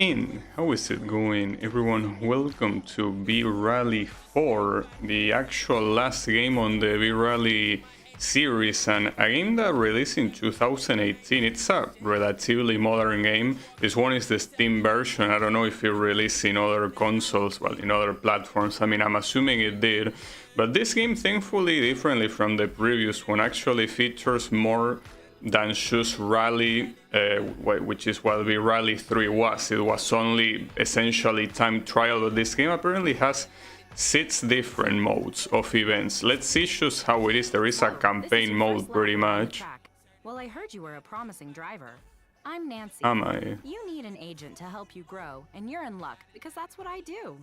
in. How is it going, everyone? Welcome to B-Rally 4, the actual last game on the B-Rally series, and a game that released in 2018. It's a relatively modern game. This one is the Steam version. I don't know if it released in other consoles, well, in other platforms. I mean, I'm assuming it did. But this game, thankfully, differently from the previous one, actually features more than just rally, which is what the Rally 3 was. It was only essentially time trial, but this game apparently has 6 different modes of events. Let's see just how it is. There is a campaign mode pretty much. Well, I heard you were a promising driver. I'm Nancy. Am I? You need an agent to help you grow, and you're in luck because that's what I do.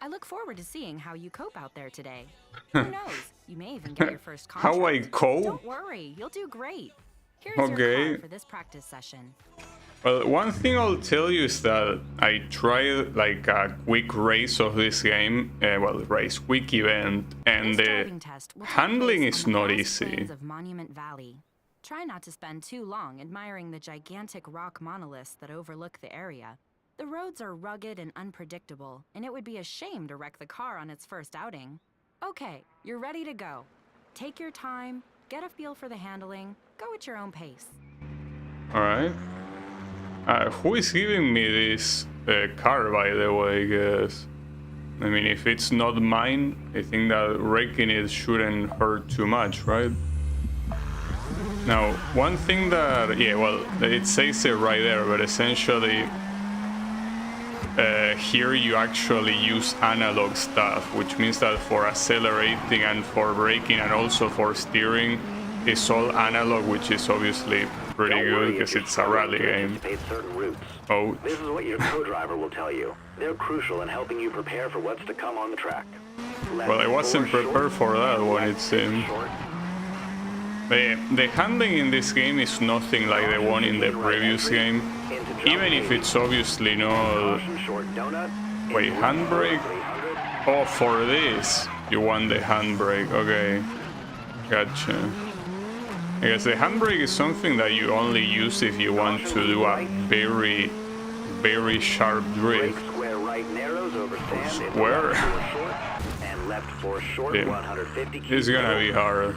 I look forward to seeing how you cope out there today. Who knows? You may even get your first contract. How I cope? Don't worry, you'll do great. Here's Okay. your car for this practice session. Well, one thing I'll tell you is that I tried like a quick race of this game, quick event, and This the driving test will take handling place is on the not vast easy. plains of Monument Valley. Try not to spend too long admiring the gigantic rock monoliths that overlook the area. The roads are rugged and unpredictable, and it would be a shame to wreck the car on its first outing. Okay, you're ready to go. Take your time, get a feel for the handling, go at your own pace. Alright. Who is giving me this car, by the way, I guess? I mean, if it's not mine, I think that wrecking it shouldn't hurt too much, right? Now, one thing that, yeah, well, it says it right there, but essentially here you actually use analog stuff, which means that for accelerating and for braking and also for steering, it's all analog, which is obviously pretty good because it's a rally game. Oh, This is what your co-driver will tell you. They're crucial in helping you prepare for what's to come on the track. well, I wasn't prepared for that one, it seemed. The handling in this game is nothing like the one in the previous game, even if it's obviously not... Wait, handbrake? Oh, for this, you want the handbrake, okay. Gotcha. I guess the handbrake is something that you only use if you want to do a very, very sharp drift. Square? Yeah. It's gonna be hard.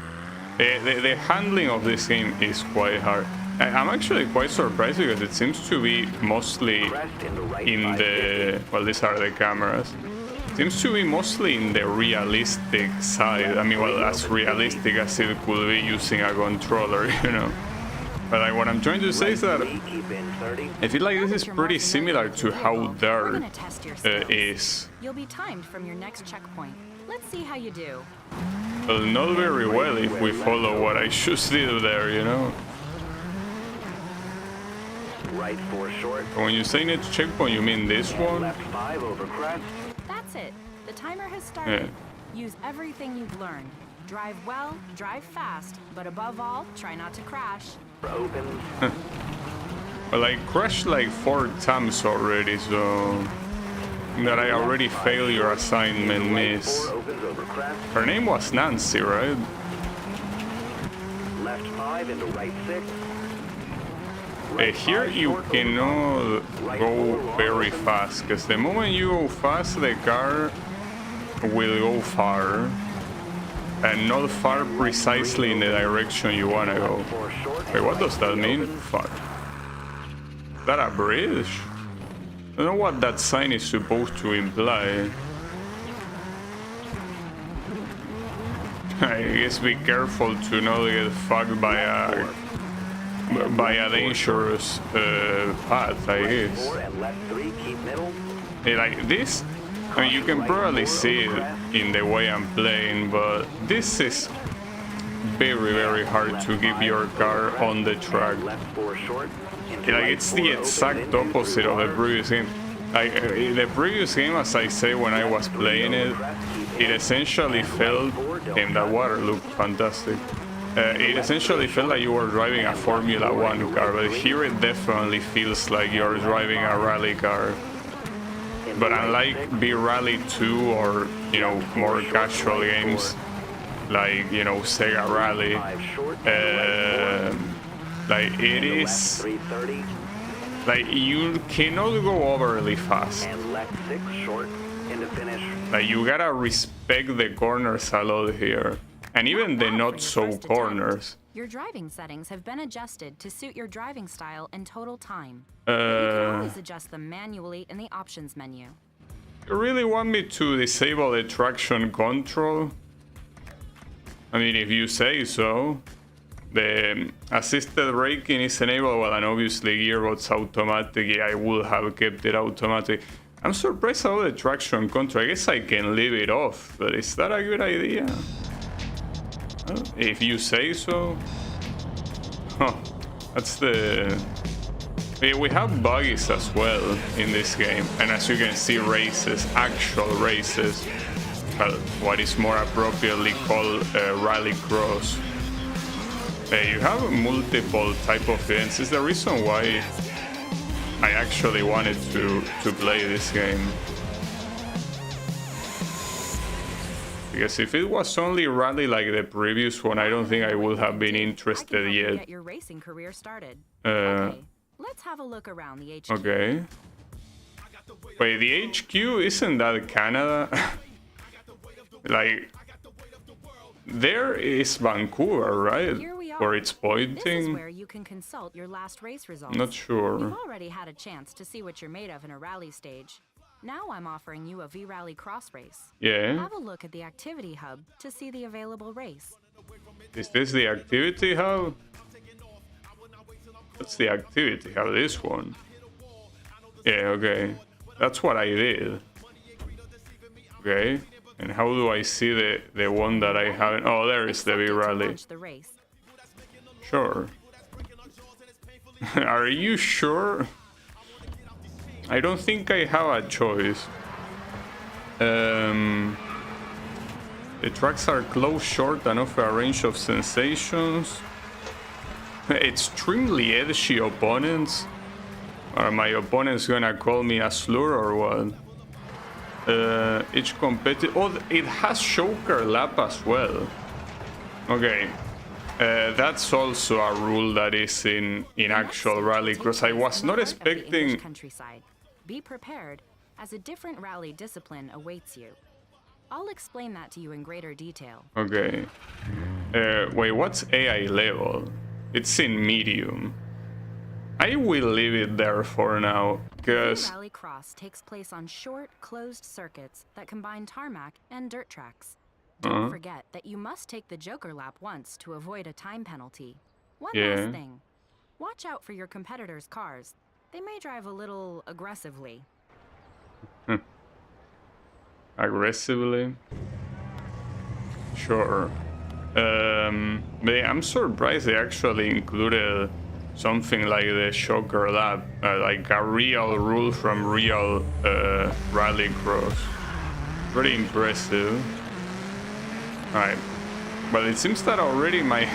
The handling of this game is quite hard. I'm actually quite surprised because it seems to be mostly in the... Well, these are the cameras. Seems to be mostly in the realistic side. I mean, well, as realistic as it could be using a controller, you know. But like, what I'm trying to say is that I feel like this is pretty similar to how Dirt is. You'll be timed from your next checkpoint. Let's see how you do. Well, not very well if we follow what I just did there, you know. Right 4 short. When you say next checkpoint, you mean this one? Left 5 over crest. That's it. The timer has started. Yeah. Use everything you've learned. Drive well, drive fast, but above all, try not to crash. Opens. Well, I crashed like 4 times already, so that I already failed your assignment, miss. 4 opens over crest. Her name was Nancy, right? Left 5 into right 6. Here you cannot go very fast, because the moment you go fast, the car will go far, and not far precisely in the direction you want to go. Wait, what does that mean? Fuck. Is that a bridge? I don't know what that sign is supposed to imply. I guess be careful to not get fucked by a dangerous path, I guess. Like this, I mean, you can probably see it in the way I'm playing, but this is very, very hard to keep your car on the track. Like, it's the exact opposite of the previous game. Like, the previous game, as I say when I was playing it, it essentially felt, and that water looked fantastic. It essentially felt like you were driving a Formula 1 car, but here it definitely feels like you're driving a rally car. But unlike B-Rally 2 or, you know, more casual games, like, you know, Sega Rally, like, it is Like, you cannot go overly fast. And left 6 short into finish. Like, you gotta respect the corners a lot here. And even the bad for not your so first corners. attempt. Your driving settings have been adjusted to suit your driving style and total time. You can always adjust them manually in the options menu. You really want me to disable the traction control? I mean, if you say so. The assisted braking is enabled, well, and obviously gearbox automatic. Yeah, I would have kept it automatic. I'm surprised about the traction control. I guess I can leave it off, but is that a good idea? Well, if you say so. Huh, that's the... Yeah, we have buggies as well in this game, and as you can see, races, actual races. Well, what is more appropriately called rallycross. You have multiple type of events. It's the reason why I actually wanted to play this game. Because if it was only rally like the previous one, I don't think I would have been interested yet. Get your racing career started. Okay, let's have a look around the HQ. Okay. Wait, the HQ, isn't that Canada? Like, there is Vancouver, right? Here we are. Where it's pointing? This is where you can consult your last race results. Not sure. You've already had a chance to see what you're made of in a rally stage. Now I'm offering you a V-Rally cross race. Yeah. Have a look at the activity hub to see the available race. Is this the activity hub? That's the activity hub, this one. Yeah, okay. That's what I did. Okay. And how do I see the one that I haven't? Oh, there is the V-Rally. Sure. Are you sure? I don't think I have a choice. The tracks are close, short, and offer a range of sensations. Extremely edgy opponents. Are my opponents gonna call me a slur or what? Each competitor... Oh, it has choker lap as well. Okay. That's also a rule that is in actual rallycross. I was not expecting... Countryside. Be prepared, as a different rally discipline awaits you. I'll explain that to you in greater detail. Okay. Wait, what's AI level? It's in medium. I will leave it there for now, because... Rallycross takes place on short, closed circuits that combine tarmac and dirt tracks. Don't forget that you must take the Joker lap once to avoid a time penalty. One last thing. Watch out for your competitors' cars. They may drive a little aggressively. Aggressively? Sure. But I'm surprised they actually included something like the choker lap, like a real rule from real rallycross. Pretty impressive. Alright. Well, it seems that already my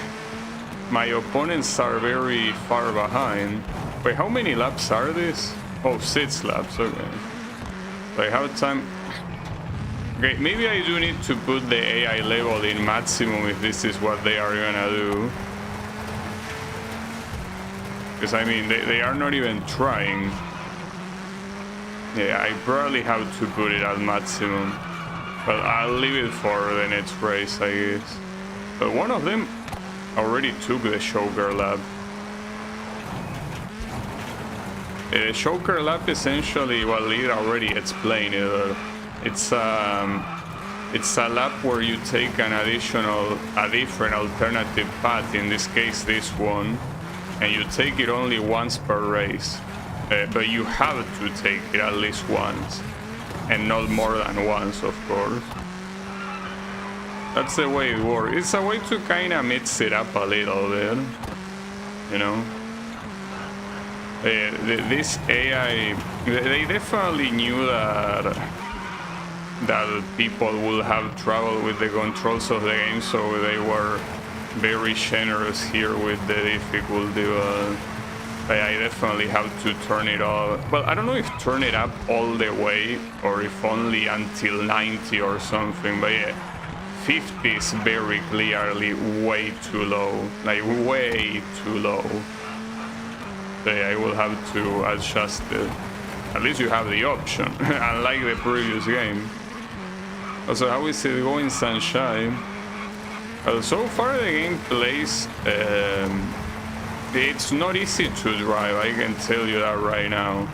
opponents are very far behind. Wait, how many laps are these? Oh, 6 laps, okay. So I have time. Okay, maybe I do need to put the AI level in maximum if this is what they are gonna do. Because I mean, they are not even trying. Yeah, I probably have to put it at maximum. But I'll leave it for the next race, I guess. But one of them already took the choker lap. The choker lap essentially, well, it already explained it. It's a lap where you take a different alternative path. In this case, this one, and you take it only once per race. But you have to take it at least once, and not more than once, of course. That's the way it works. It's a way to kind of mix it up a little bit, you know. This AI, they definitely knew that people will have trouble with the controls of the game, so they were very generous here with the difficulty. I definitely have to turn it off. Well, I don't know if turn it up all the way or if only until 90 or something, but yeah, 50 is very clearly way too low, like way too low. I will have to adjust it. At least you have the option, unlike the previous game. Also, how is it going, Sunshine? Well, so far the game plays, it's not easy to drive, I can tell you that right now.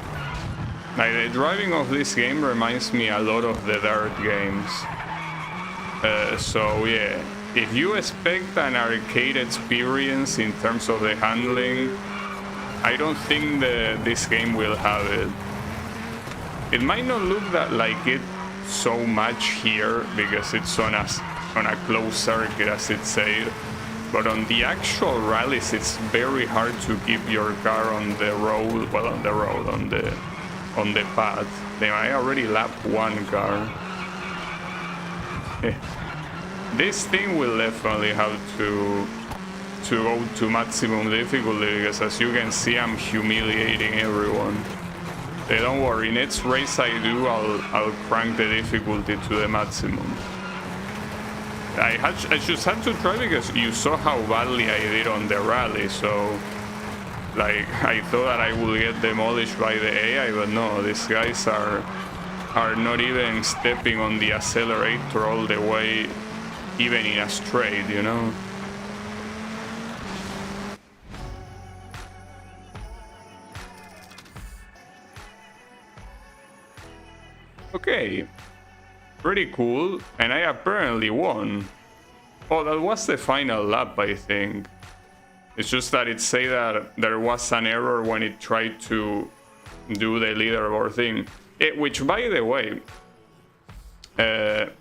Like, the driving of this game reminds me a lot of the Dirt games. So yeah, if you expect an arcade experience in terms of the handling, I don't think this game will have it. It might not look that like it so much here because it's on a closed circuit, as it said, but on the actual rallies it's very hard to keep your car on the road, well, on the path. I already lapped one car. This thing will definitely have to go to maximum difficulty because, as you can see, I'm humiliating everyone. Don't worry, next race I do, I'll crank the difficulty to the maximum. I just had to try because you saw how badly I did on the rally, so like I thought that I would get demolished by the AI, but no, these guys are not even stepping on the accelerator all the way, even in a straight, you know. Okay, pretty cool, and I apparently won. Oh, that was the final lap, I think. It's just that it said that there was an error when it tried to do the leaderboard thing. Which, by the way,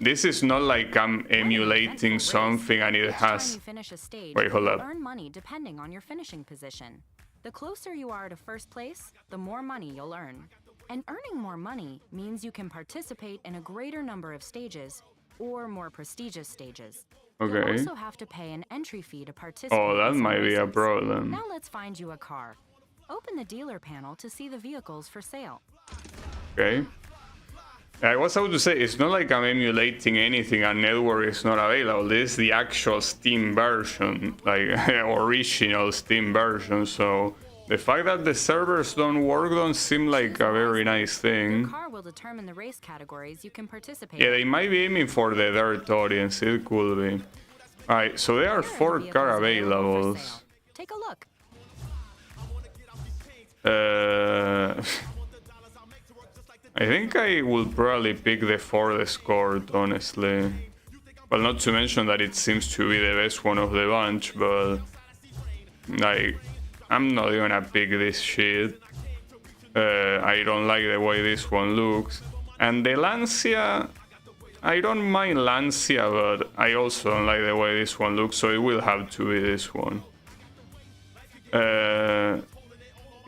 this is not like I'm emulating something and it has... Wait, hold up. Earn money depending on your finishing position. The closer you are to first place, the more money you'll earn. And earning more money means you can participate in a greater number of stages or more prestigious stages. Okay. You'll also have to pay an entry fee to participate. Oh, that in some might be a races. problem. Now let's find you a car. Open the dealer panel to see the vehicles for sale. Okay. I was about to say, it's not like I'm emulating anything and network is not available. This is the actual Steam version, like original Steam version, so the fact that the servers don't work don't seem like a very nice thing. Your car will determine the race categories you can participate Yeah, they might be aiming for the Dirt audience, it could be. Alright, so there are 4 car availables. Take a look. I think I will probably pick the Ford Escort, honestly. Well, not to mention that it seems to be the best one of the bunch, but like, I'm not gonna pick this shit. I don't like the way this one looks. And the Lancia, I don't mind Lancia, but I also don't like the way this one looks, so it will have to be this one.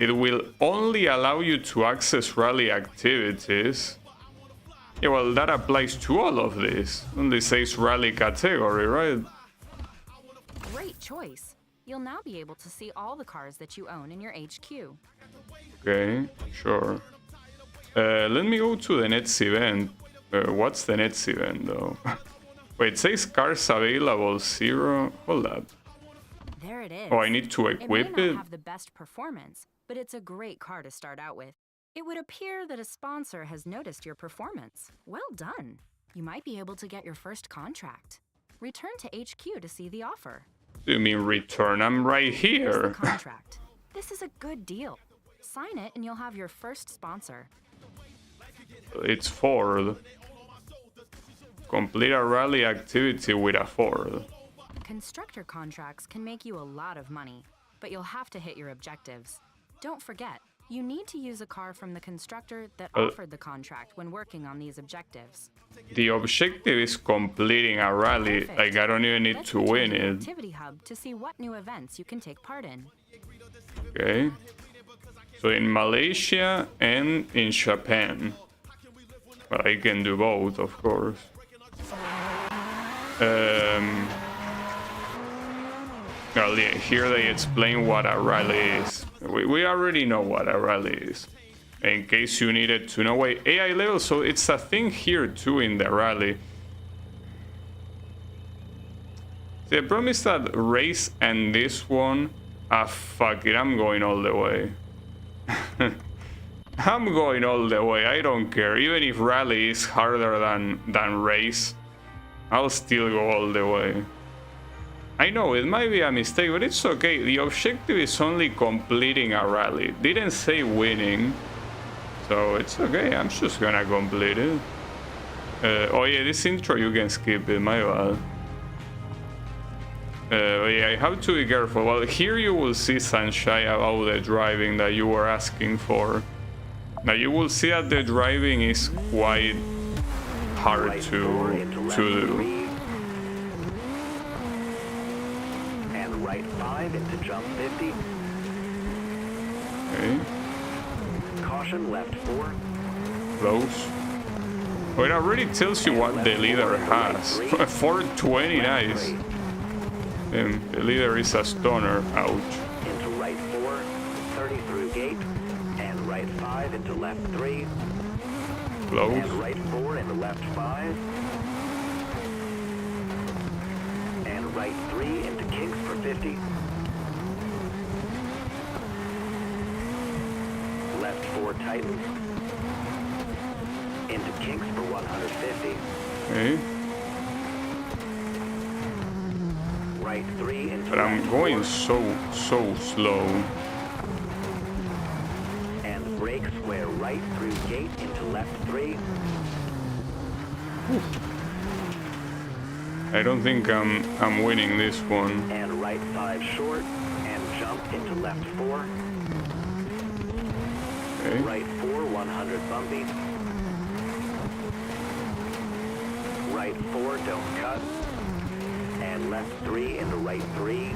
It will only allow you to access rally activities. Yeah, well, that applies to all of this. Only says rally category, right? Great choice. You'll now be able to see all the cars that you own in your HQ. Okay, sure. Let me go to the next event. What's the next event, though? Wait, it says cars available 0. Hold up. There it is. Oh, I need to equip it. May it? not have the best performance, but it's a great car to start out with. It would appear that a sponsor has noticed your performance. Well done. You might be able to get your first contract. Return to HQ to see the offer. Do you mean return? I'm right Here's the here. contract. This is a good deal. Sign it and you'll have your first sponsor. It's Ford. Complete a rally activity with a Ford. Constructor contracts can make you a lot of money, but you'll have to hit your objectives. Don't forget, you need to use a car from the constructor that offered the contract when working on these objectives. The objective is completing a rally. Perfect. Like, I don't even need Let's to go win the it. Activity hub to see what new events you can take part in. Okay. So in Malaysia and in Japan. Well, I can do both, of course. Well, yeah, here they explain what a rally is. We already know what a rally is. In case you needed to know. Wait, AI level, so it's a thing here too in the rally. The problem is that race and this one, fuck it, I'm going all the way. I'm going all the way. I don't care. Even if rally is harder than race, I'll still go all the way. I know it might be a mistake, but it's okay. The objective is only completing a rally. Didn't say winning, so it's okay. I'm just gonna complete it. Oh yeah, this intro you can skip it. My bad. Yeah, I have to be careful. Well, here you will see Sunshine about the driving that you were asking for. Now you will see that the driving is quite hard to do. And right 5 into jump 50. Okay. Caution left 4. Close. Oh, it already tells you what the leader has. 420, nice. The leader is a stoner. Ouch. Into right 4, 30 through gate. And right 5 into left 3. Close. And right 4 into left 5. And right 3 into kinks for 50. Left 4 tightens. Into kinks for 150. Okay. Right 3 into But I'm left going 4. so slow. And brake square right through gate into left 3. I don't think I'm winning this one. And right 5 short. And jump into left 4. Okay. Right 4, 100 bumpy. Right 4, don't cut. And left 3 into right 3.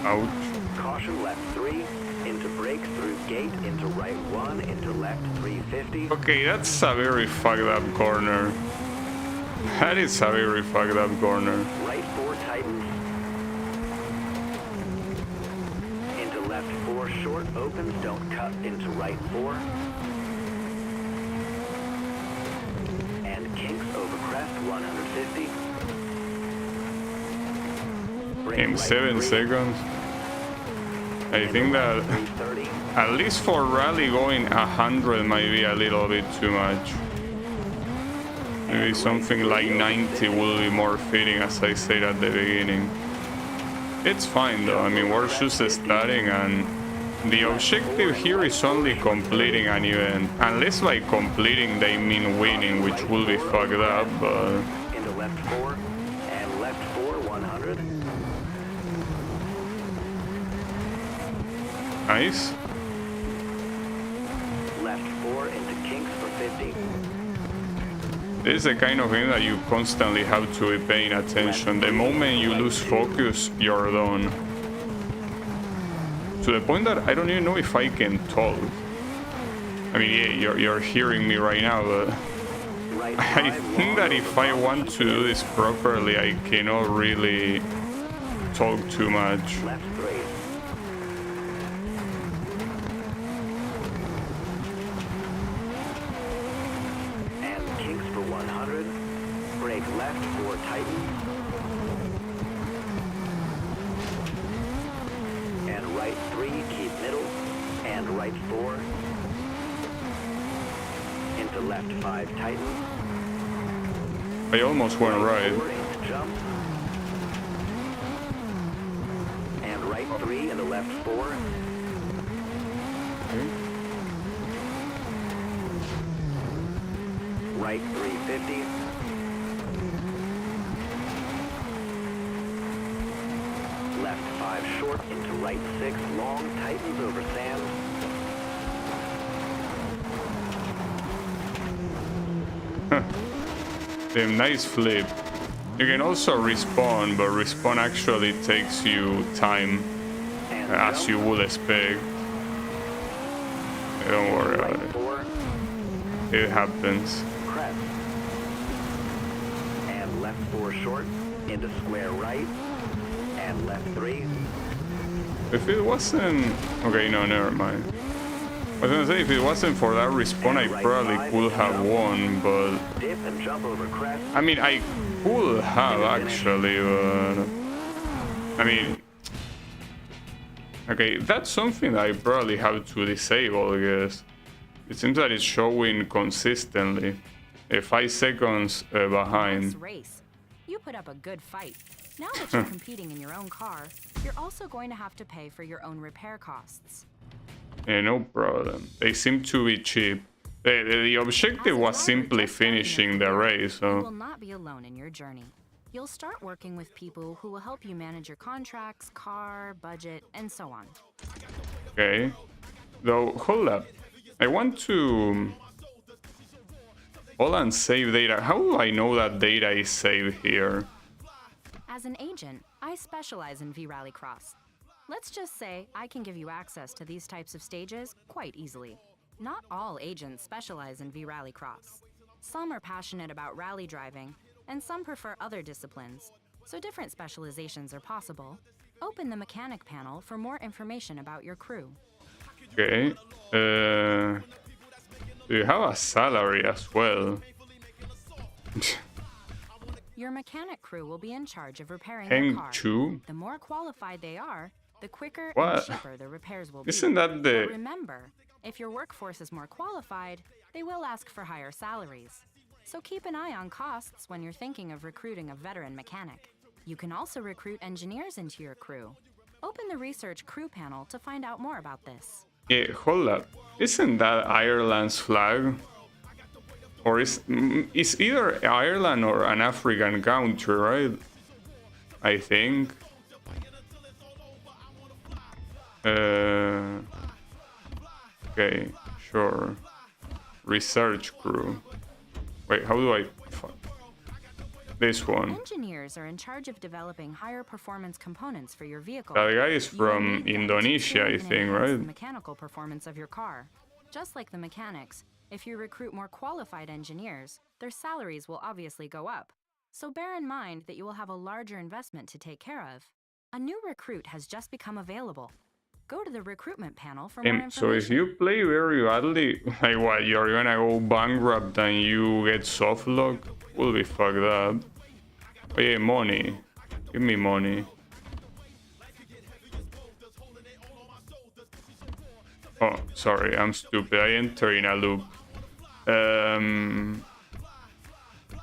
Ouch. Caution left 3. Into brake through gate into right 1 into left 350. Okay, that's a very fucked up corner. That is a very fucked up corner. Right 4 tightens. Into left 4 short opens, don't cut into right 4. And kinks over crest 150. Brake In right 7 3. seconds. I think that 330. at least for rally going 100 might be a little bit too much. Maybe something like 90 will be more fitting, as I said at the beginning. It's fine though, I mean we're just starting and the objective here is only completing an event. Unless by completing they mean winning, which will be fucked up, but... Into left 4 and left 4 100. Nice. Left 4 into kinks for 50. This is the kind of game that you constantly have to be paying attention. The moment you lose focus, you're done. To the point that I don't even know if I can talk. I mean, yeah, you're hearing me right now, but Right I 5 think long that if over I bump want to do this properly, I cannot really talk too much. Left 3. And kinks for 100. Brake left 4 tightens. And right 3 keep middle. And right 4. Into left 5 tightens. I almost went right. 4 into jump. And right 3 into left 4. Right 350. Left 5 short into right 6 long, tightens over sand. Damn, nice flip. You can also respawn, but respawn actually takes you time, And as jump. you would expect. Don't worry about Right it. 4, It happens. crest. And left 4 short into square right. And left 3. If it wasn't... Okay, no, never mind. I was gonna say, if it wasn't for that respawn, I probably could have won, but... Dip and jump over crest. I mean, I could have actually, but... I mean... Okay, that's something I probably have to disable, I guess. It seems that it's showing consistently. 5 seconds behind. Nice race. You put up a good fight. Now that you're competing in your own car, you're also going to have to pay for your own repair costs. No problem. They seem to be cheap. The objective was simply finishing the race, You will so... not be alone in your journey. You'll start working with people who will help you manage your contracts, car, budget, and so on. Okay. Though, hold up. I want to... Hold on, save data. How do I know that data is saved here? As an agent, I specialize in V-Rallycross. Let's just say I can give you access to these types of stages quite easily. Not all agents specialize in V-Rallycross. Some are passionate about rally driving, and some prefer other disciplines, so different specializations are possible. Open the mechanic panel for more information about your crew. Okay. Do you have a salary as well? Your mechanic crew will be in charge of repairing Hang your car. two? The more qualified they are, the quicker What? and cheaper the repairs will be. Isn't that the... But remember, if your workforce is more qualified, they will ask for higher salaries. So keep an eye on costs when you're thinking of recruiting a veteran mechanic. You can also recruit engineers into your crew. Open the research crew panel to find out more about this. Yeah, hold up. Isn't that Ireland's flag? Or is either Ireland or an African country, right? I think. Okay, sure. Research crew. Wait, how do I... This one. Engineers are in charge of developing higher performance components for your vehicle. That guy is You will from need them to Indonesia, tune I and think, enhance right? the mechanical performance of your car. Just like the mechanics, if you recruit more qualified engineers, their salaries will obviously go up. So bear in mind that you will have a larger investment to take care of. A new recruit has just become available. Go to the recruitment panel for more information. So if you play very badly, like what, you're gonna go bankrupt and you get soft lock? Will be fucked up. Oh yeah, money. Give me money. Oh, sorry, I'm stupid. I enter in a loop.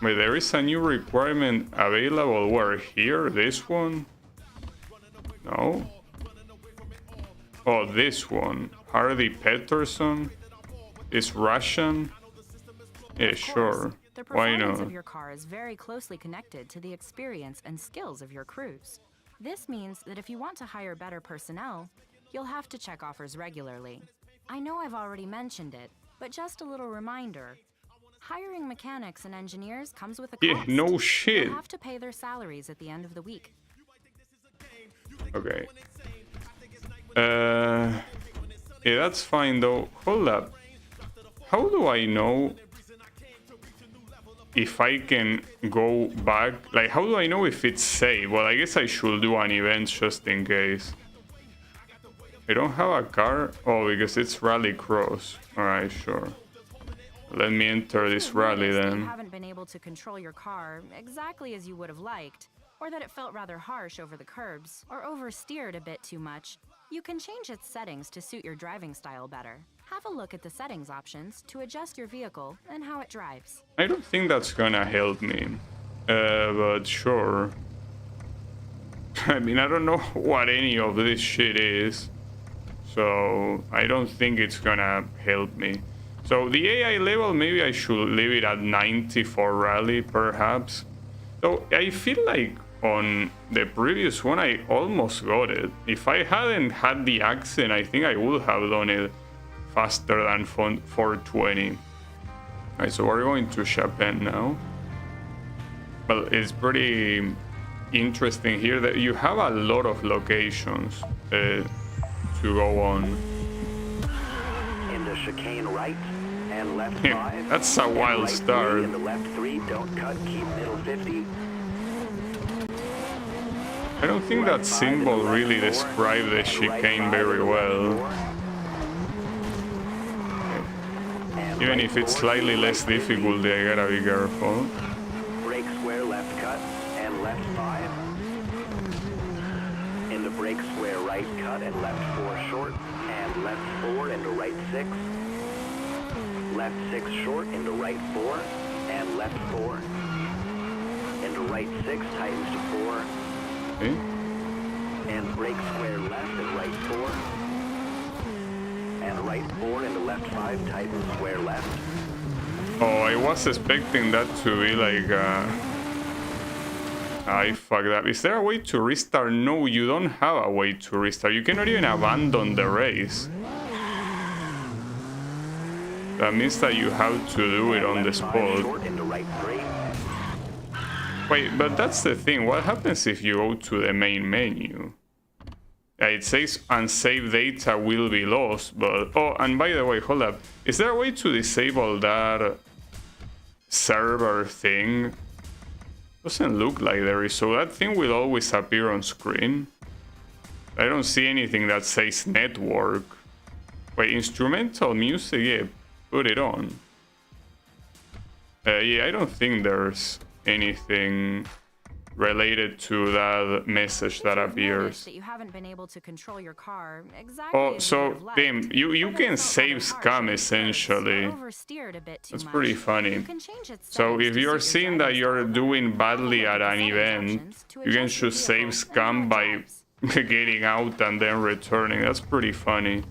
Wait, there is a new requirement available. Where? Here? This one? No? Oh, this one. Hardy Peterson? Is Russian? Yeah, sure. The Why performance not? of your car is very closely connected to the experience and skills of your crews. This means that if you want to hire better personnel, you'll have to check offers regularly. I know I've already mentioned it, but just a little reminder. Hiring mechanics and engineers comes with a Yeah, cost. no shit. You'll have to pay their salaries at the end of the week. Okay. Yeah, that's fine though. Hold up. How do I know if I can go back? Like, how do I know if it's safe? Well, I guess I should do an event just in case. I don't have a car. Oh, because it's rally cross. Alright, sure. Let me enter this rally You then. haven't been able to control your car exactly as you would have liked, or that it felt rather harsh over the curbs, or oversteered a bit too much. You can change its settings to suit your driving style better. Have a look at the settings options to adjust your vehicle and how it drives. I don't think that's gonna help me. But sure. I mean, I don't know what any of this shit is. So I don't think it's gonna help me. So the AI level, maybe I should leave it at 90 for rally, perhaps. So I feel like on the previous one, I almost got it. If I hadn't had the accent, I think I would have done it faster than 420. Alright, so we're going to Japan now. Well, it's pretty interesting here that you have a lot of locations to go on. Into chicane right and left Yeah, 5. that's a and wild right start. 3 in the left 3, don't cut, keep middle 50. I don't think that symbol really describes the chicane very well. Even if it's slightly less difficult, I gotta be careful. Brake square left cut and left 5. Into brake square right cut and left 4 short, and left 4 into right 6. Left 6 short into right 4, and left 4. Into right 6 tightens to 4. Okay. And brake square left and right 4. And right 4 into left 5 tightens square left. Oh, I was expecting that to be like I fucked up. Is there a way to restart? No, you don't have a way to restart. You cannot even abandon the race. That means that you have to do it on the spot. Wait, but that's the thing. What happens if you go to the main menu? It says unsaved data will be lost, but... Oh, and by the way, hold up. Is there a way to disable that server thing? Doesn't look like there is, so that thing will always appear on screen. I don't see anything that says network. Wait, instrumental music? Yeah, put it on. Yeah, I don't think there's anything related to that message that appears. That you haven't been able to control your car exactly. Oh, so Tim, you can save scam essentially. That's pretty funny. So if you're seeing that you're doing badly at an event, you can just save scam by getting out and then returning. That's pretty funny.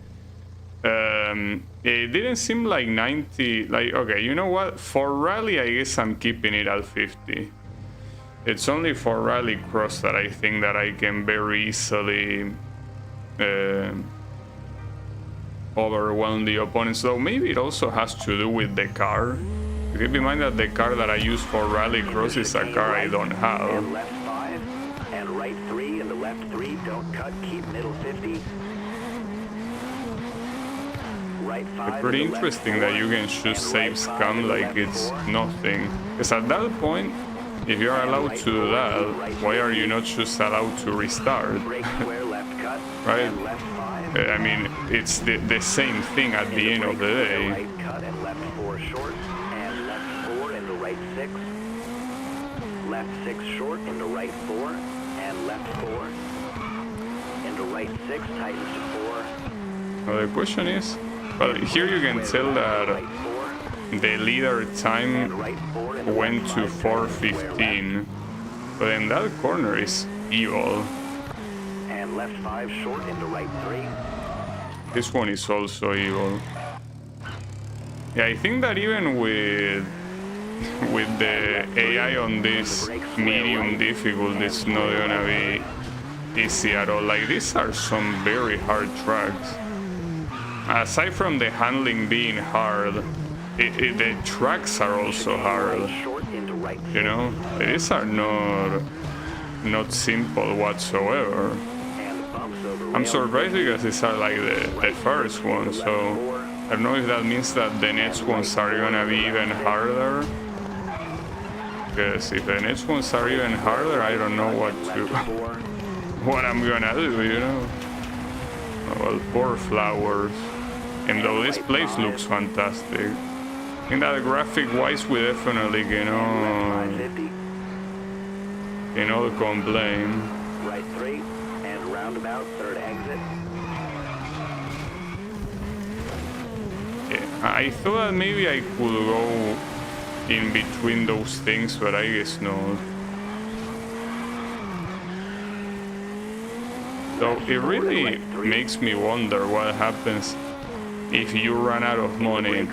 It didn't seem like 90. Like, okay, you know what? For rally, I guess I'm keeping it at 50. It's only for rallycross that I think that I can very easily overwhelm the opponents, though maybe it also has to do with the car. Keep in mind that the car that I use for rallycross is a car I don't have. And left 5, and right 3, and the left 3, don't cut, keep middle 50. Right 5, It's pretty interesting that you can just save scam like it's nothing. Because at that point, if you're allowed to do that, why are you not just allowed to restart? Right? I mean, it's the same thing at the end of the day. Right cut and left 4 short, and left 4 into right 6. Left 6 short into right 4, and left 4. Into right 6 tightens to 4. Well, the question is, well, here you can tell that the leader time went to 4:15, but then that corner is evil. And left 5 short into right 3. This one is also evil. Yeah, I think that even with the AI on this medium difficult, it's not gonna be easy at all. Like, these are some very hard tracks. Aside from the handling being hard, the tracks are also hard. You know, these are not simple whatsoever. I'm surprised because these are like the first one, so I don't know if that means that the next ones are gonna be even harder. Because if the next ones are even harder, I don't know what I'm gonna do, you know. Well, poor flowers. And though this place looks fantastic, in that graphic-wise, we definitely cannot complain. Right 3 and roundabout, third exit. Yeah, I thought that maybe I could go in between those things, but I guess not. So it really makes me wonder what happens if you run out of money.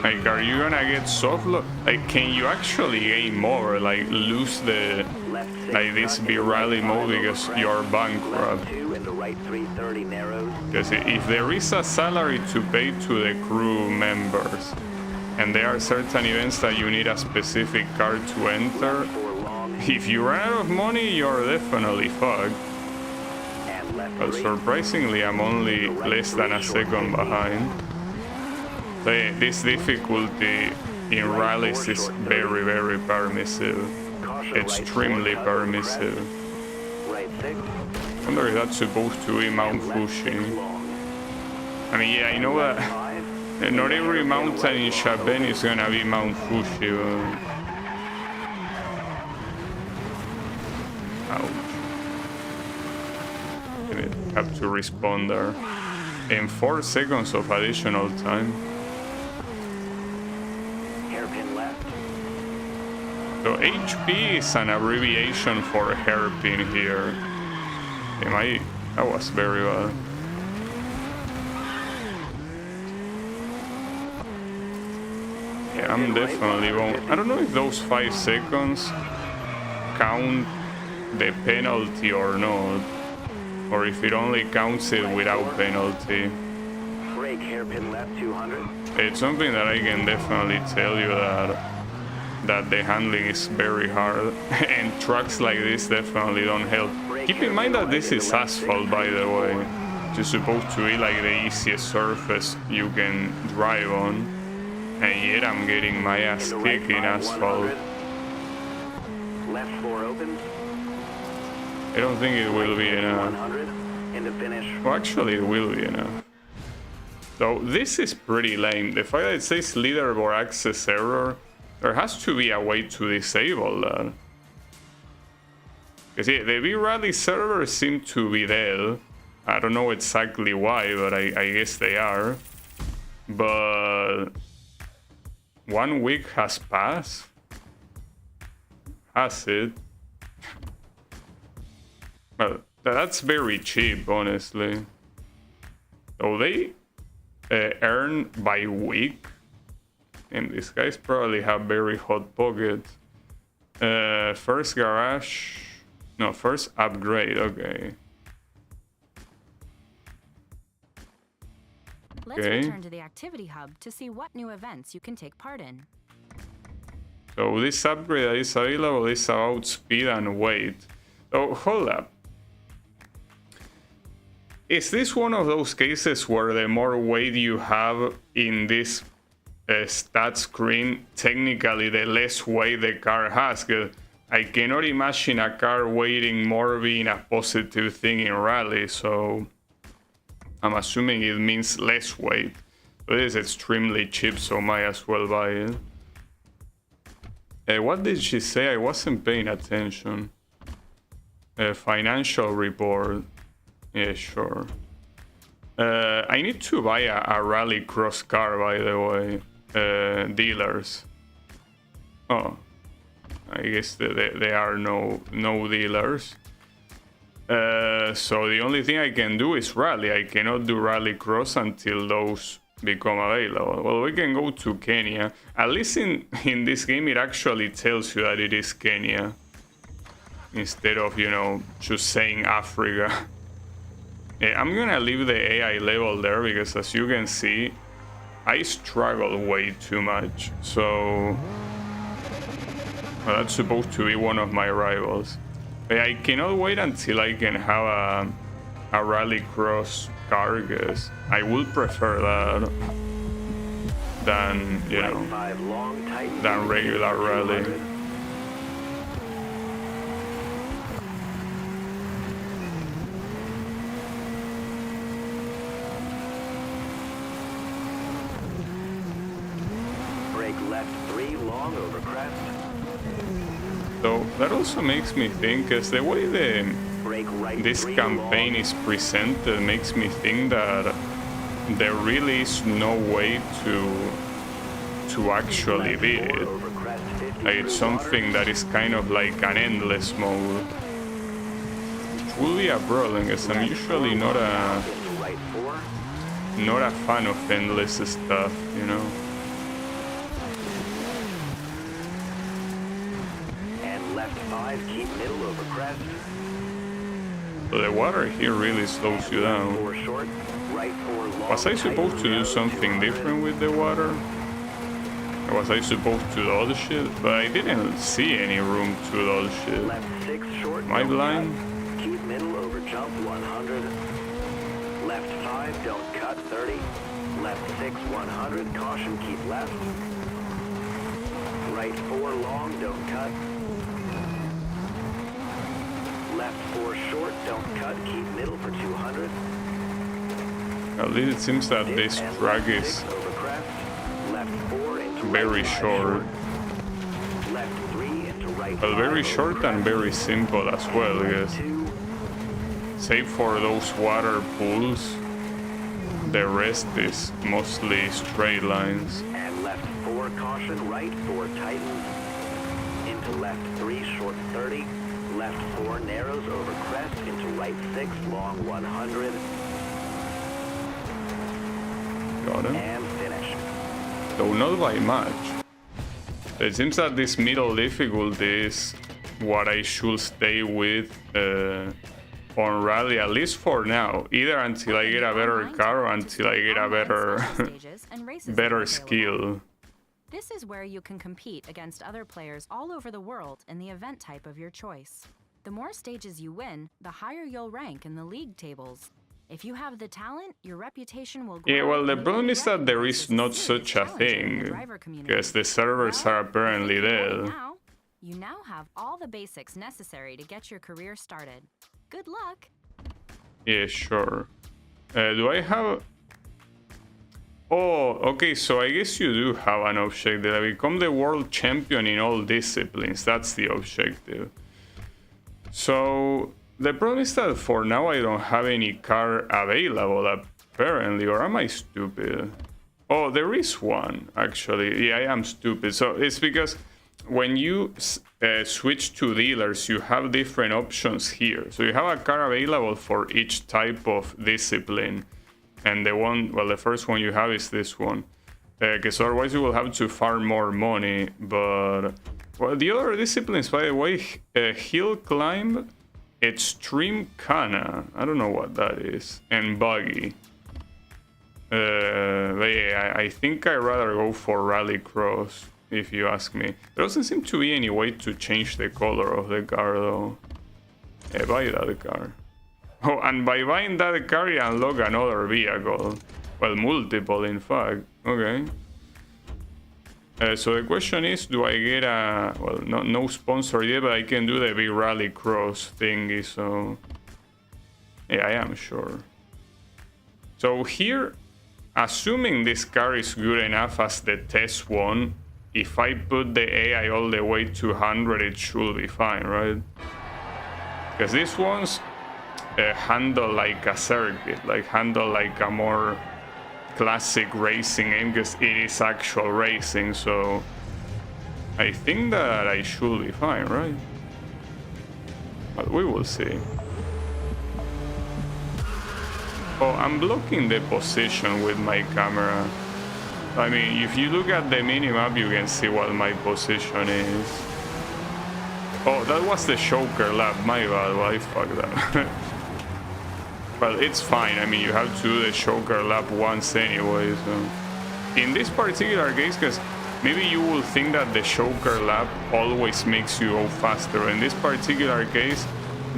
Like, are you gonna get soft lock? Like, can you actually gain more? Like, lose the this be rally mode because you're bankrupt? Because if there is a salary to pay to the crew members, and there are certain events that you need a specific card to enter, if you run out of money, you're definitely fucked. But surprisingly, I'm only less than a second behind. So yeah, this difficulty in rallies is very, very permissive. Extremely permissive. I wonder if that's supposed to be Mount Fuji. I mean, yeah, I know that not every mountain in Japan is gonna be Mount Fuji, but... Ouch. have to respond there. In 4 seconds of additional time. Hairpin left. So HP is an abbreviation for hairpin here. That was very bad. Yeah, I'm definitely wrong. I don't know if those 5 seconds count the penalty or not, or if it only counts it without penalty. Brake hairpin left 200. It's something that I can definitely tell you that the handling is very hard, and trucks like this definitely don't help. Keep in mind that this is asphalt, by the way. It's supposed to be like the easiest surface you can drive on, and yet I'm getting my ass kicked in asphalt. Left 4 opens. I don't think it will be enough. 100 into finish. Well, actually, it will be enough. So this is pretty lame. The fact that it says leaderboard access error, there has to be a way to disable that. Because yeah, the V-Rally servers seem to be dead. I don't know exactly why, but I guess they are. But 1 week has passed. Has it? Well, that's very cheap, honestly. So they earn by week, and these guys probably have very hot pockets. First garage, no, first upgrade. Okay. Let's return to the activity hub to see what new events you can take part in. So this upgrade that is available is about speed and weight. So hold up. Is this one of those cases where the more weight you have in this stat screen, technically the less weight the car has? 'Cause I cannot imagine a car weighing more being a positive thing in rally, so I'm assuming it means less weight. But it is extremely cheap, so might as well buy it. What did she say? I wasn't paying attention. Financial report. Yeah, sure. I need to buy a rally cross car, by the way. Dealers. Oh, I guess there are no dealers. So the only thing I can do is rally. I cannot do rally cross until those become available. Well, we can go to Kenya. At least in this game, it actually tells you that it is Kenya, instead of, you know, just saying Africa. Yeah, I'm gonna leave the AI level there because, as you can see, I struggle way too much. So well, that's supposed to be one of my rivals. But I cannot wait until I can have a rallycross car, because I would prefer that than, you know, than regular rally. Brake left 3 long over crest. So that also makes me think, because the way this campaign is presented makes me think that there really is no way to actually beat it. Like, it's something that is kind of like an endless mode. Which will be a problem, because I'm usually not a fan of endless stuff, you know. Left 5, keep middle over crest. So the water here really slows you down. 4 short, right 4 long. Was I supposed to do something different with the water? Or was I supposed to dodge it? But I didn't see any room to dodge it. Left 6 short. Am I blind? Keep middle over jump 100. Left 5, don't cut 30. Left 6, 100. Caution, keep left. Right 4 long, don't cut. Left 4 short, don't cut, keep middle for 200. At least it seems that this track is very short. Well, very short and very simple as well, because save for those water pools. The rest is mostly straight lines. And left 4, caution, right 4 tightens. Into left 3, short 30. Left 4 narrows over crest. Into right 6, long 100. Got it. And finish. Though not by much. It seems that this middle difficulty is what I should stay with on rally, at least for now. Either until I get a better car or until I get a better skill. This is where you can compete against other players all over the world in the event type of your choice. The more stages you win, the higher you'll rank in the league tables. If you have the talent, your reputation will grow. Yeah, well, the problem is that there is not such a thing, because the servers are apparently dead. You now have all the basics necessary to get your career started. Good luck! Yeah, sure. Do I have... Oh, okay, so I guess you do have an objective. I become the world champion in all disciplines. That's the objective. So, the problem is that for now I don't have any car available, apparently. Or am I stupid? Oh, there is one, actually. Yeah, I am stupid. So, it's because when you switch to dealers, you have different options here. So, you have a car available for each type of discipline. And the one, well, the first one you have is this one. Because otherwise you will have to farm more money. But, well, the other disciplines, by the way, hill climb, extreme cana. I don't know what that is. And buggy. But yeah, I think I'd rather go for rallycross, if you ask me. There doesn't seem to be any way to change the color of the car, though. Buy that car. Oh, and by buying that car, you unlock another vehicle. Well, multiple, in fact. Okay. So the question is, do I get a... Well, no sponsor yet, but I can do the big rallycross thingy, so... Yeah, I am sure. So here, assuming this car is good enough as the test one, if I put the AI all the way to 100, it should be fine, right? Because these ones... handle like a circuit, like handle like a more classic racing game, because it is actual racing, so I think that I should be fine, right? But we will see. Oh, I'm blocking the position with my camera. I mean, if you look at the minimap, you can see what my position is. Oh, that was the choker lap, my bad, well, I fucked that. Well, it's fine. I mean, you have to do the choker lap once anyway, so... In this particular case, because maybe you will think that the choker lap always makes you go faster. In this particular case,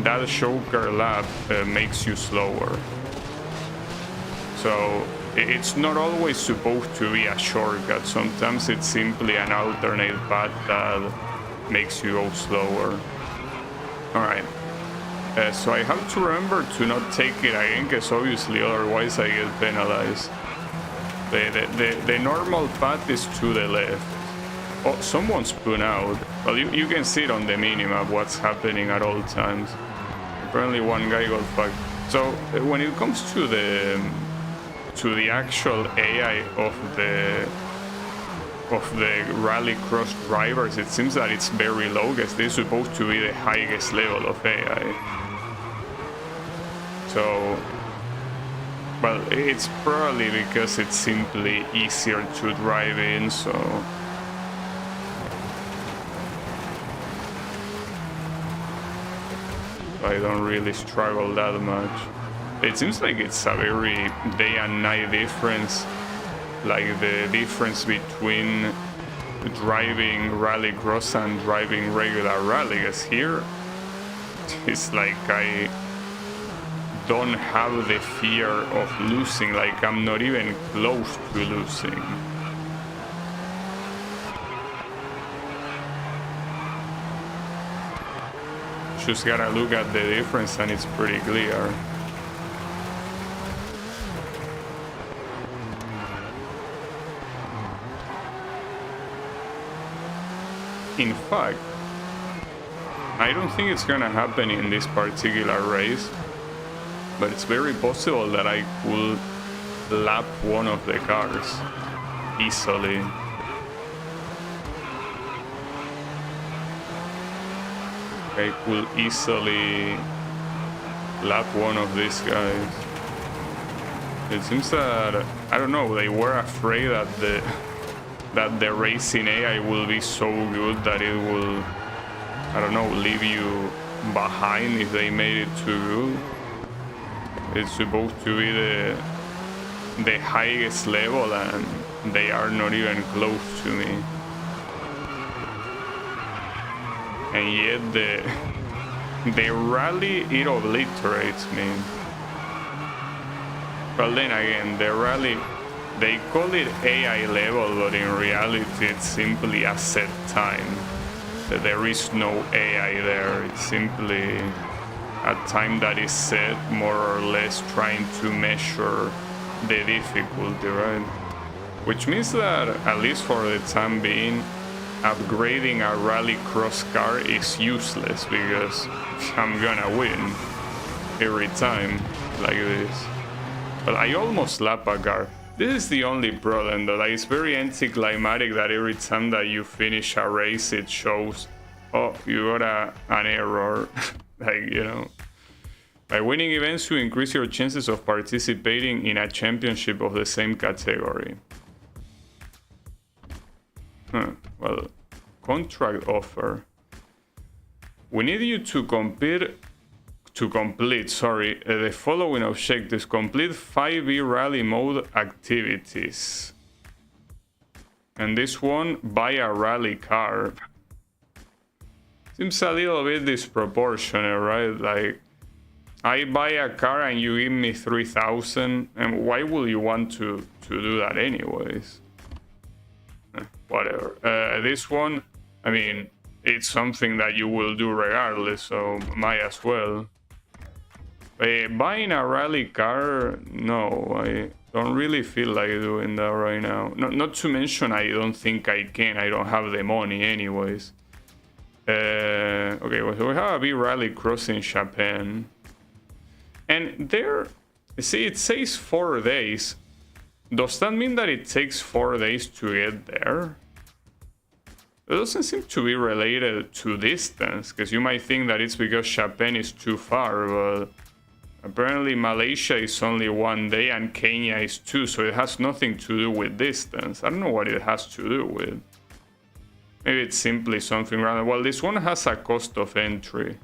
that choker lap makes you slower. So, it's not always supposed to be a shortcut. Sometimes it's simply an alternate path that makes you go slower. Alright. So I have to remember to not take it again, because obviously otherwise I get penalized. The normal path is to the left. Oh, someone spun out. Well, you can see it on the minimap what's happening at all times. Apparently one guy got fucked. So when it comes to the actual AI of the rallycross drivers, it seems that it's very low, because they're supposed to be the highest level of AI. So, well, it's probably because it's simply easier to drive in, so... I don't really struggle that much. It seems like it's a very day and night difference, like the difference between driving rallycross and driving regular rally, because here it's like I don't have the fear of losing, like I'm not even close to losing. Just gotta look at the difference and it's pretty clear. In fact, I don't think it's gonna happen in this particular race, but it's very possible that I could lap one of the cars easily. I could easily lap one of these guys. It seems that, I don't know, they were afraid that the racing AI will be so good that it will, I don't know, leave you behind if they made it too good. It's supposed to be the highest level, and they are not even close to me. And yet the rally, it obliterates me. Well, then again, the rally, they call it AI level, but in reality it's simply a set time. There is no AI there, it's simply a time that is set, more or less trying to measure the difficulty, right? Which means that, at least for the time being, upgrading a rally cross car is useless, because I'm gonna win every time like this. But I almost lap a car. This is the only problem, though. Like, it's very anticlimactic that every time that you finish a race, it shows, oh, you got an error. Like, you know. By winning events, you increase your chances of participating in a championship of the same category. Well, contract offer. We need you to complete the following objectives. Complete 5e rally mode activities. And this one, buy a rally car. Seems a little bit disproportionate, right? Like, I buy a car and you give me 3,000, and why would you want to do that anyways? Whatever. This one, I mean, it's something that you will do regardless, so might as well. Buying a rally car, no, I don't really feel like doing that right now. Not to mention, I don't think I can. I don't have the money anyways. Okay, well, so we have a big rally crossing Japan. And there, see, it says 4 days. Does that mean that it takes 4 days to get there? It doesn't seem to be related to distance, because you might think that it's because Japan is too far, but apparently Malaysia is only 1 day and Kenya is 2, so it has nothing to do with distance. I don't know what it has to do with. Maybe it's simply something random. Well, this one has a cost of entry.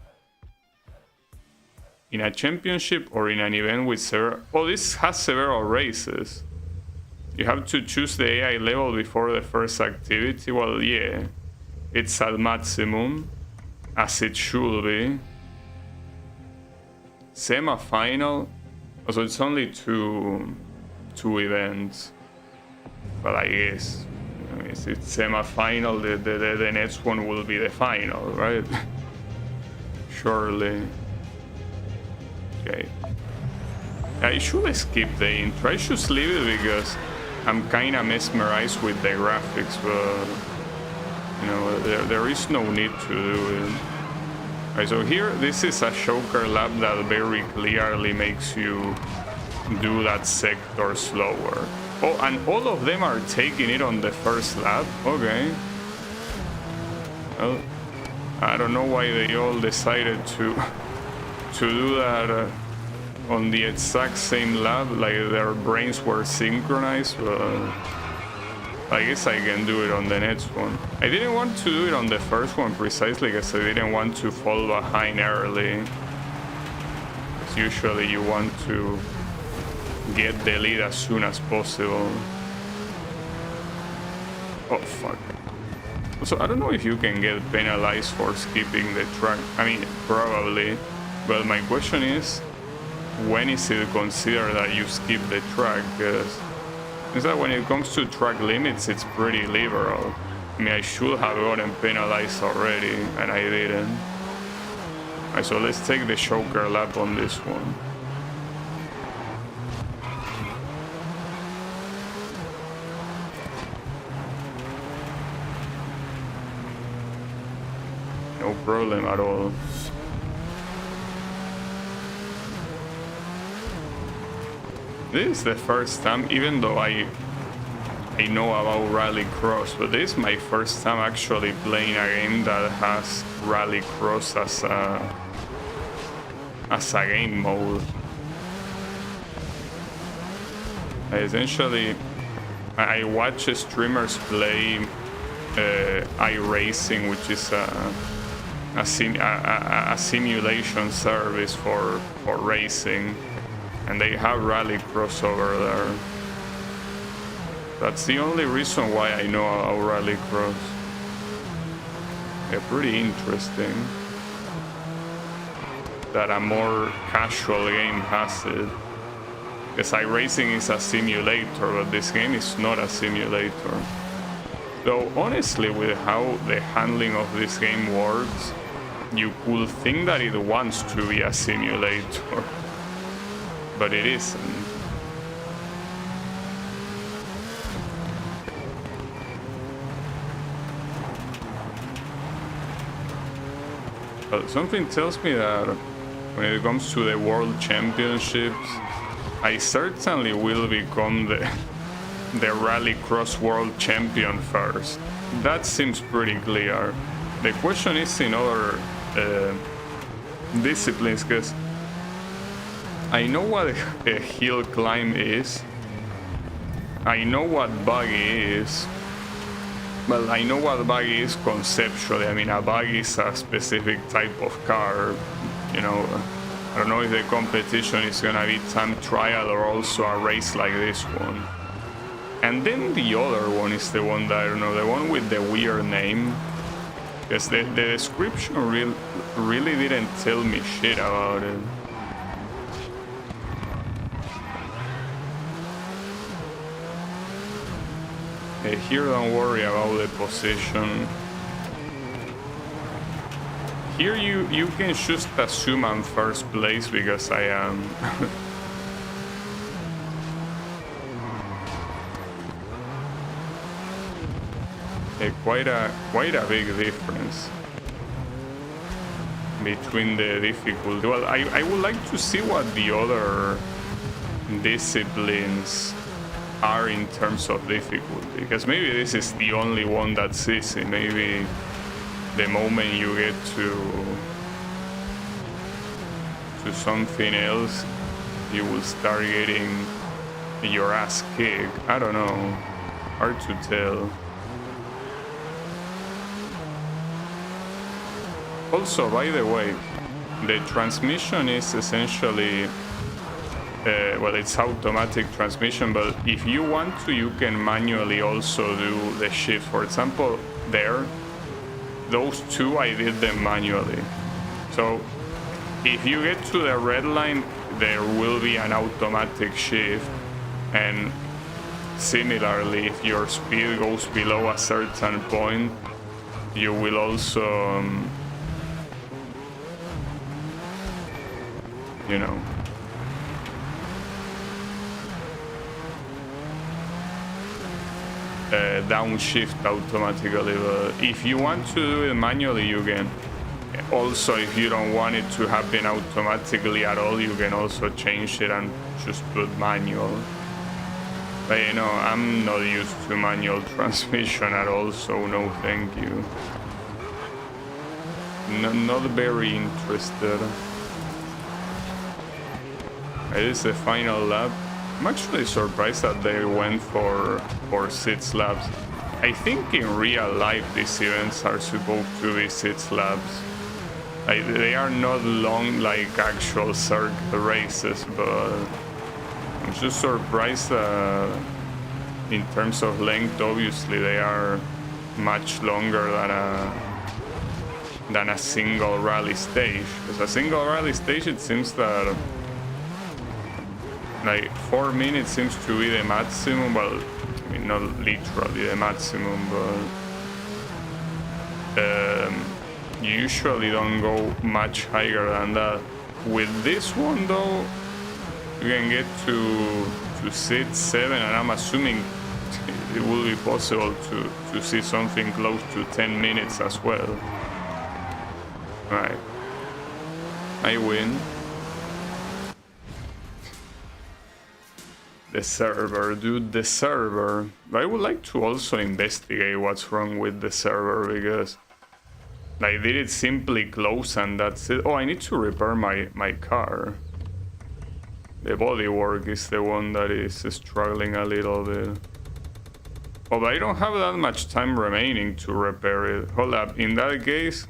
In a championship or in an event with several... Oh, this has several races. You have to choose the AI level before the first activity. Well, yeah. It's at maximum, as it should be. Semi-final. So it's only two events. But I guess, I mean, it's semi-final. The next one will be the final, right? Surely. Okay. I should skip the intro. I should leave it because I'm kind of mesmerized with the graphics, but you know, there is no need to do it. Alright, so here, this is a choker lap that very clearly makes you do that sector slower. Oh, and all of them are taking it on the first lap. Okay. Well, I don't know why they all decided to do that on the exact same lap, like their brains were synchronized, but I guess I can do it on the next one. I didn't want to do it on the first one precisely because I didn't want to fall behind early. Because usually you want to get the lead as soon as possible. Oh fuck. So I don't know if you can get penalized for skipping the track. I mean, probably. But my question is, when is it considered that you skip the track? Because is that when it comes to track limits, it's pretty liberal. I mean, I should have gotten penalized already, and I didn't. Alright, so let's take the choker lap on this one. No problem at all. This is the first time, even though I know about Rallycross, but this is my first time actually playing a game that has Rallycross as a game mode. Essentially, I watch streamers play iRacing, which is a simulation service for racing, and they have Rallycross over there. That's the only reason why I know about Rallycross. Yeah, pretty interesting that a more casual game has it. Because iRacing is a simulator, but this game is not a simulator. Though honestly, with how the handling of this game works, you could think that it wants to be a simulator, but it isn't. But something tells me that when it comes to the World Championships, I certainly will become the Rallycross World Champion first. That seems pretty clear. The question is in other disciplines, because I know what a hill climb is, I know what buggy is, but I know what buggy is conceptually. I mean, a buggy is a specific type of car, you know. I don't know if the competition is gonna be time trial or also a race like this one. And then the other one is the one that I don't know, the one with the weird name. Because the description really didn't tell me shit about it. Here, don't worry about the position. Here you can just assume I'm first place because I am. Quite a big difference between the difficulty. Well, I would like to see what the other disciplines are in terms of difficulty, because maybe this is the only one that's easy. Maybe the moment you get to something else, you will start getting your ass kicked. I don't know, hard to tell. Also, by the way, the transmission is essentially, well, it's automatic transmission, but if you want to, you can manually also do the shift. For example, those two, I did them manually. So if you get to the red line, there will be an automatic shift. And similarly, if your speed goes below a certain point, you will also, you know, downshift automatically. But if you want to do it manually, you can. Also, if you don't want it to happen automatically at all, you can also change it and just put manual. But you know, I'm not used to manual transmission at all, so no thank you. Not very interested. It is the final lap. I'm actually surprised that they went for 6 laps. I think in real life these events are supposed to be 6 laps. They are not long like actual circuit races, but I'm just surprised in terms of length. Obviously they are much longer than a single rally stage. Because a single rally stage, it seems that like 4 minutes seems to be the maximum. Well, I mean, not literally the maximum, but you usually don't go much higher than that. With this one though, you can get to 6, 7, and I'm assuming it will be possible to see something close to 10 minutes as well. Right, I win. The server, dude, the server. I would like to also investigate what's wrong with the server because I did it simply close and that's it. Oh, I need to repair my car. The bodywork is the one that is struggling a little bit. Oh, but I don't have that much time remaining to repair it. Hold up, in that case,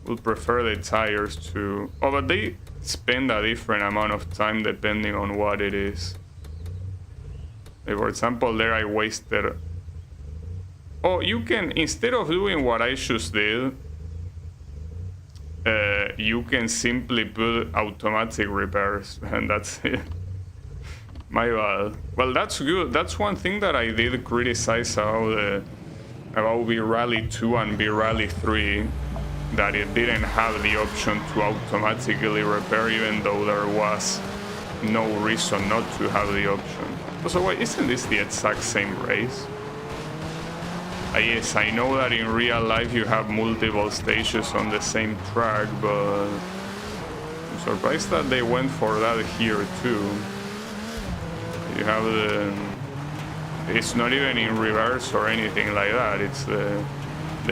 would prefer the tires to... Oh, but they spend a different amount of time depending on what it is. Like for example, there I wasted... Oh, you can, instead of doing what I just did, you can simply put automatic repairs, and that's it. My bad. Well, that's good. That's one thing that I did criticize about B-Rally 2 and B-Rally 3, that it didn't have the option to automatically repair, even though there was no reason not to have the option. So wait, isn't this the exact same race? Yes, I know that in real life you have multiple stages on the same track, but I'm surprised that they went for that here too. You have the... It's not even in reverse or anything like that, it's the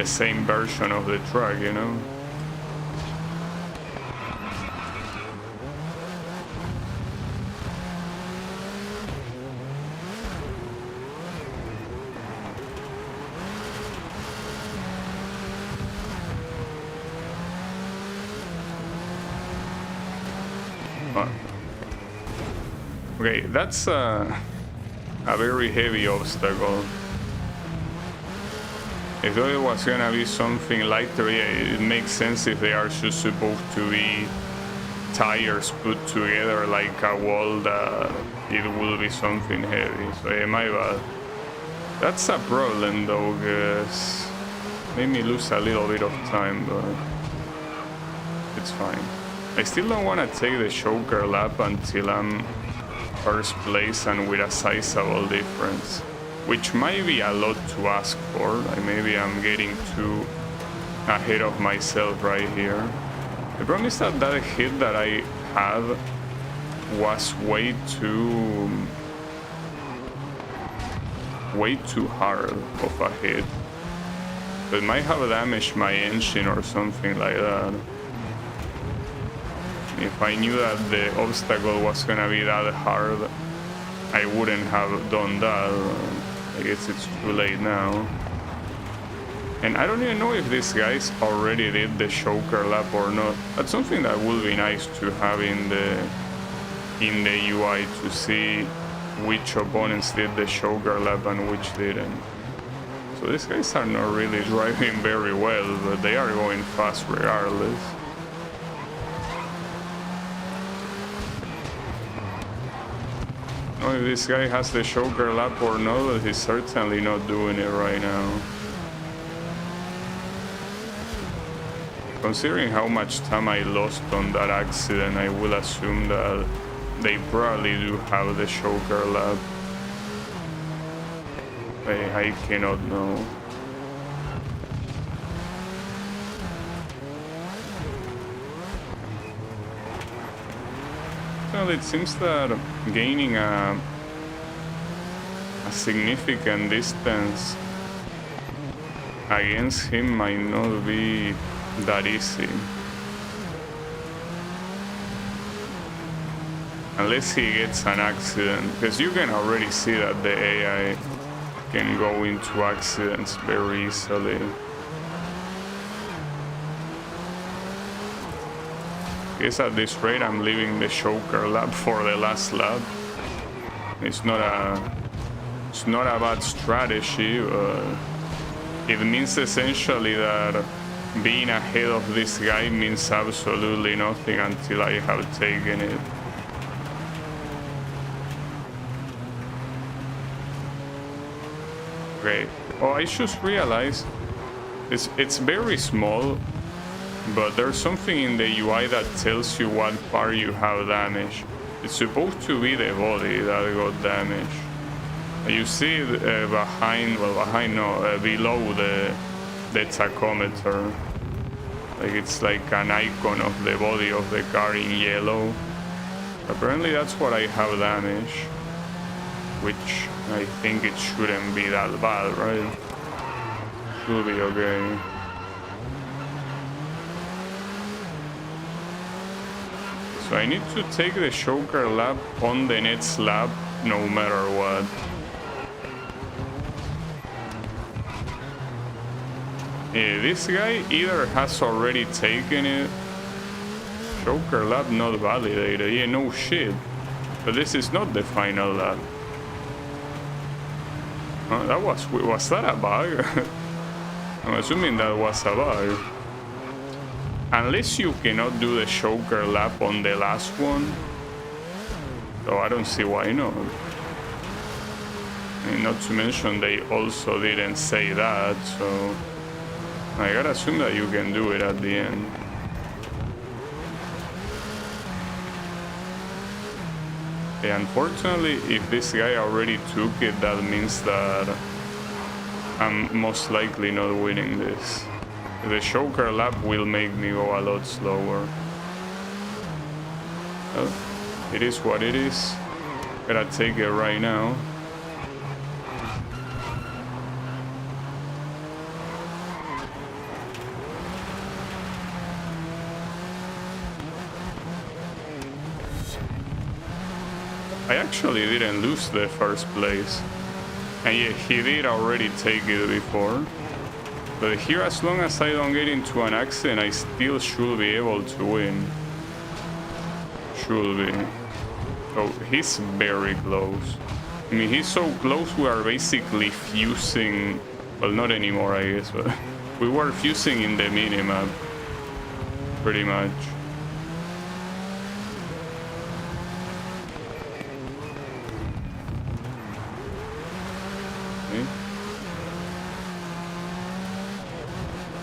same version of the track, you know? Okay, that's a very heavy obstacle. If it was gonna be something lighter, yeah, it makes sense if they are just supposed to be tires put together like a wall, that it will be something heavy. So yeah, my bad. That's a problem though, because made me lose a little bit of time, but it's fine. I still don't want to take the choker lap until I'm first place and with a sizable difference, which might be a lot to ask for. Like maybe I'm getting too ahead of myself right here. The problem is that that hit that I had was way too hard of a hit. So it might have damaged my engine or something like that. If I knew that the obstacle was gonna be that hard, I wouldn't have done that. I guess it's too late now. And I don't even know if these guys already did the choker lap or not. That's something that would be nice to have in the UI, to see which opponents did the choker lap and which didn't. So these guys are not really driving very well, but they are going fast regardless. I don't know if this guy has the choker lap or not, but he's certainly not doing it right now. Considering how much time I lost on that accident, I will assume that they probably do have the choker lap. I cannot know. Well, it seems that gaining a significant distance against him might not be that easy. Unless he gets an accident, because you can already see that the AI can go into accidents very easily. I guess at this rate I'm leaving the choker lap for the last lap. It's not a bad strategy, but it means essentially that being ahead of this guy means absolutely nothing until I have taken it. Great. Oh, I just realized it's very small, but there's something in the UI that tells you what part you have damaged. It's supposed to be the body that got damaged. You see it below the tachometer. Like it's like an icon of the body of the car in yellow. Apparently that's what I have damaged. which I think it shouldn't be that bad, right? Should be okay. So I need to take the choker lap on the next lap no matter what. This guy either has already taken it. Choker lap not validated. Yeah, no shit. But this is not the final lap. That was that a bug? I'm assuming that was a bug. Unless you cannot do the choker lap on the last one. So I don't see why not. And not to mention they also didn't say that, so I gotta assume that you can do it at the end. Unfortunately, if this guy already took it, that means that I'm most likely not winning this. The choker lap will make me go a lot slower. Well, it is what it is. Gotta take it right now. I actually didn't lose the first place. And yeah, he did already take it before. But here, as long as I don't get into an accident, I still should be able to win. Should be. Oh, he's very close. I mean, he's so close we are basically fusing... Well, not anymore, I guess, but... We were fusing in the minimap. Pretty much.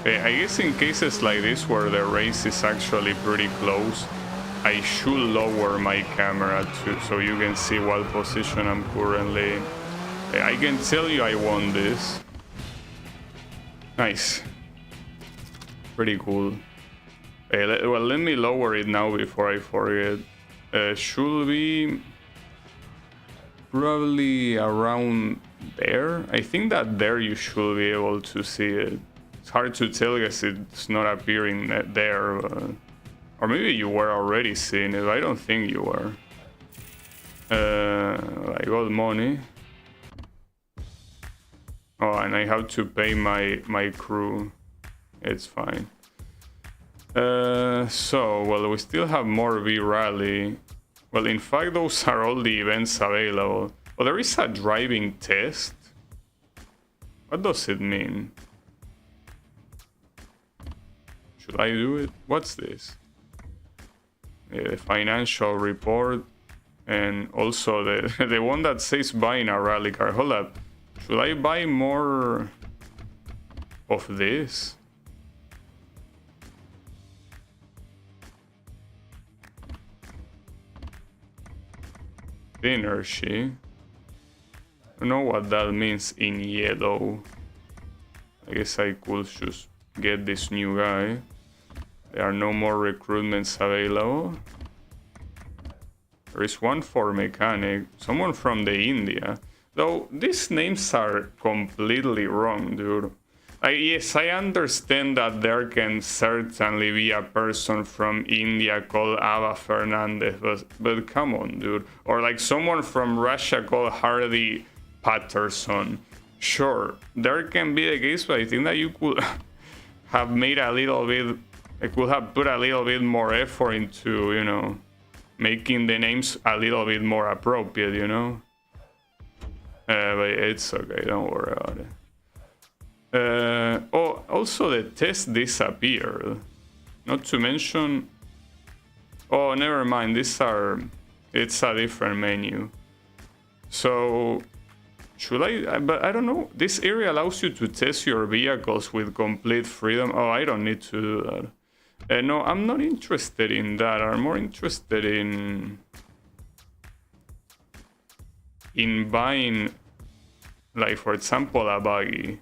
I guess in cases like this where the race is actually pretty close, I should lower my camera too, so you can see what position I'm currently. I can tell you I won this. Nice. Pretty cool. Well, let me lower it now before I forget. Should be probably around there. I think that there you should be able to see it. It's hard to tell because it's not appearing there, or maybe you were already seeing it. I don't think you were. I got money. Oh, and I have to pay my crew. It's fine. So, well, we still have more V-Rally. Well, in fact, those are all the events available. Oh, there is a driving test. What does it mean? Should I do it? What's this? The financial report, and also the the one that says buying a rally car. Hold up. Should I buy more of this? Energy. I don't know what that means in yellow. I guess I could just get this new guy. There are no more recruitments available. There is one for mechanic, someone from the India. Though these names are completely wrong, dude. Yes, I understand that there can certainly be a person from India called Ava Fernandez, but come on, dude. Or like someone from Russia called Hardy Patterson. Sure, there can be the case, but I think that you could have made a little bit... I could have put a little bit more effort into, you know, making the names a little bit more appropriate, you know? But it's okay, don't worry about it. Oh, also the test disappeared. Not to mention... Oh, never mind, these are... It's a different menu. So... Should I... But I don't know. This area allows you to test your vehicles with complete freedom. Oh, I don't need to do that. No, I'm not interested in that. I'm more interested in buying, like, for example, a buggy.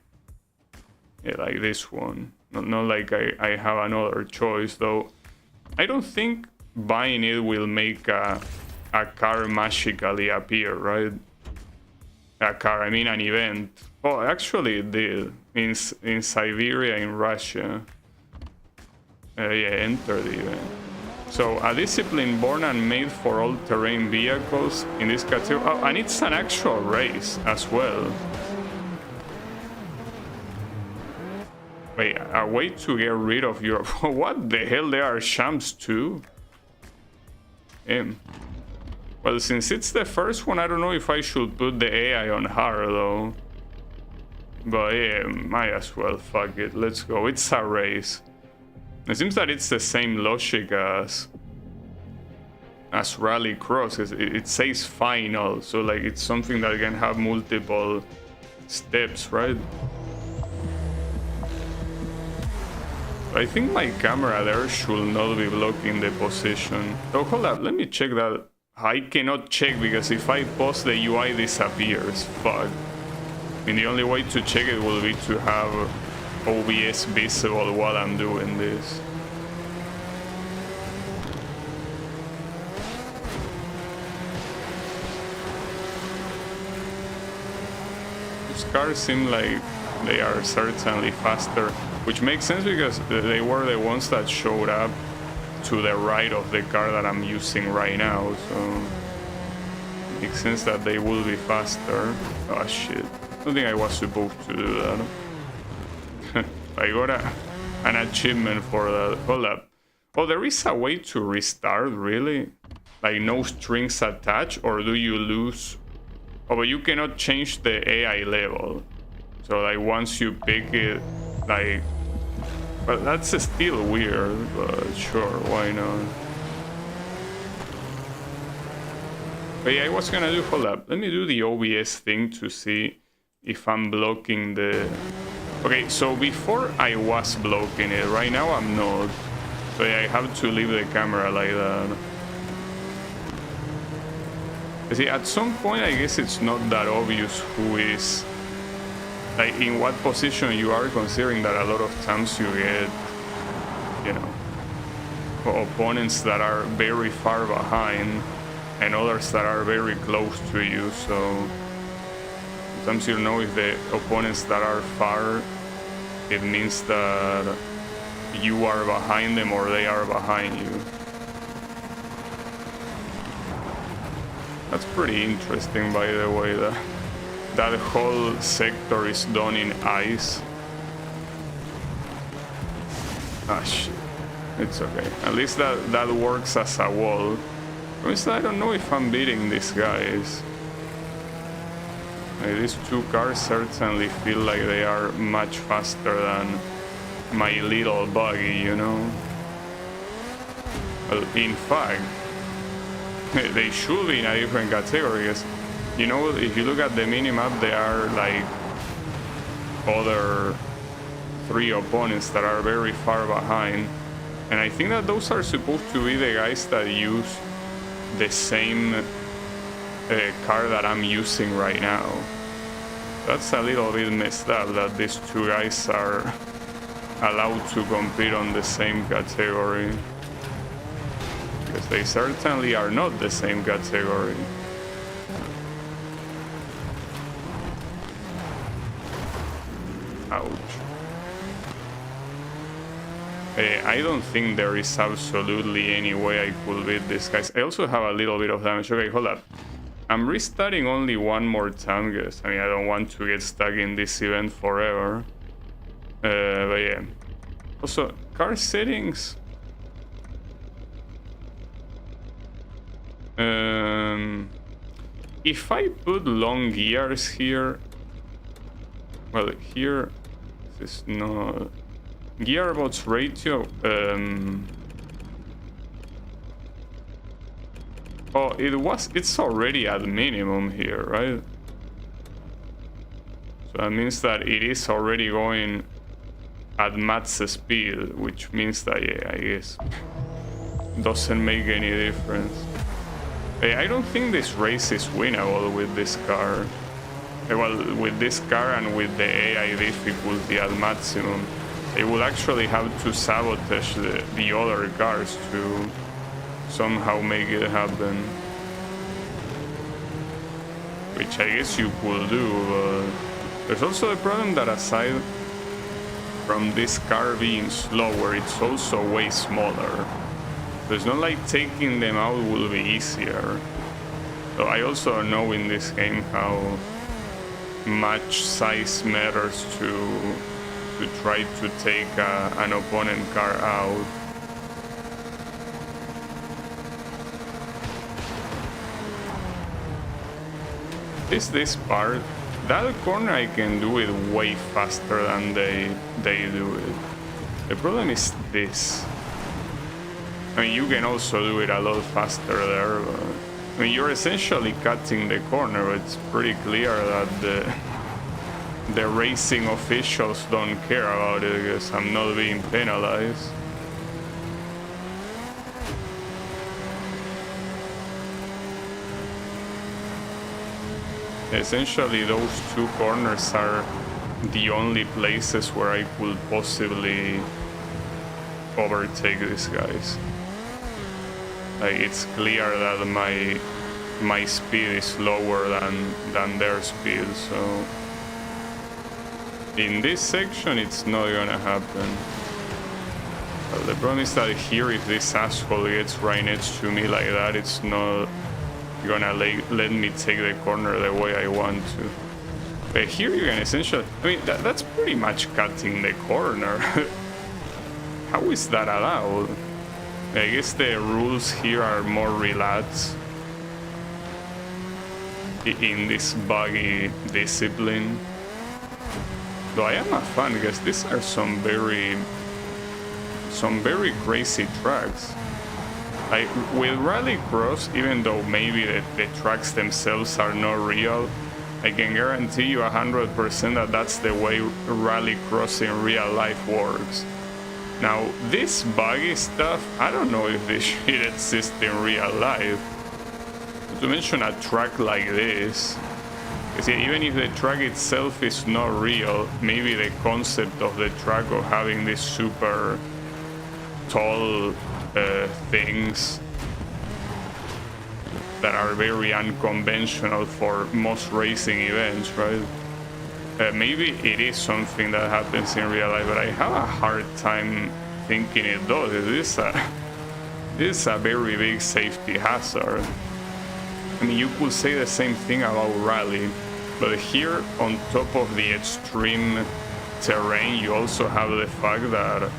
Yeah, like this one. Not like I have another choice, though. I don't think buying it will make a car magically appear, right? A car, I mean an event. Oh, actually it did. In Siberia, in Russia. Yeah, enter the event. So, a discipline born and made for all-terrain vehicles in this category. Oh, and it's an actual race as well. Wait, a way to get rid of your... What the hell? There are champs too? Well, since it's the first one, I don't know if I should put the AI on hard though. But yeah, might as well. Fuck it. Let's go. It's a race. It seems that it's the same logic as Rallycross. It says final, so like it's something that can have multiple steps, right? I think my camera there should not be blocking the position. Oh, hold up, let me check that. I cannot check because if I pause the UI disappears. Fuck. I mean, the only way to check it will be to have OBS visible while I'm doing this. These cars seem like they are certainly faster, which makes sense because they were the ones that showed up to the right of the car that I'm using right now, so it makes sense that they will be faster. Oh shit, I don't think I was supposed to do that. I got an achievement for that. Hold up. Oh, there is a way to restart, really? Like no strings attached, or do you lose? Oh, but you cannot change the AI level. So like once you pick it, like... But that's still weird, but sure, why not? But yeah, I was gonna do... Hold up. Let me do the OBS thing to see if I'm blocking the... Okay, so before I was blocking it, right now I'm not. So yeah, I have to leave the camera like that. You see, at some point I guess it's not that obvious who is... Like, in what position you are, considering that a lot of times you get, you know, opponents that are very far behind and others that are very close to you, so... Sometimes you know if the opponents that are far, it means that you are behind them or they are behind you. That's pretty interesting, by the way, that whole sector is done in ice. Ah shit, it's okay. At least that works as a wall. I don't know if I'm beating these guys. These two cars certainly feel like they are much faster than my little buggy, you know? Well, in fact, they should be in a different category. You know, if you look at the minimap, there are like other 3 opponents that are very far behind. And I think that those are supposed to be the guys that use the same car that I'm using right now. That's a little bit messed up that these 2 guys are allowed to compete on the same category. Because they certainly are not the same category. Ouch. I don't think there is absolutely any way I could beat these guys. I also have a little bit of damage. Okay, hold up. I'm restarting only one more time because I mean I don't want to get stuck in this event forever. But yeah. Also, car settings. If I put long gears here, well, here this is not gearbox ratio. Oh, it's already at minimum here, right? So that means that it is already going at max speed, which means that, yeah, I guess doesn't make any difference. I don't think this race is winnable with this car. Well, with this car and with the AI difficulty at maximum, they will actually have to sabotage the other cars to somehow make it happen. which I guess you could do, but there's also the problem that aside from this car being slower, it's also way smaller. So it's not like taking them out will be easier. So I also know in this game how much size matters to try to take an opponent car out. This part, that corner I can do it way faster than they do it. The problem is this. I mean, you can also do it a lot faster there, but I mean, you're essentially cutting the corner, but it's pretty clear that the racing officials don't care about it because I'm not being penalized. Essentially, those two corners are the only places where I could possibly overtake these guys. Like, it's clear that my speed is lower than their speed, so in this section it's not gonna happen. Well, the problem is that here, if this asshole gets right next to me like that, it's not gonna let me take the corner the way I want to. But here you can essentially, I mean, that's pretty much cutting the corner. How is that allowed? I guess the rules here are more relaxed in this buggy discipline. Though I am a fan because these are some very crazy tracks. Like with Rallycross, even though maybe the tracks themselves are not real, I can guarantee you 100% that that's the way Rallycross in real life works. Now, this buggy stuff, I don't know if this shit exists in real life. Not to mention a track like this. Because even if the track itself is not real, maybe the concept of the track of having these super tall things that are very unconventional for most racing events, right? Maybe it is something that happens in real life, but I have a hard time thinking it does. This is a very big safety hazard. I mean, you could say the same thing about rally, but here on top of the extreme terrain, you also have the fact that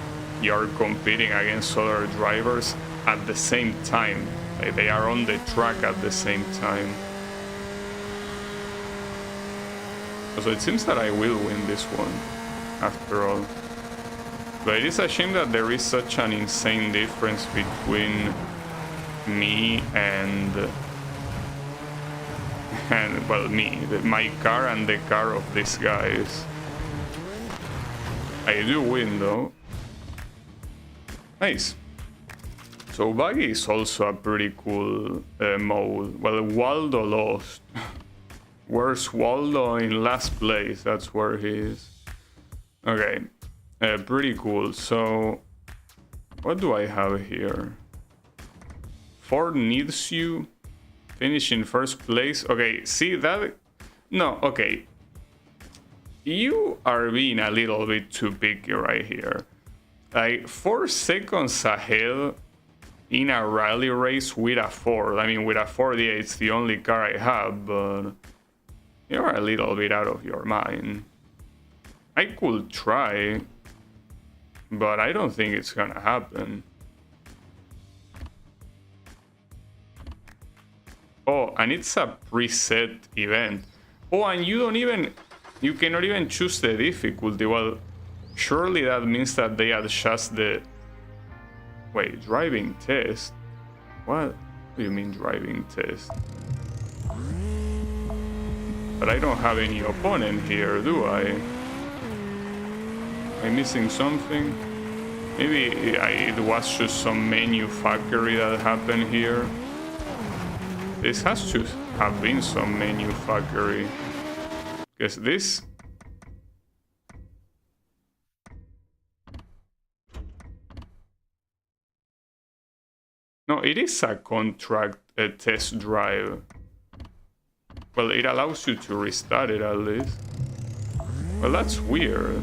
you're competing against other drivers at the same time. Like, they are on the track at the same time. So it seems that I will win this one, after all. But it is a shame that there is such an insane difference between me and well, my car and the car of these guys. I do win though. Nice. So buggy is also a pretty cool mode. Well, Waldo lost. Where's Waldo? In last place, that's where he is. Okay, pretty cool. So, what do I have here? Ford needs you. Finish in first place. Okay, see that? No, okay. You are being a little bit too picky right here. Like, 4 seconds ahead in a rally race with a Ford. I mean, with a Ford, yeah, it's the only car I have, but you're a little bit out of your mind. I could try, but I don't think it's gonna happen. Oh, and it's a preset event. Oh, and you cannot even choose the difficulty. Well, surely that means that they adjust the... Wait, driving test? What do you mean driving test? But I don't have any opponent here, do I? Am I missing something? Maybe it was just some menu fuckery that happened here. This has to have been some menu fuckery. Because this... No, it is a contract test drive. Well, it allows you to restart it at least. Well, that's weird.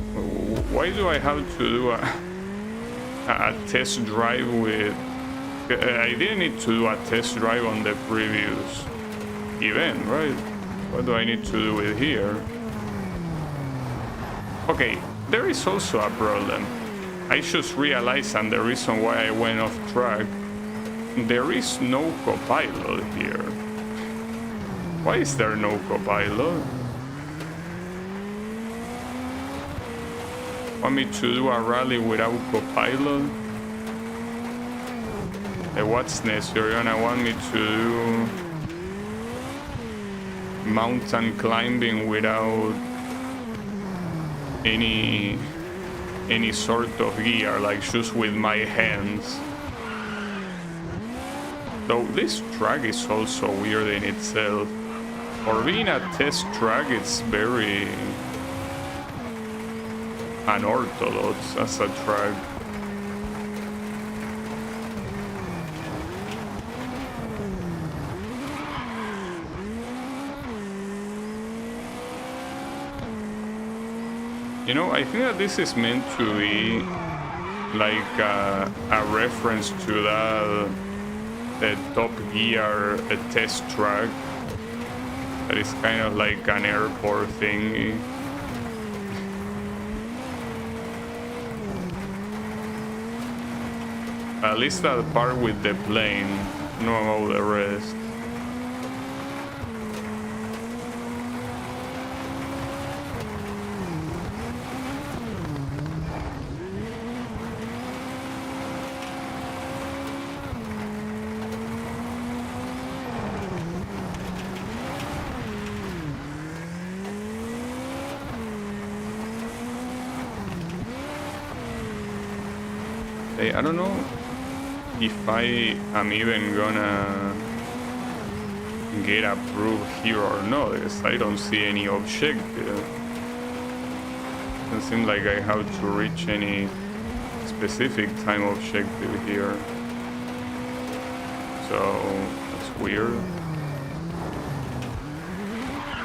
Why do I have to do a test drive with... I didn't need to do a test drive on the previous event, right? What do I need to do it here? Okay, there is also a problem. I just realized, and the reason why I went off track, there is no copilot here. Why is there no copilot? Want me to do a rally without copilot? What's next? You're gonna want me to do mountain climbing without any sort of gear, like just with my hands. Though this track is also weird in itself. For being a test track, it's very unorthodox as a track. You know, I think that this is meant to be like a reference to the Top Gear test track. That is kind of like an airport thingy. At least that part with the plane, not all the rest. I don't know if I am even gonna get approved here or not, because I don't see any objective. Doesn't seem like I have to reach any specific time objective here. So that's weird.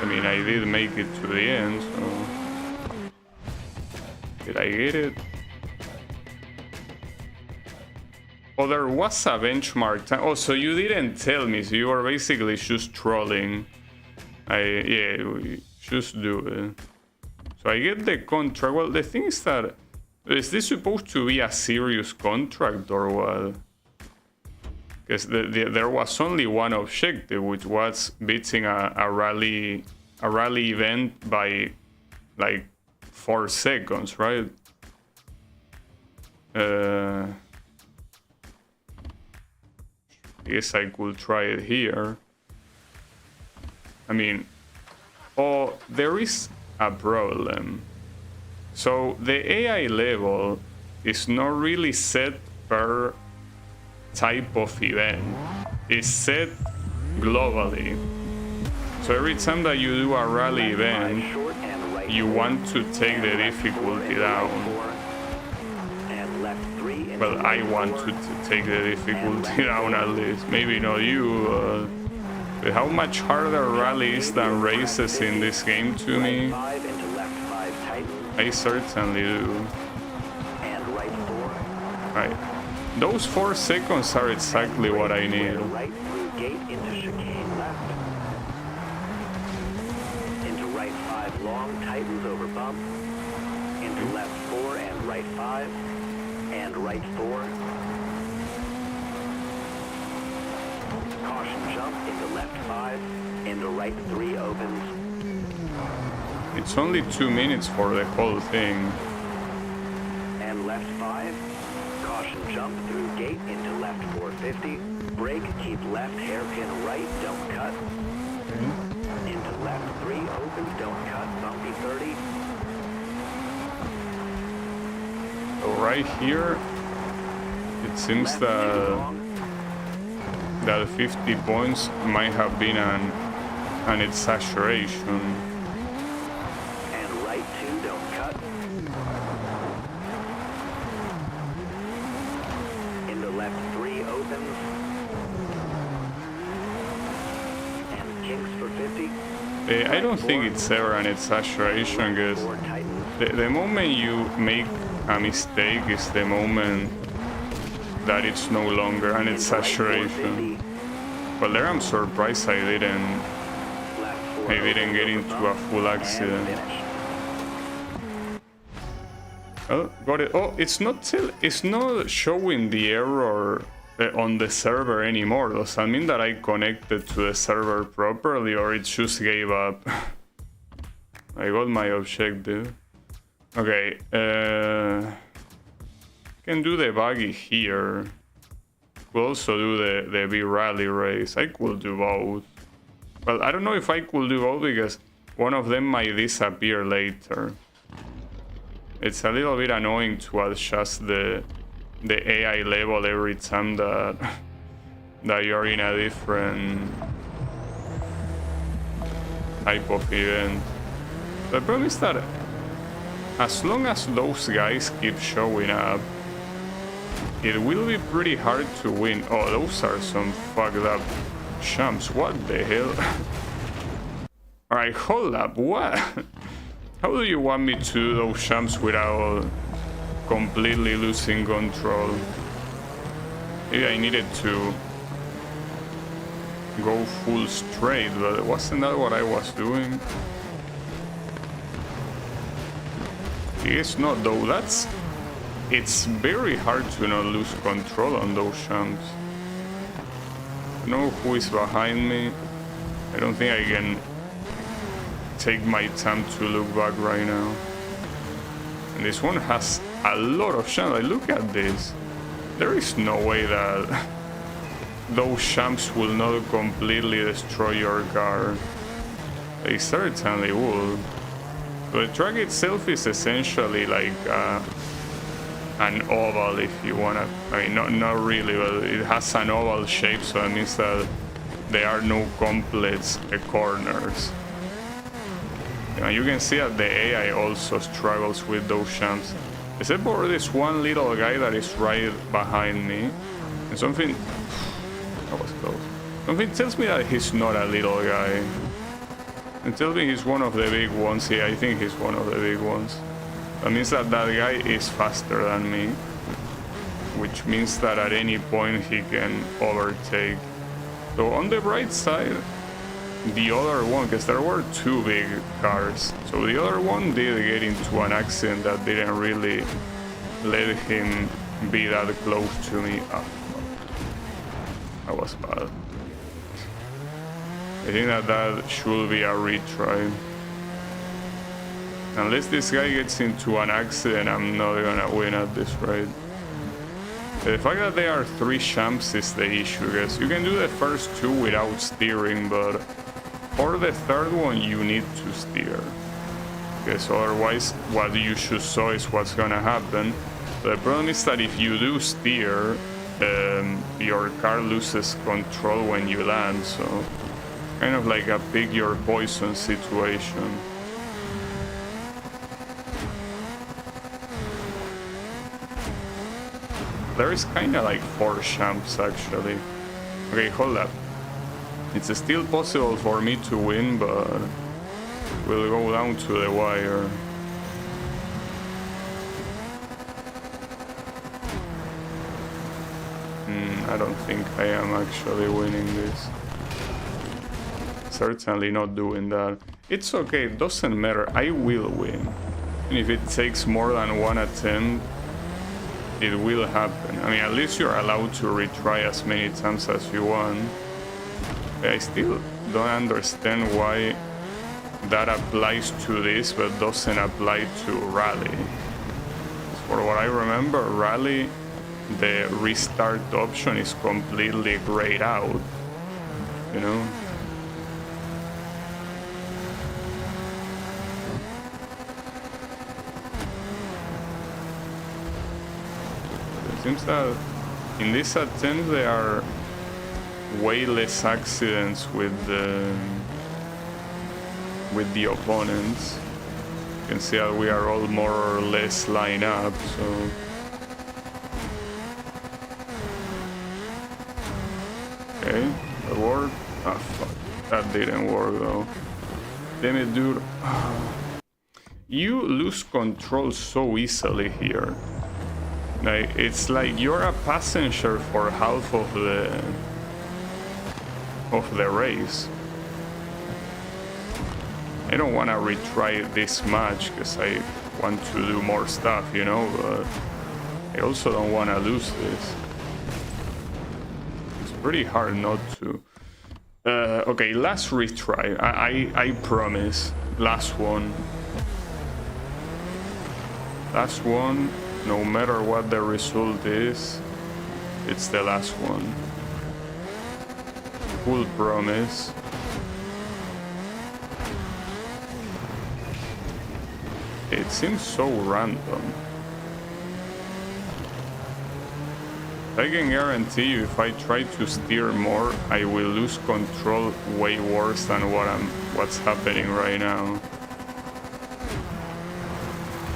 I mean, I did make it to the end, so... Did I get it? Oh, there was a benchmark time. Oh, so you didn't tell me, so you were basically just trolling. Yeah, just do it. So I get the contract. Well, the thing is that, is this supposed to be a serious contract or what? Because there was only one objective, which was beating a rally event by like 4 seconds, right? I guess I could try it here. I mean, oh, there is a problem. So the AI level is not really set per type of event. It's set globally. So every time that you do a rally event, you want to take the difficulty down. Well, I want to take the difficulty down at least. Maybe not you. But how much harder rallies than races in this game to me? I certainly do. Right. Those 4 seconds are exactly what I need. Into right 5 long, tightens over bump. Into left 4 and right 5. And right 4. Caution jump into left 5. Into right 3 opens. It's only 2 minutes for the whole thing. And left 5. Caution jump through gate into left 450. Brake, keep left, hairpin right, don't cut. Into left 3 opens, don't cut, bumpy 30. So right here, it seems that 50 points might have been an exaggeration. And right 2, don't cut. Into left 3 opens. And kinks for 50. I don't think it's ever an exaggeration, because the moment you make a mistake is the moment that it's no longer an exaggeration. Well, there I'm surprised I didn't get into a full accident. Oh, got it. Oh, it's not showing the error on the server anymore. Does that mean that I connected to the server properly, or it just gave up? I got my objective. Okay, can do the buggy here. We'll also do the B-Rally race. I could do both. Well, I don't know if I could do both because one of them might disappear later. It's a little bit annoying to adjust the AI level every time that you're in a different type of event. The problem is that as long as those guys keep showing up, it will be pretty hard to win. Oh, those are some fucked up champs. What the hell? Alright, hold up. What? How do you want me to do those jumps without completely losing control? Maybe I needed to go full straight, but wasn't that what I was doing? I guess not though. It's very hard to not lose control on those jumps. I don't know who is behind me. I don't think I can take my time to look back right now. And this one has a lot of jumps. Like, look at this. There is no way that those jumps will not completely destroy your car. They certainly will. So the track itself is essentially like an oval, if you wanna. I mean, not really, but it has an oval shape, so that means that there are no complex corners. You can see that the AI also struggles with those jumps, except for this one little guy that is right behind me. And something, that was close. Something tells me that he's not a little guy. And tells me he's one of the big ones. Yeah, I think he's one of the big ones. That means that that guy is faster than me, which means that at any point he can overtake. So on the right side, the other one, because there were two big cars, so the other one did get into an accident that didn't really let him be that close to me. Oh, that was bad. I think that should be a retry. Unless this guy gets into an accident, I'm not gonna win at this rate. The fact that there are 3 champs is the issue, because you can do the first 2 without steering, but for the third one you need to steer. Because otherwise what you just saw is what's gonna happen. The problem is that if you do steer, your car loses control when you land, so kind of like a pick your poison situation. There is kind of like 4 champs actually. Okay, hold up. It's still possible for me to win, but we'll go down to the wire. I don't think I am actually winning this. Certainly not doing that. It's okay, it doesn't matter, I will win. And if it takes more than 1 attempt, it will happen. I mean, at least you're allowed to retry as many times as you want. I still don't understand why that applies to this but doesn't apply to Rally. For what I remember, Rally, the restart option is completely grayed out, you know? It seems that in this attempt there are way less accidents with the opponents. You can see that we are all more or less lined up, so okay, that worked. Ah, fuck, that didn't work though. Damn it, dude. You lose control so easily here. Like, it's like you're a passenger for half of the race. I don't want to retry this match because I want to do more stuff, you know, but I also don't want to lose this. It's pretty hard not to. Okay, last retry. I promise. Last one. Last one. No matter what the result is, it's the last one. Full promise. It seems so random. I can guarantee you if I try to steer more, I will lose control way worse than what's happening right now.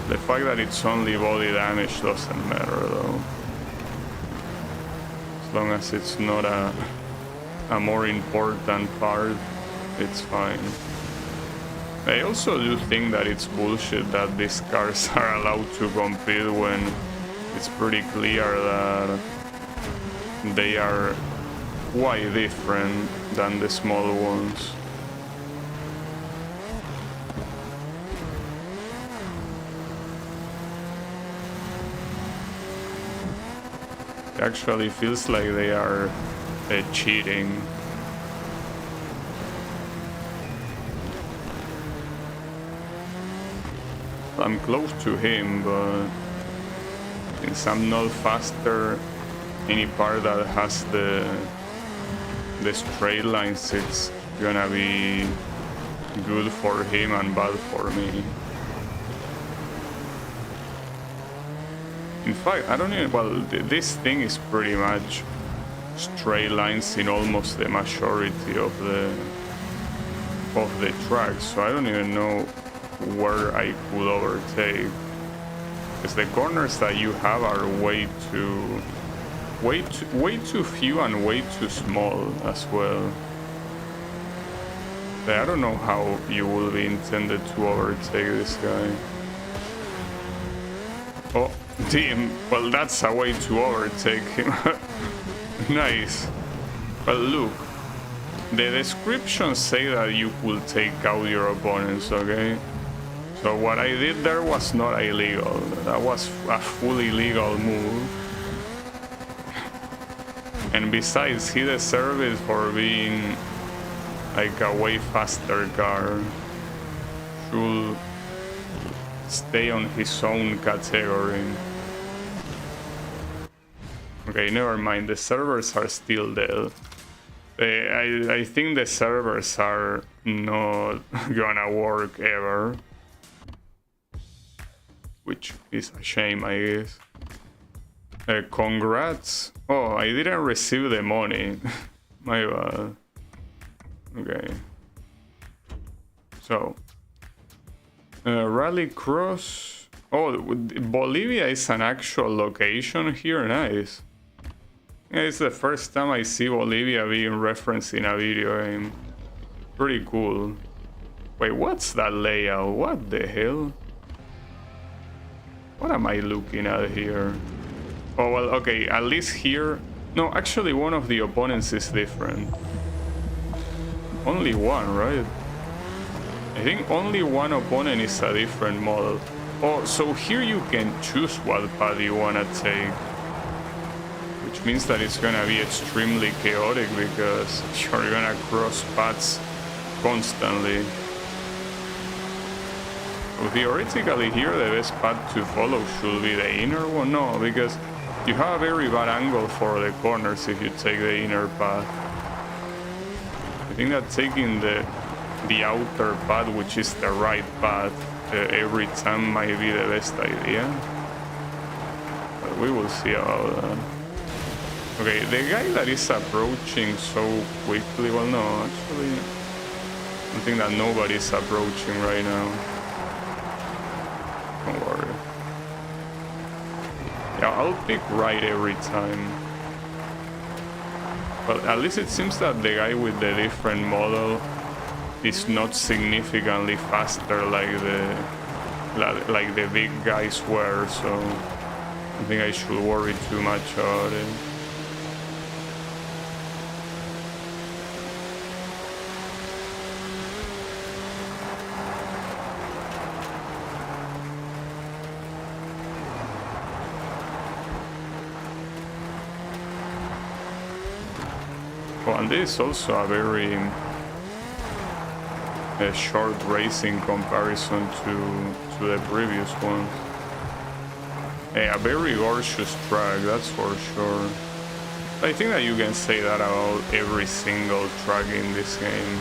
The fact that it's only body damage doesn't matter though. As long as it's not a more important part, it's fine. I also do think that it's bullshit that these cars are allowed to compete when it's pretty clear that they are quite different than the small ones. It actually feels like they are cheating. I'm close to him, but since I'm not faster, any part that has the straight lines, it's gonna be good for him and bad for me. In fact, I don't even, well, this thing is pretty much straight lines in almost the majority of the track, so I don't even know where I could overtake, because the corners that you have are way too few and way too small as well. But I don't know how you will be intended to overtake this guy. Oh, damn, well, that's a way to overtake him. Nice. But look, the descriptions say that you could take out your opponents, okay? So what I did there was not illegal. That was a fully legal move. And besides, he deserved it for being like a way faster car. Should stay on his own category. Okay, never mind. The servers are still dead. I think the servers are not gonna work ever. Which is a shame, I guess. Congrats. Oh, I didn't receive the money. My bad. Okay. So. Rally Cross. Oh, Bolivia is an actual location here. Nice. Yeah, it's the first time I see Bolivia being referenced in a video game. Pretty cool. Wait, what's that layout? What the hell? What am I looking at here? Oh, well, okay, at least here... No, actually one of the opponents is different. Only one, right? I think only one opponent is a different model. Oh, so here you can choose what path you wanna take. Which means that it's gonna be extremely chaotic because you're gonna cross paths constantly. So theoretically here the best path to follow should be the inner one. No, because you have a very bad angle for the corners if you take the inner path. I think that taking the outer path, which is the right path, every time might be the best idea. But we will see about that. Okay, the guy that is approaching so quickly, well no, actually, I think that nobody's approaching right now. Don't worry. Yeah, I'll pick right every time. Well, at least it seems that the guy with the different model is not significantly faster like the big guys were, so I think I should worry too much about it. Oh, and this is also a very short race in comparison to the previous ones. A very gorgeous track, that's for sure. I think that you can say that about every single track in this game.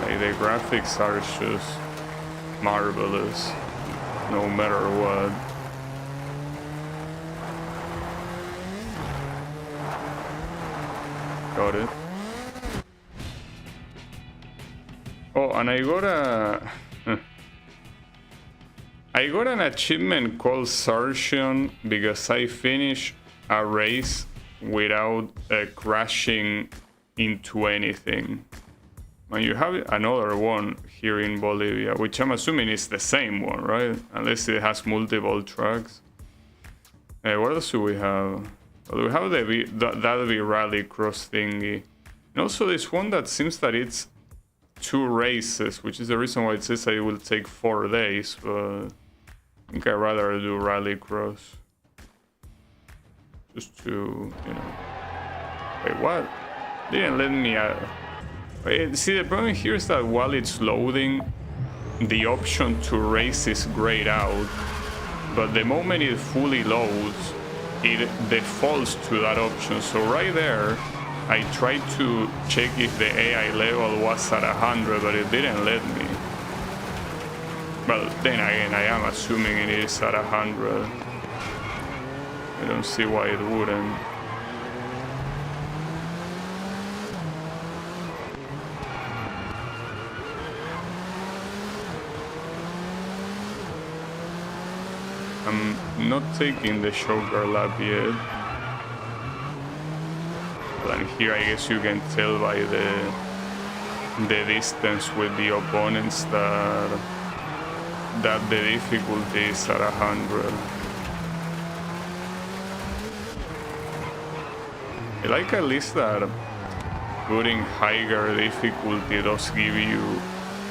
Like, the graphics are just marvelous, no matter what. Got it. Oh, and I got an achievement called Sergeant because I finished a race without crashing into anything. And you have another one here in Bolivia, which I'm assuming is the same one, right? Unless it has multiple tracks. What else do we have? Well, we have that rally cross thingy. And also this one that seems that it's 2 races, which is the reason why it says that it will take 4 days, but I think I'd rather do rallycross. Just to, you know... Wait, what? Didn't let me out. Wait, see, the problem here is that while it's loading, the option to race is grayed out, but the moment it fully loads, it defaults to that option. So right there, I tried to check if the AI level was at 100, but it didn't let me. Well, then again, I am assuming it is at 100. I don't see why it wouldn't. I'm not taking the shoulder lap yet. And here I guess you can tell by the distance with the opponents that the difficulty is at 100. I like at least that putting higher difficulty does give you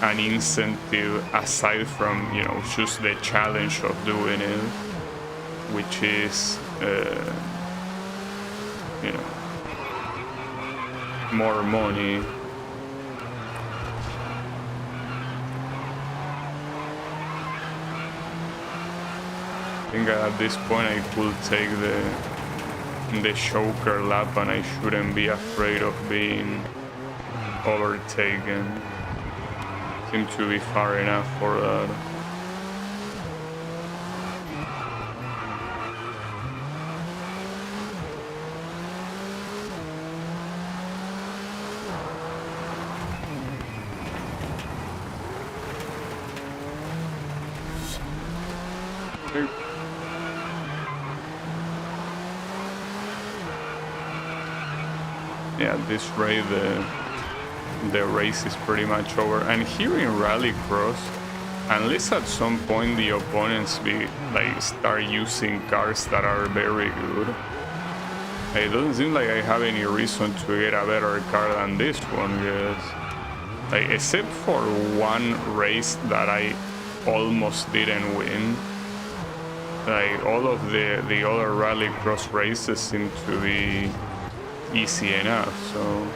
an incentive aside from, you know, just the challenge of doing it, which is, you know, more money. I think at this point I could take the choker lap and I shouldn't be afraid of being overtaken. Seem to be far enough for that. Yeah, at this rate the race is pretty much over. And here in Rallycross, unless at some point the opponents start using cars that are very good, it doesn't seem like I have any reason to get a better car than this one, yes. Like, except for one race that I almost didn't win. Like, all of the other Rallycross races seem to be easy enough, so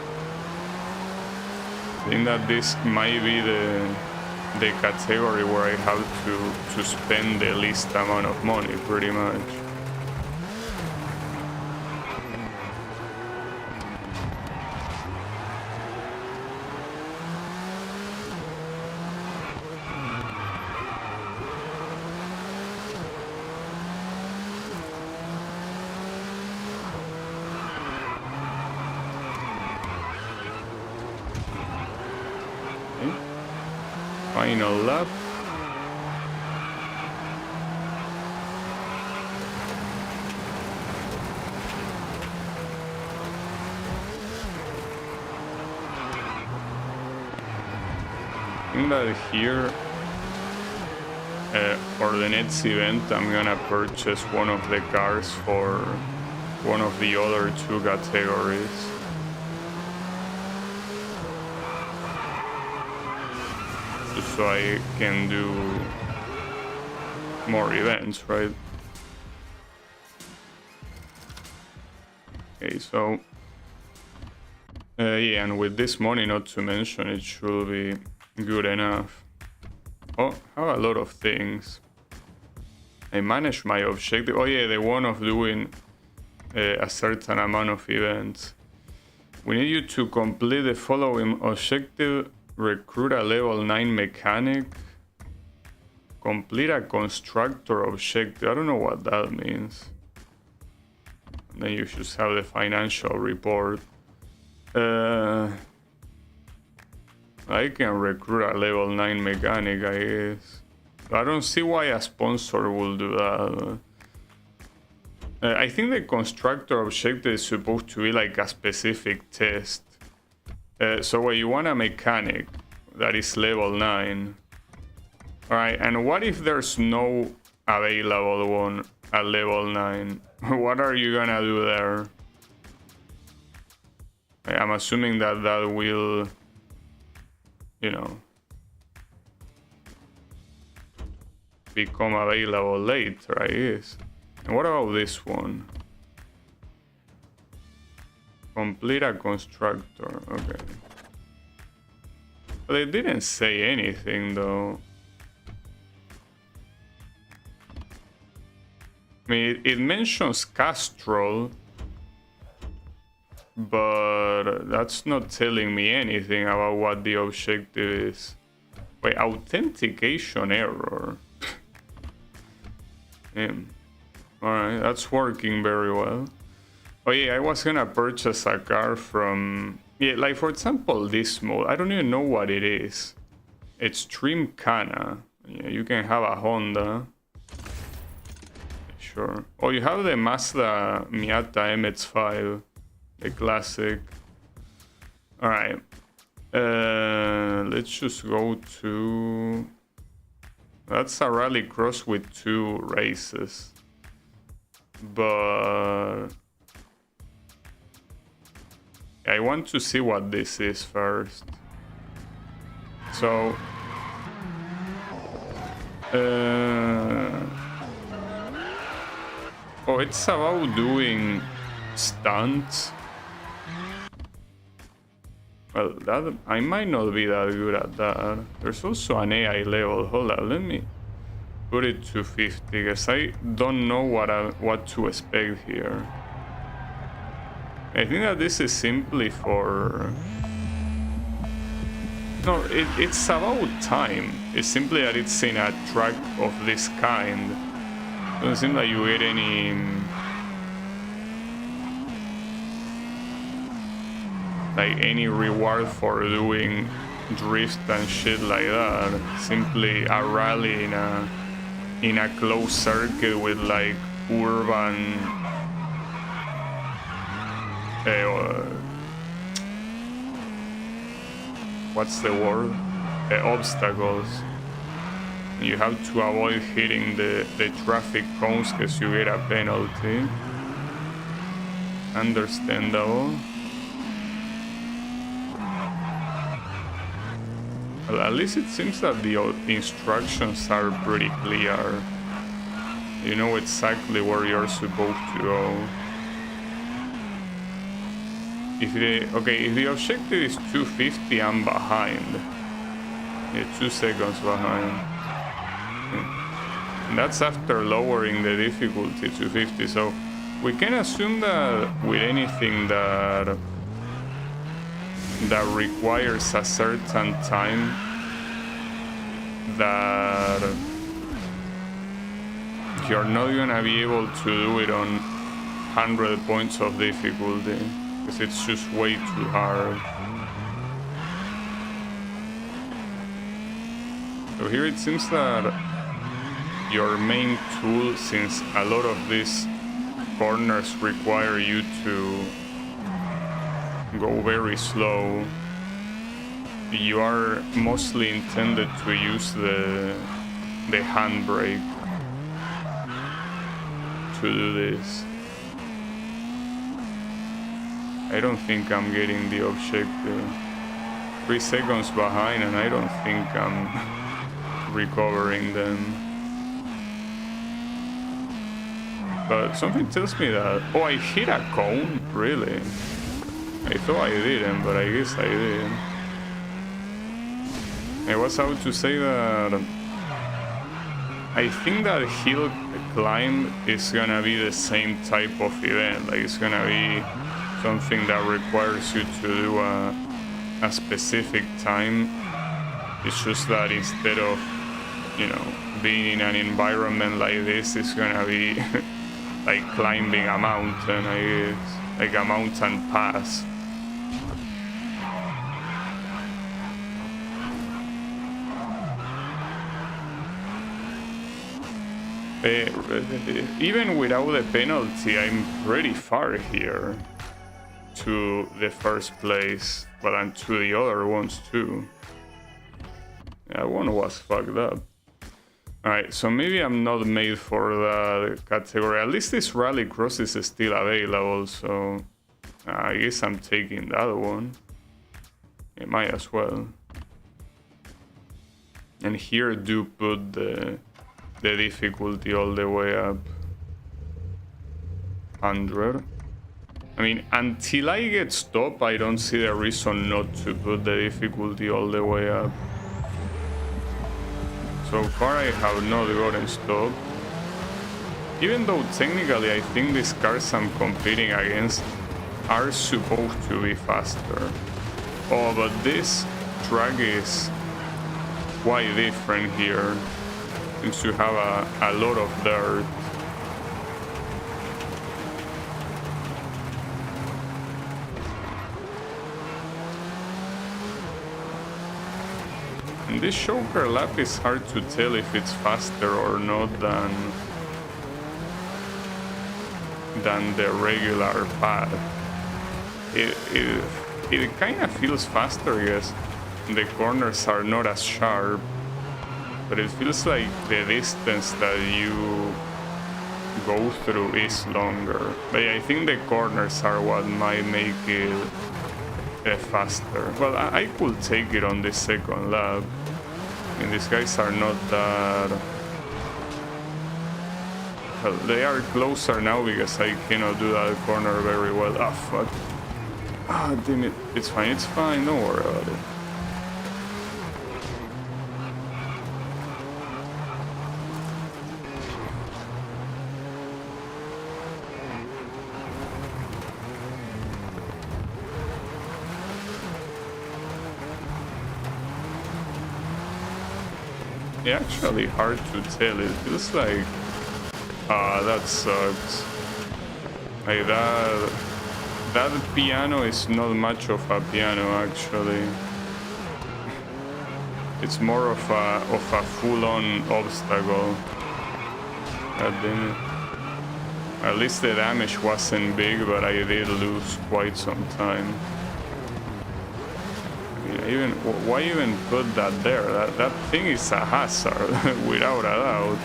I think that this might be the category where I have to spend the least amount of money, pretty much. Final lap. think that here for the next event I'm gonna purchase one of the cars for one of the other two categories. Just so I can do more events, right? Okay, so yeah, and with this money, not to mention, it should be good enough. Oh, I have a lot of things. I manage my objective. Oh yeah, the one of doing a certain amount of events. We need you to complete the following objective: recruit a level 9 mechanic, complete a constructor objective. I don't know what that means. And then you should have the financial report. I can recruit a level 9 mechanic, I guess. I don't see why a sponsor will do that. I think the constructor objective is supposed to be like a specific test. So when you want a mechanic that is level 9. Alright, and what if there's no available one at level 9? What are you gonna do there? I'm assuming that that will, you know, become available later, I guess. And what about this one? Complete a constructor, okay. But they didn't say anything though. I mean, it mentions Castrol, but that's not telling me anything about what the objective is. Wait, authentication error. Alright, that's working very well. Oh yeah, I was gonna purchase a car from... Yeah, like for example, this mode. I don't even know what it is. Extreme Cana. Yeah, you can have a Honda. Sure. Oh, you have the Mazda Miata MX-5. The classic. Alright. Let's just go to... That's a rallycross with 2 races. But... I want to see what this is first. So... Oh, it's about doing stunts. Well, that I might not be that good at that. There's also an AI level. Hold on, let me put it to 50 because I don't know what to expect here. I think that this is simply for... No, it's about time. It's simply that it's in a track of this kind. Doesn't seem like you get any... like any reward for doing drift and shit like that. Simply a rally in a closed circuit with like urban what's the word? Obstacles. You have to avoid hitting the traffic cones because you get a penalty. Understandable. Well, at least it seems that the instructions are pretty clear. You know exactly where you're supposed to go. If the objective is 250, I'm behind. Yeah, 2 seconds behind. Yeah. And that's after lowering the difficulty to 50. So we can assume that with anything that requires a certain time, that you're not gonna be able to do it on 100 points of difficulty because it's just way too hard. So here it seems that your main tool, since a lot of these corners require you to go very slow, you are mostly intended to use the handbrake to do this. I don't think I'm getting the objective. 3 seconds behind, and I don't think I'm recovering them. But something tells me that... Oh, I hit a cone? Really? I thought I didn't, but I guess I did. I was about to say that... I think that hill climb is gonna be the same type of event. Like, it's gonna be something that requires you to do a specific time. It's just that instead of, you know, being in an environment like this, it's gonna be like climbing a mountain, I guess. Like a mountain pass. Even without the penalty, I'm pretty far here to the first place, but and to the other ones too. That one was fucked up. Alright, so maybe I'm not made for the category. At least this rallycross is still available, so I guess I'm taking that one. It might as well. And here do put the difficulty all the way up. 100. I mean, until I get stopped, I don't see the reason not to put the difficulty all the way up. So far I have not gotten stopped. Even though technically I think these cars I'm competing against are supposed to be faster. Oh, but this track is quite different here. Seems to have a lot of dirt. And this choker lap is hard to tell if it's faster or not than the regular path. It kind of feels faster, yes. The corners are not as sharp, but it feels like the distance that you go through is longer. But I think the corners are what might make it faster. Well, I could take it on the second lap. I mean, these guys are not that... Well, they are closer now because I cannot do that corner very well. Ah, fuck. Ah, damn it. It's fine, don't worry about it. It's actually hard to tell. It feels like... Ah, that sucks. Like that piano is not much of a piano, actually. It's more of a full-on obstacle. God damn it. At least the damage wasn't big, but I did lose quite some time. Why even put that there? That thing is a hazard, without a doubt.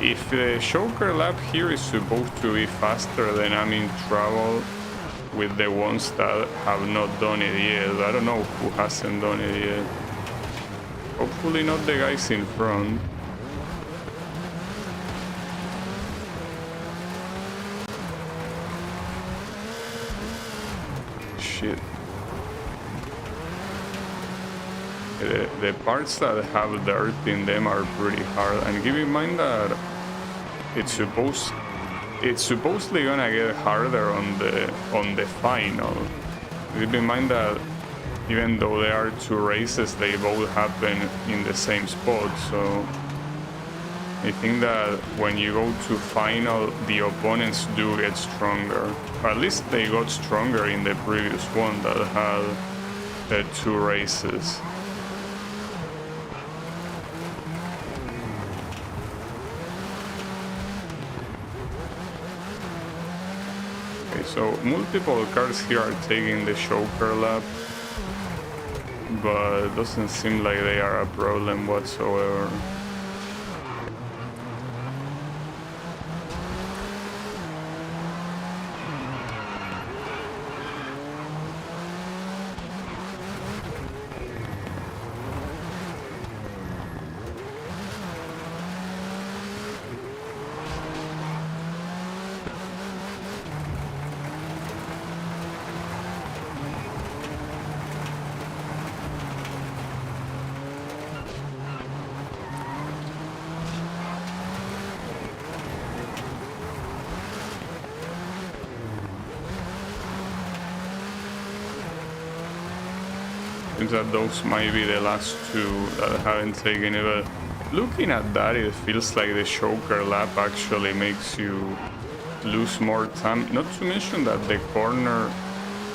If the choker lap here is supposed to be faster, then I'm in trouble with the ones that have not done it yet. I don't know who hasn't done it yet. Hopefully not the guys in front. Shit. The parts that have dirt in them are pretty hard, and keep in mind that it's supposedly gonna get harder on the final. Keep in mind that even though there are two races, they both happen in the same spot, so I think that when you go to final, the opponents do get stronger. Or at least they got stronger in the previous one that had two races. so multiple cars here are taking the choker lap, but it doesn't seem like they are a problem whatsoever. Seems that those might be the last two that haven't taken it, but looking at that, it feels like the choker lap actually makes you lose more time. Not to mention that the corner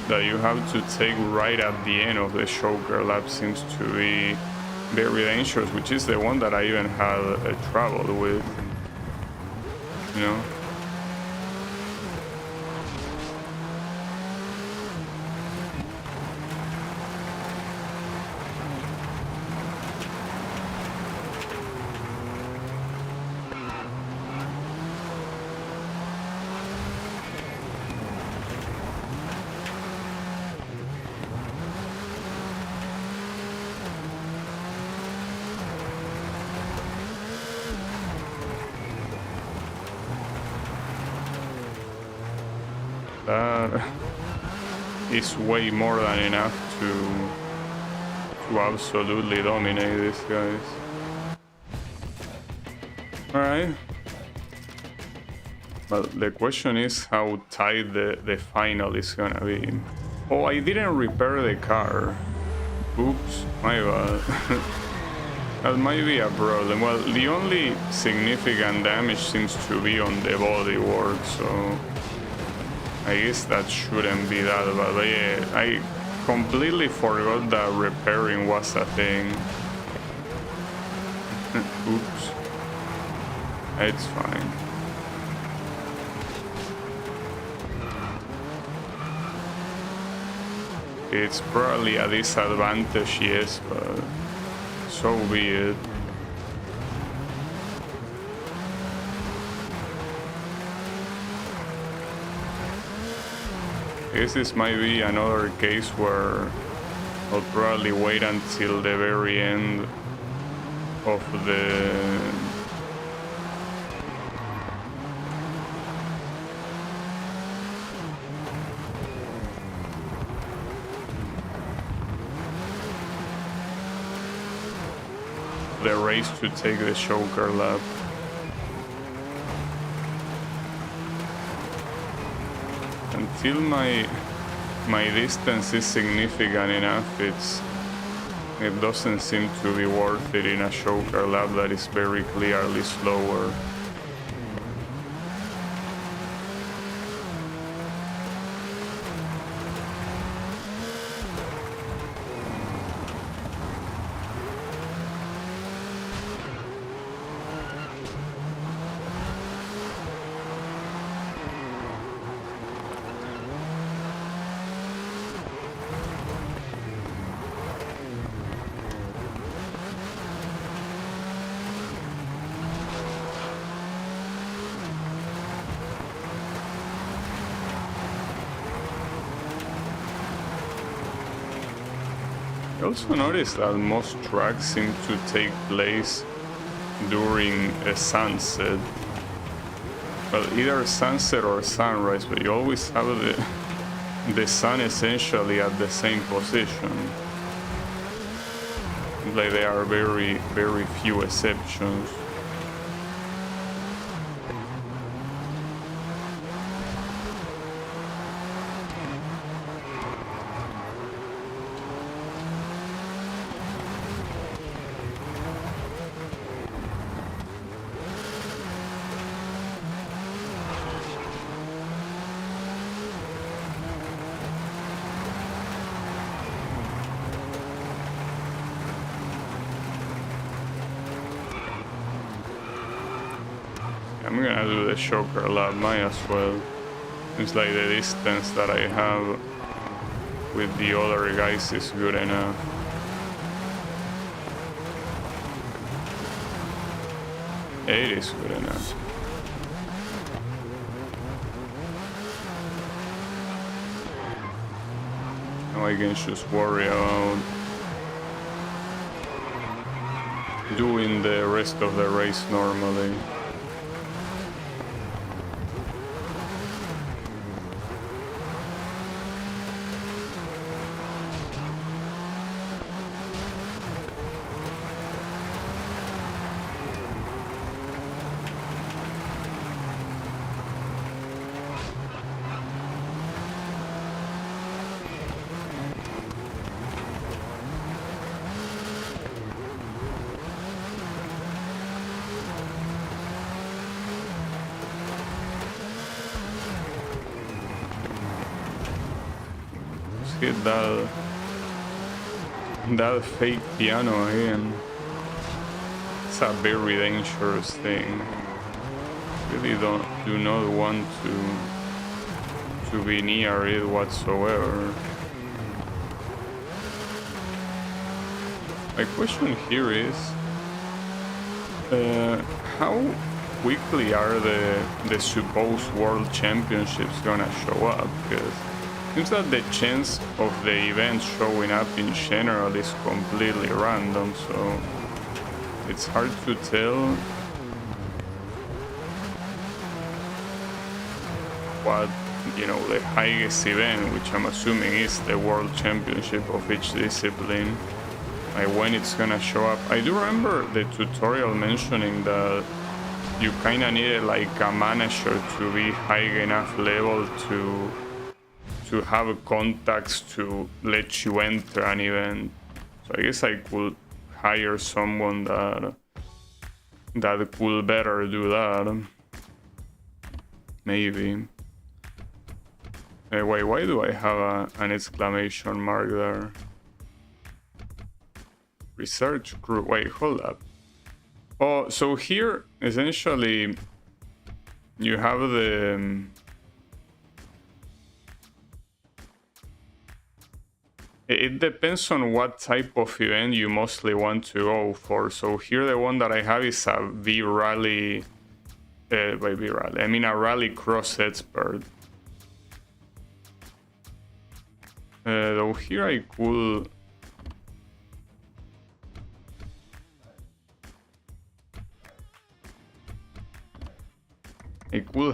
that you have to take right at the end of the choker lap seems to be very dangerous, which is the one that I even had trouble with, you know? That is way more than enough to absolutely dominate these guys. Alright. But the question is how tight the final is gonna be. Oh, I didn't repair the car. Oops, my bad. That might be a problem. Well, the only significant damage seems to be on the bodywork, so I guess that shouldn't be that bad. But yeah, I completely forgot that repairing was a thing. Oops. It's fine. It's probably a disadvantage, yes, but so be it. I guess this might be another case where I'll probably wait until the very end of the race to take the choker lap. Until my distance is significant enough, it doesn't seem to be worth it in a choker lap that is very clearly slower. I also noticed that most tracks seem to take place during a sunset. Well, either sunset or sunrise, but you always have the sun essentially at the same position. Like there are very, very few exceptions. I'm gonna do the choker lap, might as well. Seems like the distance that I have with the other guys is good enough. It is good enough. Now I can just worry about doing the rest of the race normally. Hit that fake piano again. It's a very dangerous thing. Really do not want to be near it whatsoever. My question here is how quickly are the supposed world championships gonna show up? Because seems that the chance of the event showing up in general is completely random, so it's hard to tell what, you know, the highest event, which I'm assuming is the world championship of each discipline, like when it's gonna show up. I do remember the tutorial mentioning that you kinda needed like a manager to be high enough level to have contacts to let you enter an event. So I guess I could hire someone that could better do that. Maybe. Wait, why do I have an exclamation mark there? Research crew. Wait, hold up. Oh, so here essentially you have the it depends on what type of event you mostly want to go for. So here the one that I have is a V-Rally, by V-Rally, I mean a rally cross expert. Though here I could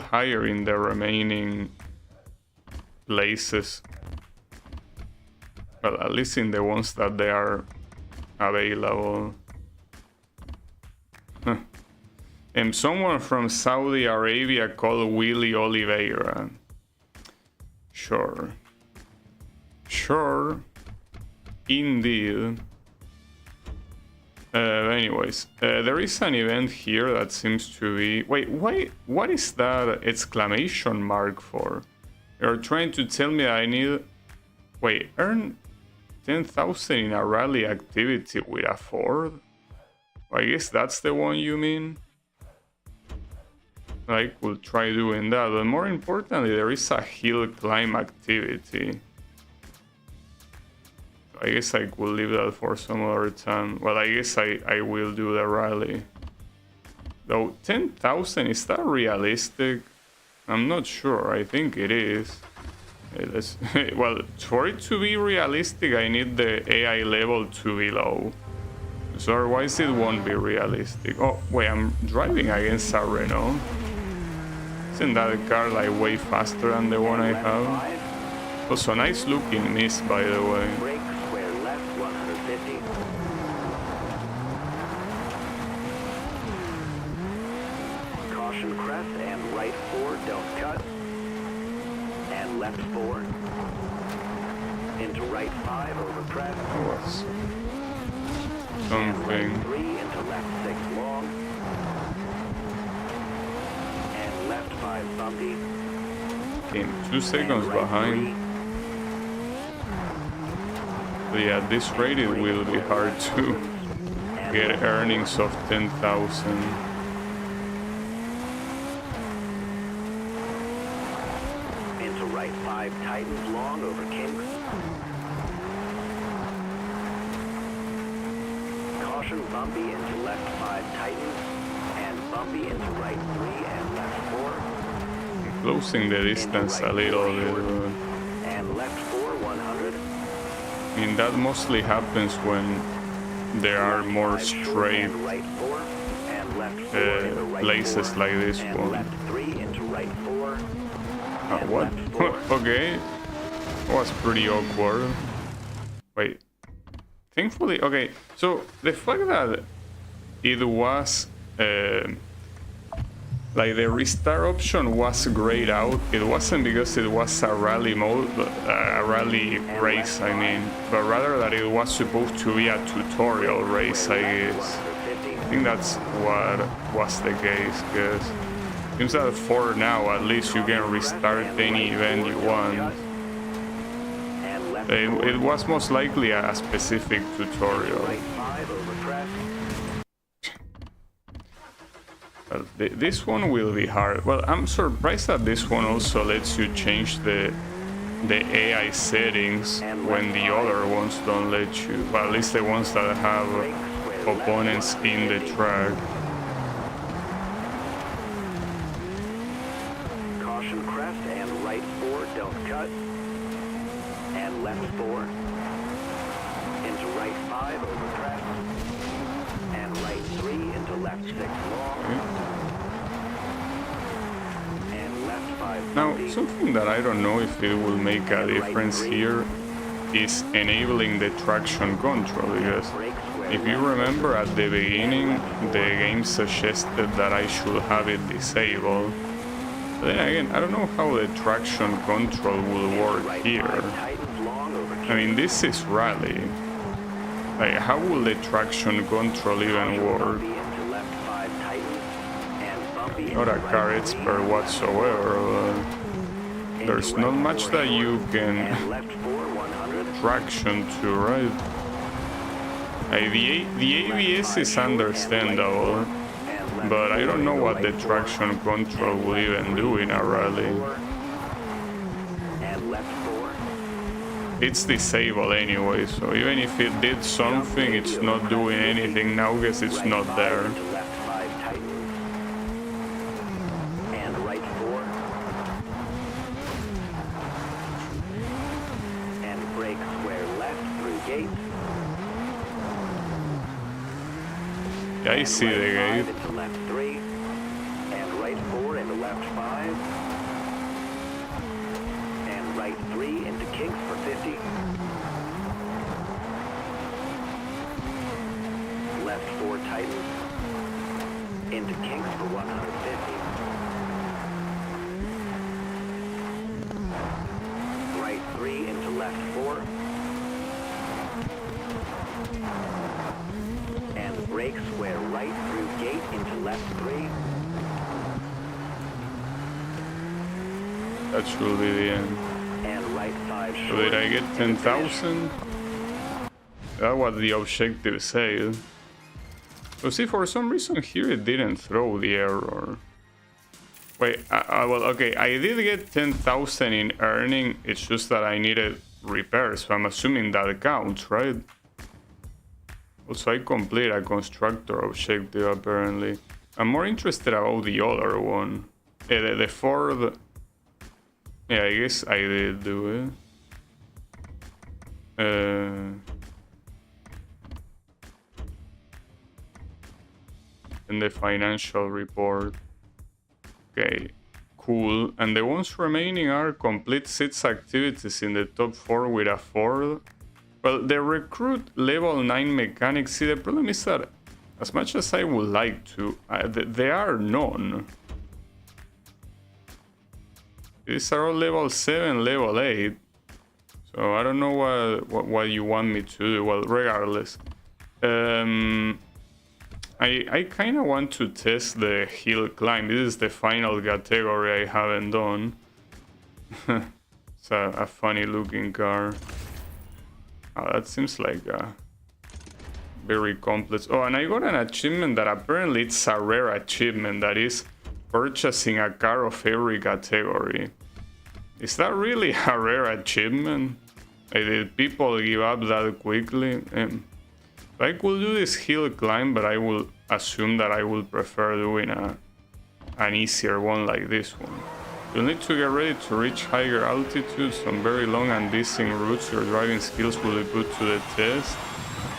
hire in the remaining places. Well, at least in the ones that they are available. And someone from Saudi Arabia called Willie Oliveira. Sure. Sure. Indeed. Anyways, there is an event here that seems to be... Wait, what is that exclamation mark for? You're trying to tell me I need... Wait, earn 10,000 in a rally activity with a Ford? I guess that's the one you mean? I could try doing that, but more importantly, there is a hill climb activity. I guess I could leave that for some other time. Well, I guess I will do the rally. Though 10,000, is that realistic? I'm not sure. I think it is. Well, for it to be realistic, I need the AI level to be low. So otherwise it won't be realistic. Oh, wait, I'm driving against a Renault. Isn't that car like way faster than the one I have? Also, nice looking miss, by the way. Brake square left 150. Caution crest and right 4, don't cut. And left 4. Into right 5 over crest. That was And something. right 3 into left 6 long. And left 5 bumpy. Came 2 seconds And right behind. 3. But yeah, at this rate it will be hard to And get left earnings of 10,000. tightens long over kinks. Caution bumpy into left 5 tightens, and bumpy into right 3 and left 4. Closing the distance a little bit. And left 4, 100. I mean, that mostly happens when there are more straight right 4, and left 4 into right places 4, like this and one. left 3 into right 4. And What? left 4. Okay. That was pretty awkward. Wait. Thankfully, okay. So the fact that it was like the restart option was grayed out, it wasn't because it was a rally mode, a rally race, I mean, but rather that it was supposed to be a tutorial race, I guess. I think that's what was the case, because it seems that for now, at least you can restart any event you want. It was most likely a specific tutorial. Right 5 over crest. This one will be hard. Well, I'm surprised that this one also lets you change the AI settings when the other ones don't let you. Well, at least the ones that have opponents in the track. Caution crest and right 4, don't cut. And left 4. Into right 5 over crest. And right 3 into left 6 long. And left 5. Now, bumpy. something that I don't know if it will make a difference here is enabling the traction control, because if you remember at the beginning, the game suggested that I should have it disabled. But then again, I don't know how the traction control will work here. I mean, this is rally. Like, how will the traction control even work? Not a car expert whatsoever. There's not much that you can traction to, right? The ABS is understandable, but I don't know what the traction control will even do in a rally. It's disabled anyway, so even if it did something, it's not doing anything now because it's not there. Yeah, I see the gate. Into left 3, and right 4 into left 5, and right 3 into kinks for 50. Left 4 tightens, into kinks for 150. Right 3 into left 4. And brake square right through gate into left 3. That should be the end. And right 5 short. So did I get 10,000? That's what the objective said. So see, for some reason here it didn't throw the error. Wait, well, okay, I did get 10,000 in earning, it's just that I needed repairs, so I'm assuming that counts, right? Also, I complete a constructor objective, apparently. I'm more interested about the other one. The Ford... Yeah, I guess I did do it. And the financial report. Okay, cool. And the ones remaining are complete 6 activities in the top 4 with a Ford. Well, the recruit level 9 mechanics, see, the problem is that as much as I would like to, there are none. These are all level 7, level 8. So I don't know what you want me to do. Well, regardless. I kind of want to test the hill climb. This is the final category I haven't done. It's a funny looking car. Oh, that seems like a very complex. Oh, and I got an achievement that apparently it's a rare achievement, that is purchasing a car of every category. Is that really a rare achievement? Like, did people give up that quickly? I could do this hill climb, but I will assume that I will prefer doing an easier one like this one. You'll need to get ready to reach higher altitudes on very long and dizzying routes. Your driving skills will be put to the test.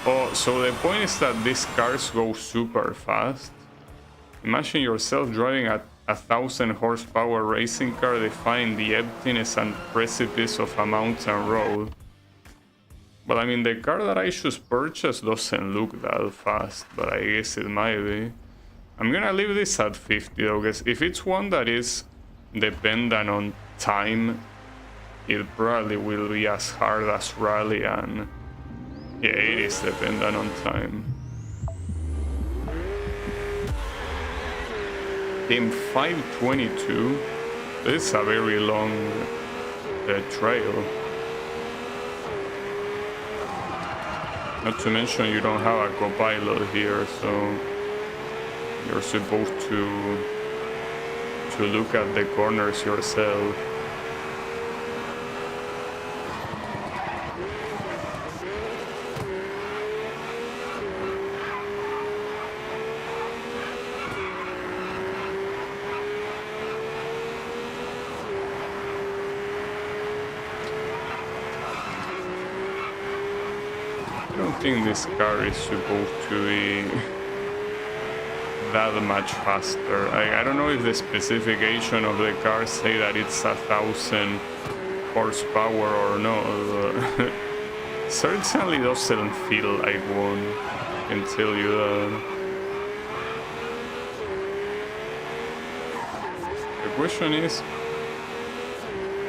Oh, so the point is that these cars go super fast. Imagine yourself driving a 1,000 horsepower racing car defying the emptiness and precipice of a mountain road. But I mean, the car that I just purchased doesn't look that fast, but I guess it might be. I'm gonna leave this at 50 though, because if it's one that is dependent on time, it probably will be as hard as rally, and yeah, it is dependent on time. Game 522. This is a very long trail. Not to mention you don't have a co-pilot here, so you're supposed to look at the corners yourself. I don't think this car is supposed to be that much faster. I don't know if the specification of the car say that it's 1,000 horsepower or not, but certainly doesn't feel like one, I can tell you that. The question is,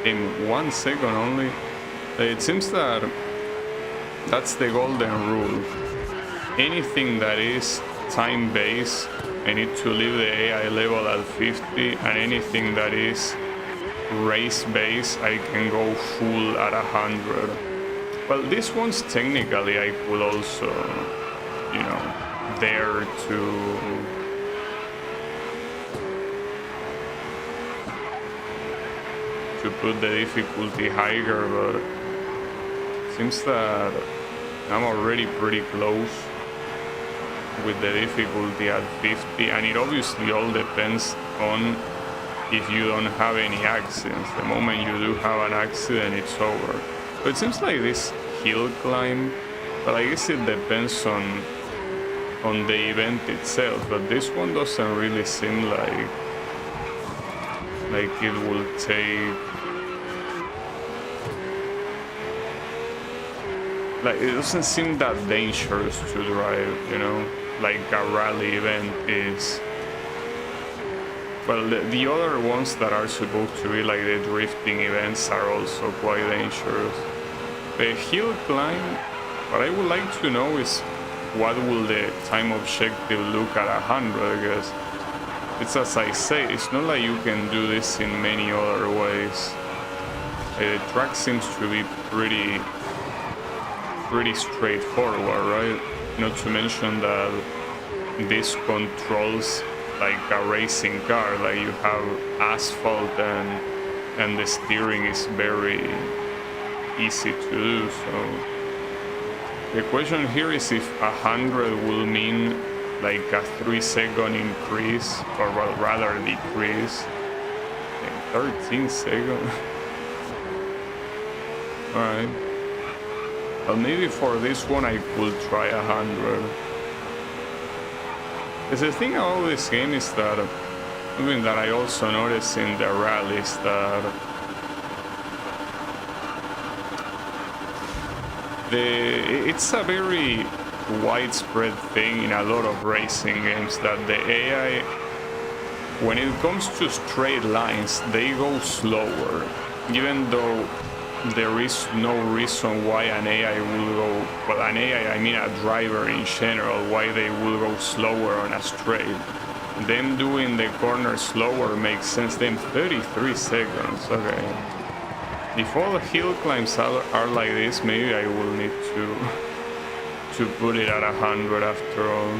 in 1 second only, it seems that that's the golden rule. Anything that is time-based, I need to leave the AI level at 50, and anything that is race-based, I can go full at 100. Well, this one's technically I could also, you know, dare to put the difficulty higher, but it seems that I'm already pretty close with the difficulty at 50, and it obviously all depends on if you don't have any accidents. The moment you do have an accident, it's over. So it seems like this hill climb, but I guess it depends on the event itself, but this one doesn't really seem like it will take, like, it doesn't seem that dangerous to drive, you know, like a rally event is. Well, the other ones that are supposed to be like the drifting events are also quite dangerous. The hill climb, what I would like to know is what will the time objective look at 100, because it's, as I say, it's not like you can do this in many other ways. The track seems to be pretty straightforward, right? Not to mention that this controls like a racing car, like you have asphalt and the steering is very easy to do. So the question here is if 100 will mean like a 3-second increase, or rather decrease. 13 seconds. Alright. Well, maybe for this one I could try 100. Because the thing about this game is that, something that I also noticed in the rallies, that it's a very widespread thing in a lot of racing games that the AI, when it comes to straight lines, they go slower, even though there is no reason why an AI will go, well, an AI, I mean a driver in general, why they will go slower on a straight. Them doing the corner slower makes sense. Then 33 seconds, okay. If all the hill climbs are like this, maybe I will need to put it at 100 after all.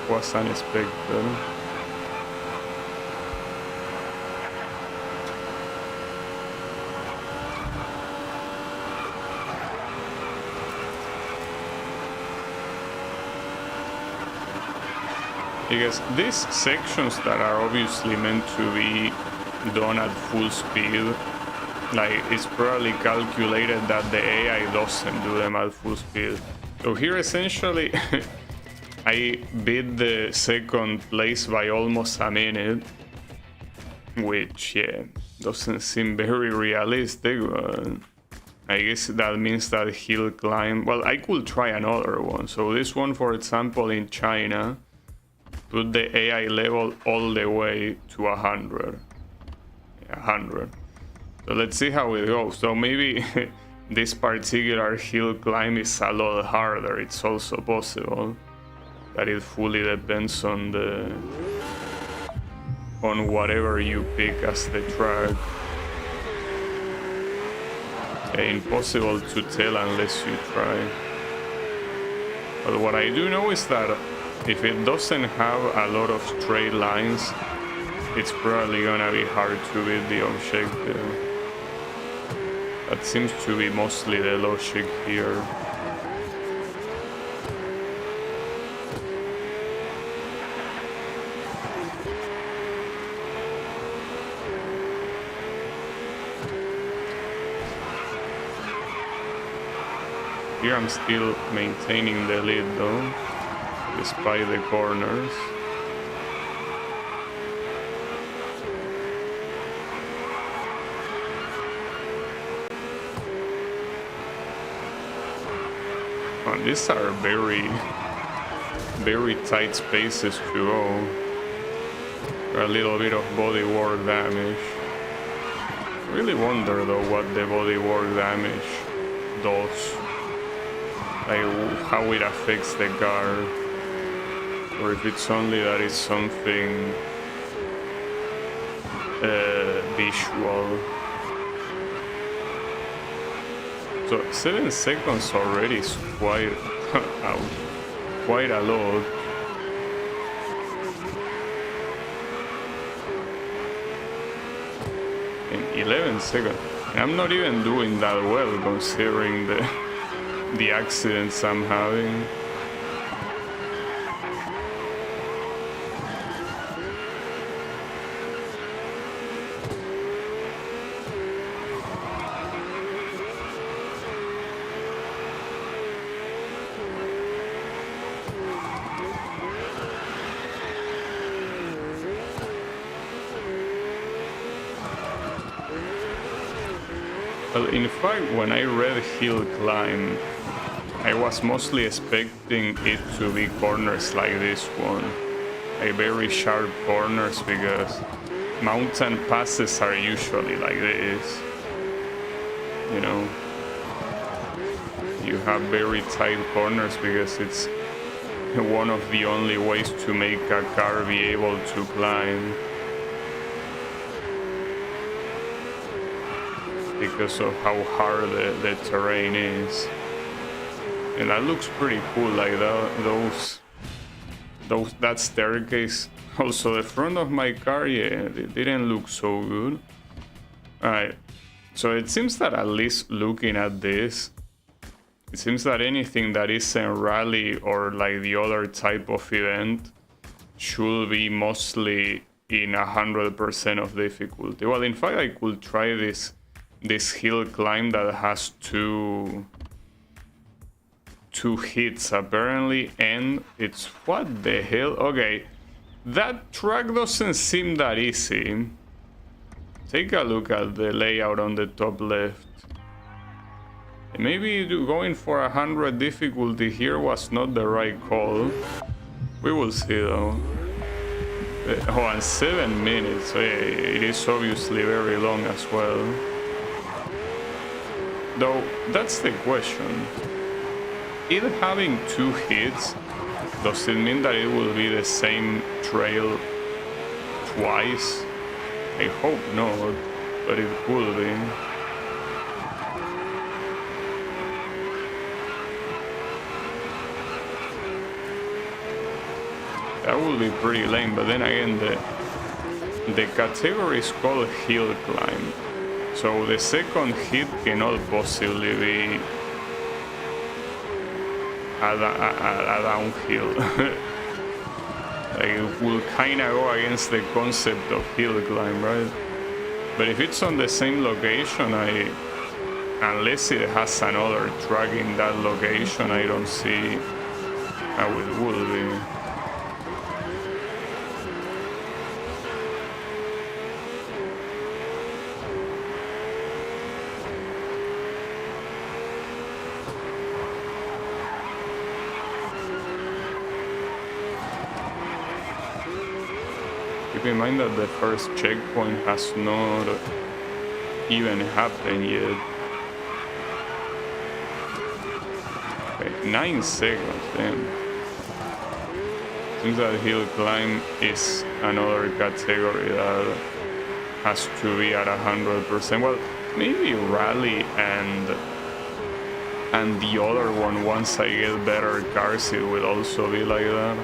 was unexpected. Because these sections that are obviously meant to be done at full speed, like it's probably calculated that the AI doesn't do them at full speed. So here essentially I beat the second place by almost a minute, which yeah, doesn't seem very realistic, but I guess that means that hill climb, well, I could try another one. So this one, for example, in China, put the AI level all the way to 100. 100. So let's see how it goes. So maybe this particular hill climb is a lot harder. It's also possible that it fully depends on whatever you pick as the track. Impossible to tell unless you try. But what I do know is that if it doesn't have a lot of straight lines, it's probably gonna be hard to beat the objective. That seems to be mostly the logic here. Here I'm still maintaining the lead though, despite the corners. And these are very, very tight spaces to go. A little bit of bodywork damage. Really wonder though what the bodywork damage does. Like how it affects the car, or if it's only that it's something visual. So 7 seconds already is quite quite a lot. In 11 seconds, and I'm not even doing that well considering the accidents I'm having. Well, in fact, when I read hill climb, I was mostly expecting it to be corners like this one, like very sharp corners, because mountain passes are usually like this. You know, you have very tight corners because it's one of the only ways to make a car be able to climb, because of how hard the terrain is. And that looks pretty cool, like that staircase. Also, the front of my car, yeah, it didn't look so good. Alright, so it seems that at least looking at this, it seems that anything that isn't rally or like the other type of event should be mostly in 100% of difficulty. Well, in fact, I could try this hill climb that has two hits apparently, and it's what the hell. Okay, that track doesn't seem that easy. Take a look at the layout on the top left. Maybe going for 100 difficulty here was not the right call. We will see though. Oh, and 7 minutes. So yeah, it is obviously very long as well. Though that's the question. It having 2 hits, does it mean that it will be the same trail twice? I hope not, but it could be. That would be pretty lame, but then again, the category is called hill climb, so the second hit cannot possibly be a downhill. Like, it will kind of go against the concept of hill climb, right? But if it's on the same location, unless it has another track in that location, I don't see how it will be. Keep in mind that the first checkpoint has not even happened yet. Okay, 9 seconds, damn. Seems that hill climb is another category that has to be at 100%. Well, maybe rally and the other one, once I get better cars, it will also be like that.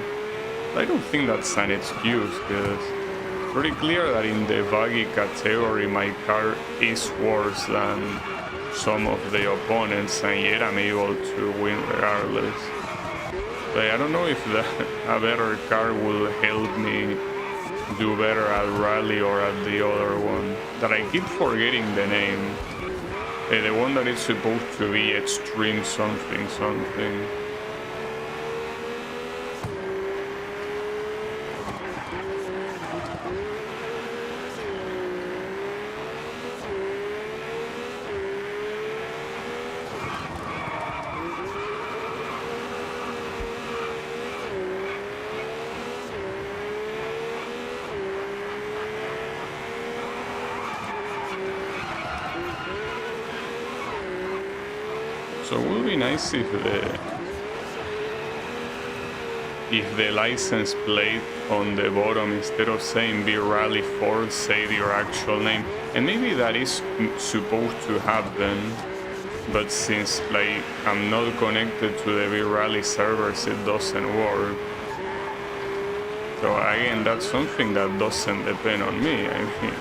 I don't think that's an excuse, because it's pretty clear that in the buggy category my car is worse than some of the opponents, and yet I'm able to win regardless. But I don't know if a better car will help me do better at rally or at the other one that I keep forgetting the name. The one that is supposed to be extreme something something. So it would be nice if the license plate on the bottom, instead of saying Be Rally 4, say your actual name. And maybe that is supposed to happen, but since like I'm not connected to the Be Rally servers, it doesn't work. So again, that's something that doesn't depend on me. I mean,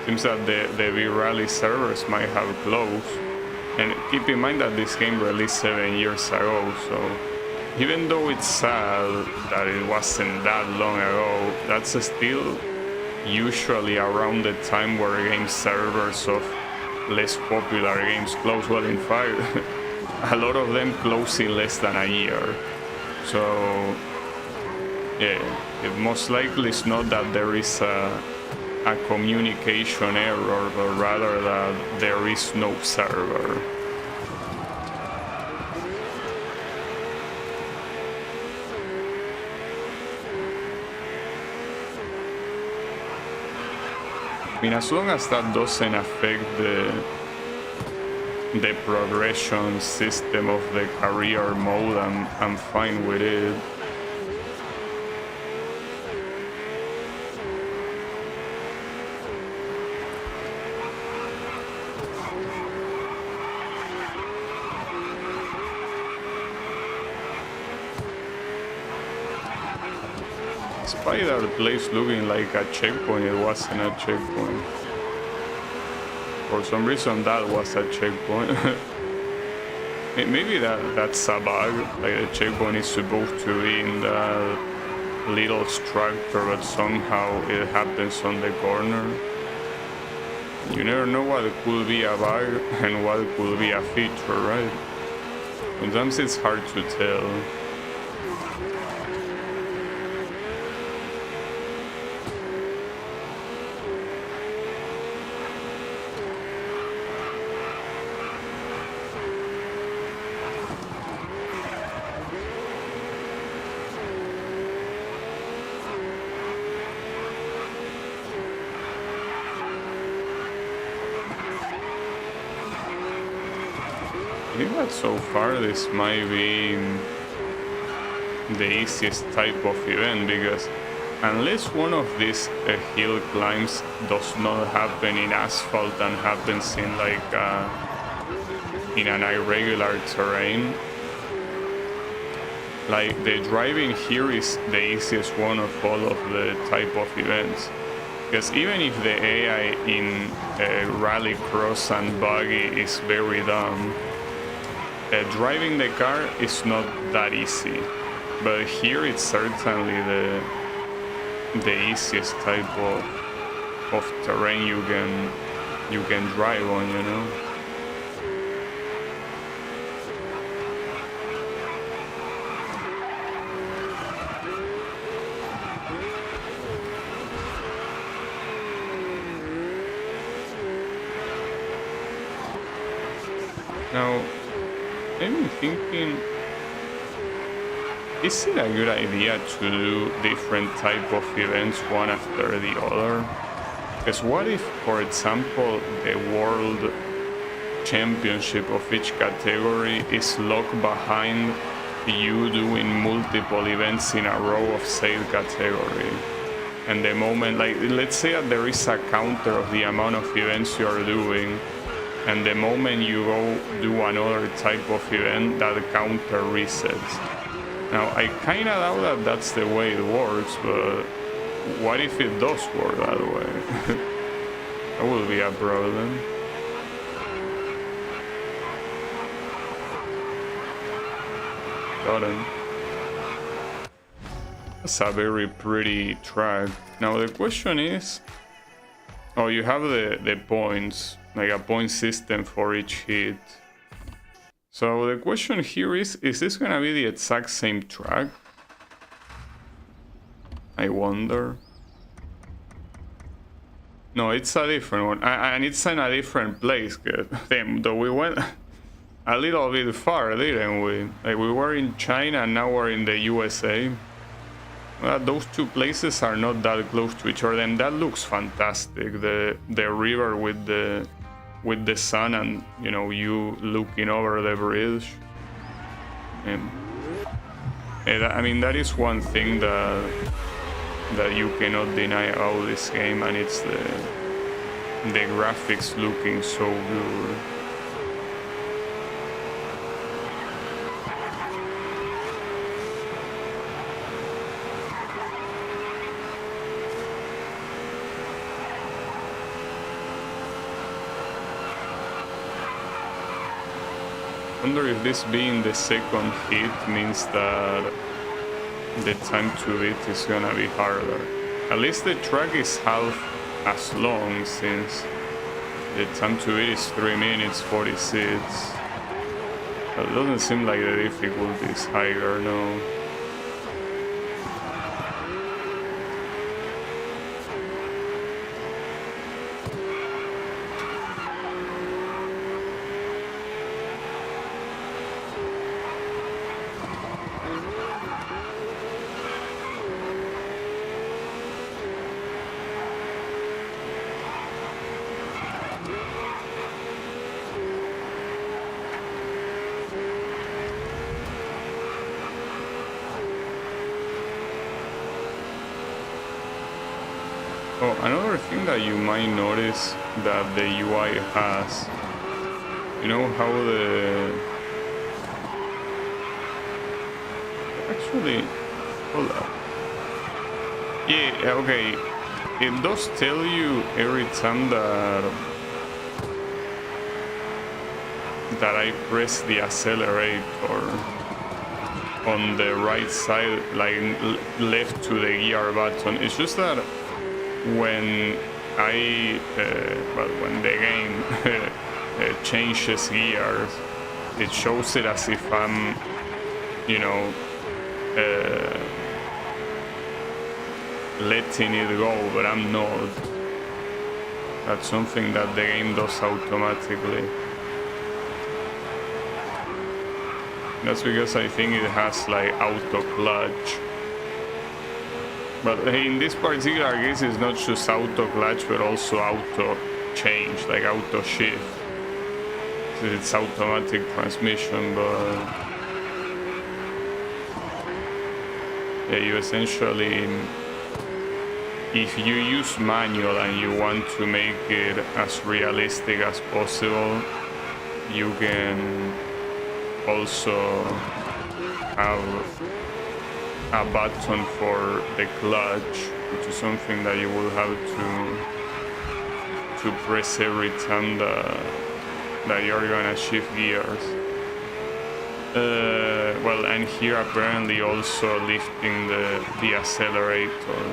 seems that the Be Rally servers might have closed. And keep in mind that this game released 7 years ago, so even though it's sad that it wasn't that long ago, that's still usually around the time where game servers of less popular games close. Well, in fact, a lot of them close in less than a year. So yeah, it most likely is not that there is a communication error, but rather that there is no server. I mean, as long as that doesn't affect the progression system of the career mode, I'm fine with it. Despite that place looking like a checkpoint, it wasn't a checkpoint. For some reason, that was a checkpoint. Maybe that's a bug. Like the checkpoint is supposed to be in the little structure, but somehow it happens on the corner. You never know what could be a bug and what could be a feature, right? Sometimes it's hard to tell. I think that so far this might be the easiest type of event, because unless one of these hill climbs does not happen in asphalt and happens in like in an irregular terrain, like the driving here is the easiest one of all of the type of events. Because even if the AI in Rally Cross and Buggy is very dumb, driving the car is not that easy. But here it's certainly the easiest type of terrain you can drive on, you know. Now, I'm thinking, is it a good idea to do different type of events one after the other? Because what if, for example, the world championship of each category is locked behind you doing multiple events in a row of said category? And the moment, like, let's say that there is a counter of the amount of events you are doing, and the moment you go do another type of event, that counter resets. Now, I kinda doubt that that's the way it works, but what if it does work that way? That will be a problem. Got him. That's a very pretty track. Now the question is, oh, you have the points, like a point system for each hit. So the question here is this gonna be the exact same track? I wonder. No, it's a different one, and it's in a different place. Damn, though we went a little bit far, didn't we? Like, we were in China and now we're in the USA. Well, those two places are not that close to each other, and that looks fantastic. The river with the sun, and you know, you looking over the bridge. And I mean, that is one thing that you cannot deny about this game, and it's the graphics looking so good. I wonder if this being the second hit means that the time to beat is gonna be harder. At least the track is half as long, since the time to beat is 3 minutes 46. It doesn't seem like the difficulty is higher, no. Oh, another thing that you might notice that the UI has, you know how actually, hold up. Yeah, okay, it does tell you every time that I press the accelerator on the right side, like left to the gear button. It's just that when when the game changes gears, it shows it as if I'm, you know, letting it go, but I'm not. That's something that the game does automatically. That's because I think it has like auto clutch. But in this particular case, it's not just auto clutch, but also auto change, like auto shift. It's automatic transmission, but yeah, you essentially, if you use manual and you want to make it as realistic as possible, you can also have a button for the clutch, which is something that you will have to press every time that you're gonna shift gears. Well, and here apparently also lifting the accelerator.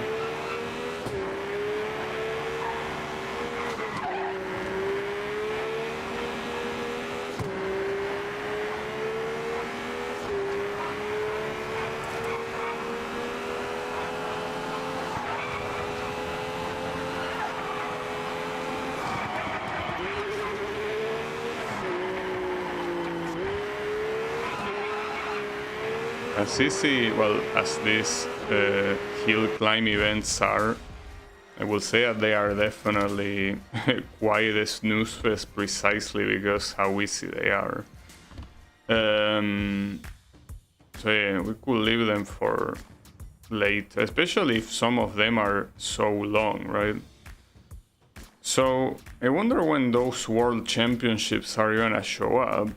As easy, well, as these hill climb events are, I will say that they are definitely quite a snooze fest precisely because how easy they are. So yeah, we could leave them for later, especially if some of them are so long, right? So I wonder when those world championships are gonna show up.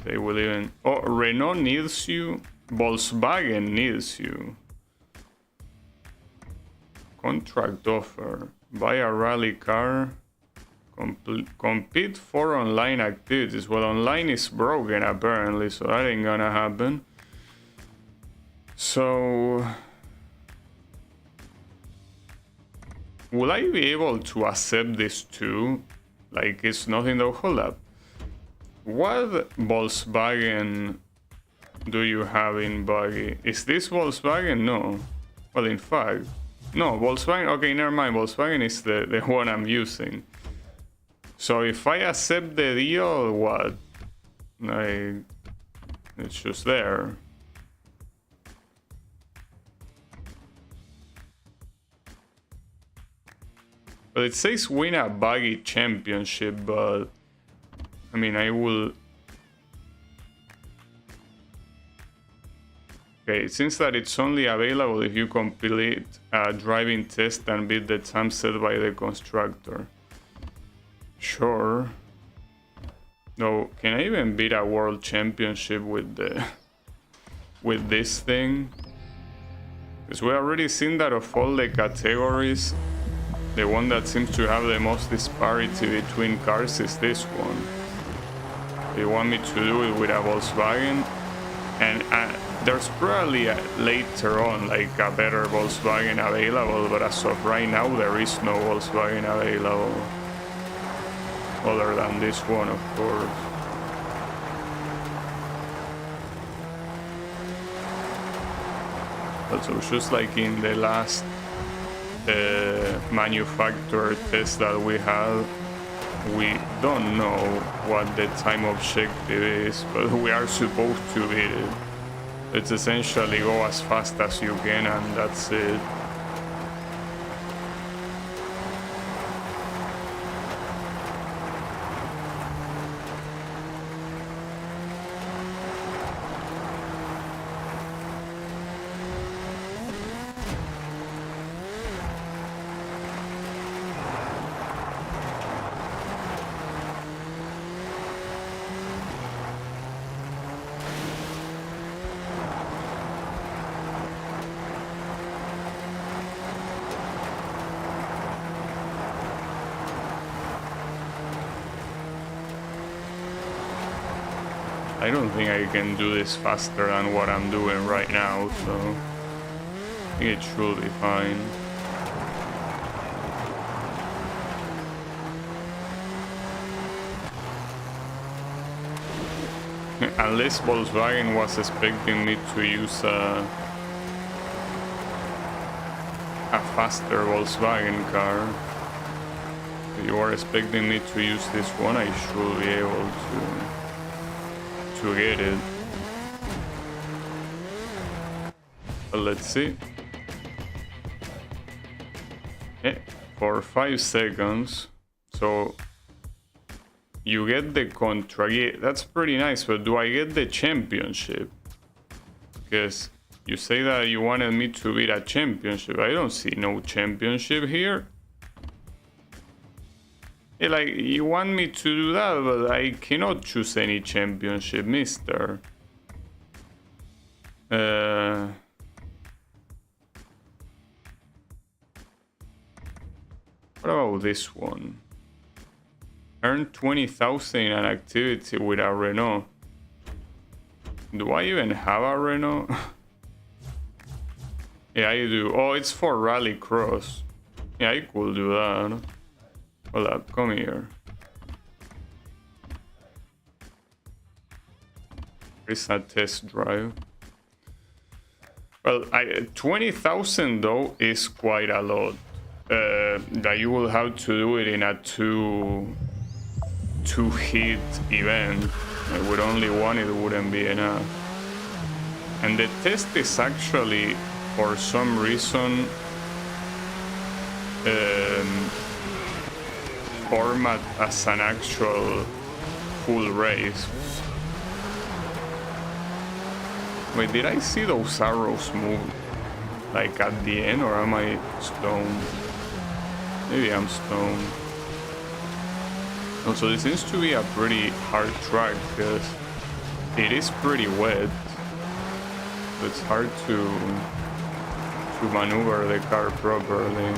They will even... Oh, Renault needs you. Volkswagen needs you. Contract offer. Buy a rally car. Compete for online activities. Well, online is broken apparently, so that ain't gonna happen. So... will I be able to accept this too? Like, it's nothing to hold up. What Volkswagen do you have in buggy? Is this Volkswagen? No. Well, in fact, no, Volkswagen. Okay, never mind. Volkswagen is the one I'm using. So if I accept the deal, what? It's just there. But it says win a buggy championship, but I mean, I will... Okay, it seems that it's only available if you complete a driving test and beat the time set by the constructor. Sure. No, can I even beat a world championship with this thing? Because we already seen that of all the categories, the one that seems to have the most disparity between cars is this one. They want me to do it with a Volkswagen, and there's probably later on like a better Volkswagen available, but as of right now there is no Volkswagen available other than this one, of course. Also, just like in the last manufacturer test that we had, we don't know what the time objective is, but we are supposed to beat it. It's essentially go as fast as you can, and that's it. I don't think I can do this faster than what I'm doing right now, so I think it should be fine. Unless Volkswagen was expecting me to use a faster Volkswagen car. If you are expecting me to use this one, I should be able to get it. But let's see. Yeah, for 5 seconds. So you get the contract. Yeah, that's pretty nice, but do I get the championship? Because you say that you wanted me to beat a championship. I don't see no championship here. Yeah, like, you want me to do that, but I cannot choose any championship, mister. What about this one? Earn 20,000 in an activity with a Renault. Do I even have a Renault? Yeah, I do. Oh, it's for Rallycross. Yeah, I could do that. Hold up, come here. It's a test drive. Well, 20,000 though is quite a lot. That you will have to do it in a two hit event. With only one, it wouldn't be enough. And the test is actually, for some reason, format as an actual full race. Wait, did I see those arrows move like at the end, or am I stoned? Maybe I'm stoned. Also, this seems to be a pretty hard track because it is pretty wet. So it's hard to maneuver the car properly.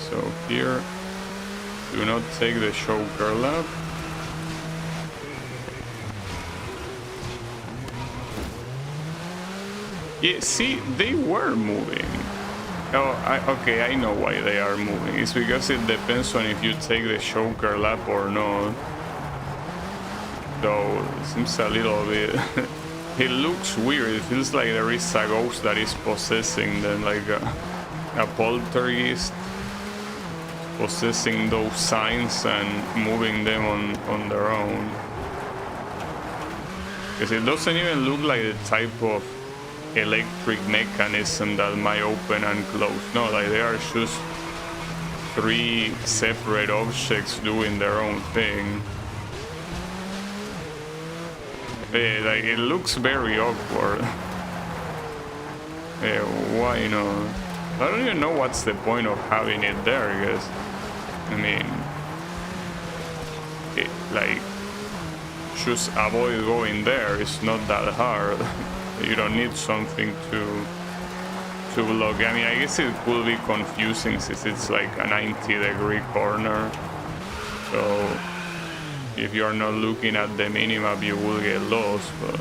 So here, do not take the choker lap. Yeah, see, they were moving. Oh, okay, I know why they are moving. It's because it depends on if you take the choker lap or not. So, it seems a little bit... It looks weird. It feels like there is a ghost that is possessing them, like a poltergeist. Possessing those signs and moving them on their own. Because it doesn't even look like the type of electric mechanism that might open and close. No, like they are just three separate objects doing their own thing. Yeah, like it looks very awkward. Yeah, why not? I don't even know what's the point of having it there, because I mean, like, just avoid going there. It's not that hard. You don't need something to block. I mean, I guess it could be confusing since it's like a 90-degree corner. So if you're not looking at the minimap, you will get lost. But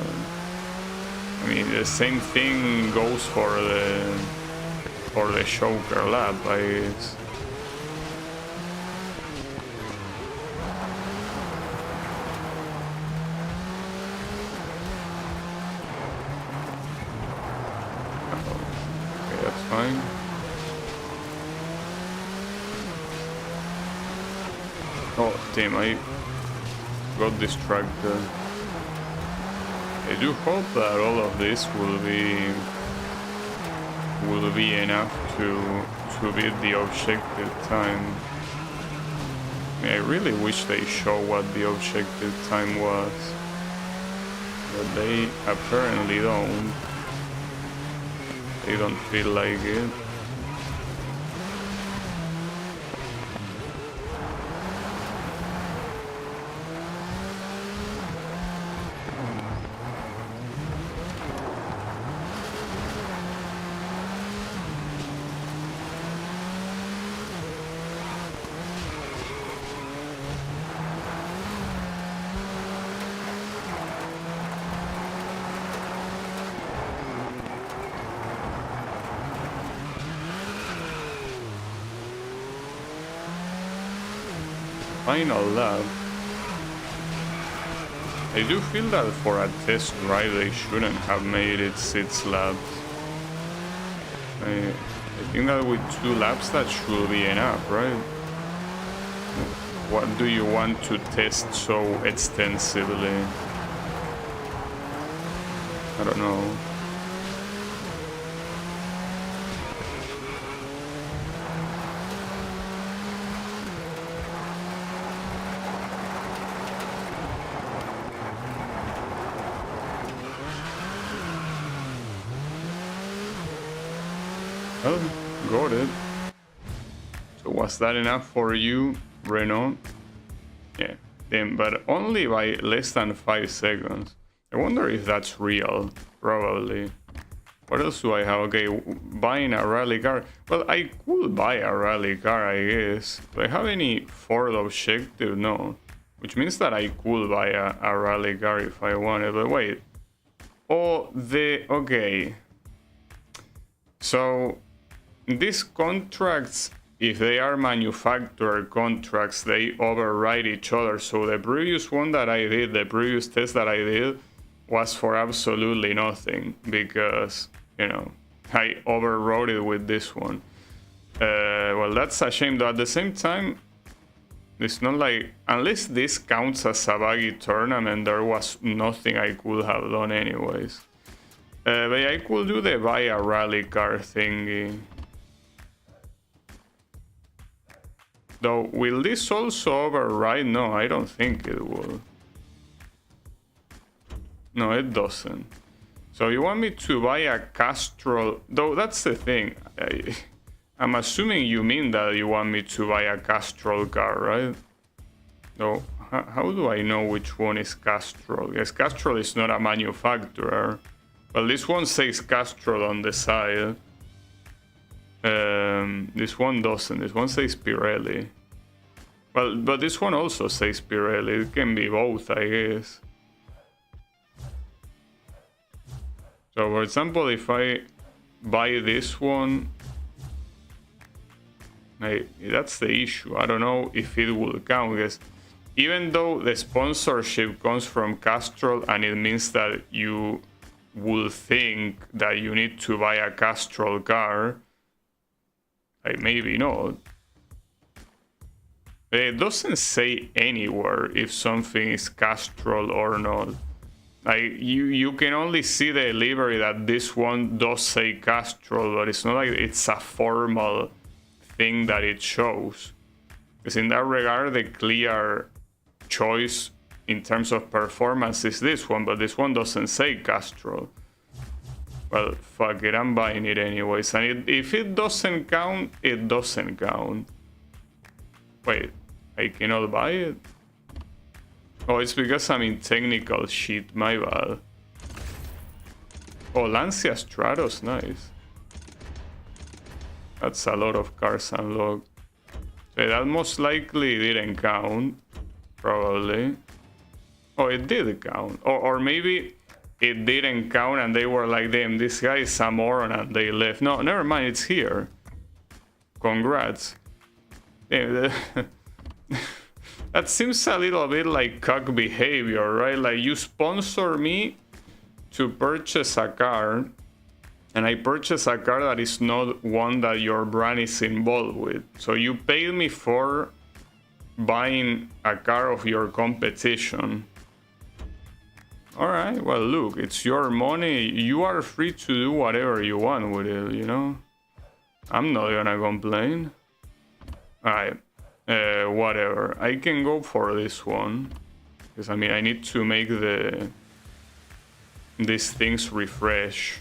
I mean, the same thing goes for the choker lap, I guess. Fine. Oh damn, I got distracted. I do hope that all of this will be enough to beat the objective time. I mean, I really wish they show what the objective time was, but they apparently don't. They don't feel like it. Final lap. I do feel that for a test drive they shouldn't have made it 6 laps. I think that with 2 laps that should be enough, right? What do you want to test so extensively? I don't know. Well, got it. So was that enough for you, Renault? Yeah, Damn, but only by less than 5 seconds. I wonder if that's real. Probably. What else do I have? Okay, buying a rally car. Well, I could buy a rally car, I guess. Do I have any Ford objective? No. Which means that I could buy a rally car if I wanted. But wait. Oh, okay. So, these contracts, if they are manufacturer contracts, they override each other. So the previous one that I did, the previous test that I did, was for absolutely nothing. Because, you know, I overrode it with this one. Well, that's a shame. Though at the same time, it's not like, unless this counts as a buggy tournament, there was nothing I could have done anyways. But I could do the buy a rally car thingy. Though, will this also override? No, I don't think it will. No, it doesn't. So you want me to buy a Castrol? Though, that's the thing. I'm assuming you mean that you want me to buy a Castrol car, right? Though, how do I know which one is Castrol? Yes, Castrol is not a manufacturer. Well, this one says Castrol on the side. This one doesn't. This one says Pirelli. Well, but this one also says Pirelli. It can be both, I guess. So, for example, if I buy this one, that's the issue. I don't know if it will count, because even though the sponsorship comes from Castrol and it means that you will think that you need to buy a Castrol car, maybe not. It doesn't say anywhere if something is Castrol or not. You can only see the livery that this one does say Castrol, but it's not like it's a formal thing that it shows. Because in that regard, the clear choice in terms of performance is this one, but this one doesn't say Castrol. Well, fuck it, I'm buying it anyways. And if it doesn't count, it doesn't count. Wait, I cannot buy it? Oh, it's because I'm in technical shit, my bad. Oh, Lancia Stratos, nice. That's a lot of cars unlocked. So that most likely didn't count, probably. Oh, it did count. Or maybe it didn't count and they were like, damn, this guy is a moron, and they left. No, never mind, it's here. Congrats. Damn, that seems a little bit like cuck behavior, right? Like, you sponsor me to purchase a car, and I purchase a car that is not one that your brand is involved with. So you paid me for buying a car of your competition. Alright, well, look, it's your money. You are free to do whatever you want with it, you know? I'm not gonna complain. Alright, whatever. I can go for this one. Because, I mean, I need to make these things refresh.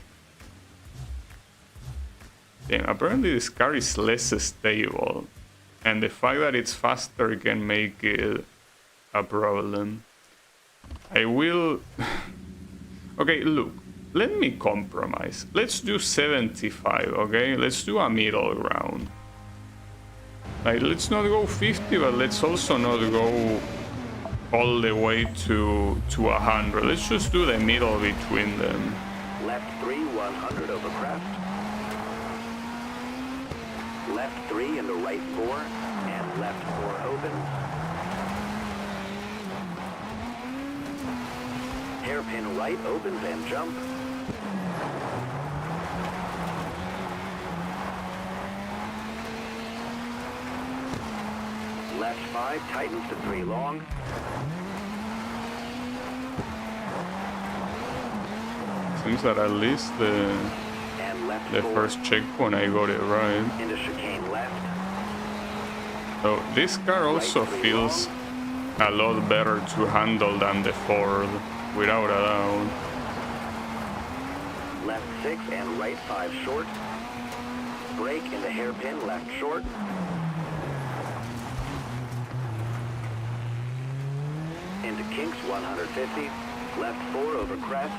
Damn, apparently this car is less stable. And the fact that it's faster can make it a problem. I will... Okay, look. Let me compromise. Let's do 75, okay? Let's do a middle ground. Like, let's not go 50, but let's also not go all the way to 100. Let's just do the middle between them. Left 3, 100 over crest. Left 3 into right 4, and left 4 opens. Hairpin right opens and jump. Left 5 tightens to 3 long. Seems that at least the first checkpoint I got it right. Into chicane left. So this car also feels a lot better to handle than the Ford, without a doubt. Left 6 and right 5 short. Brake into hairpin left short. into kinks 150. Left 4 over crest.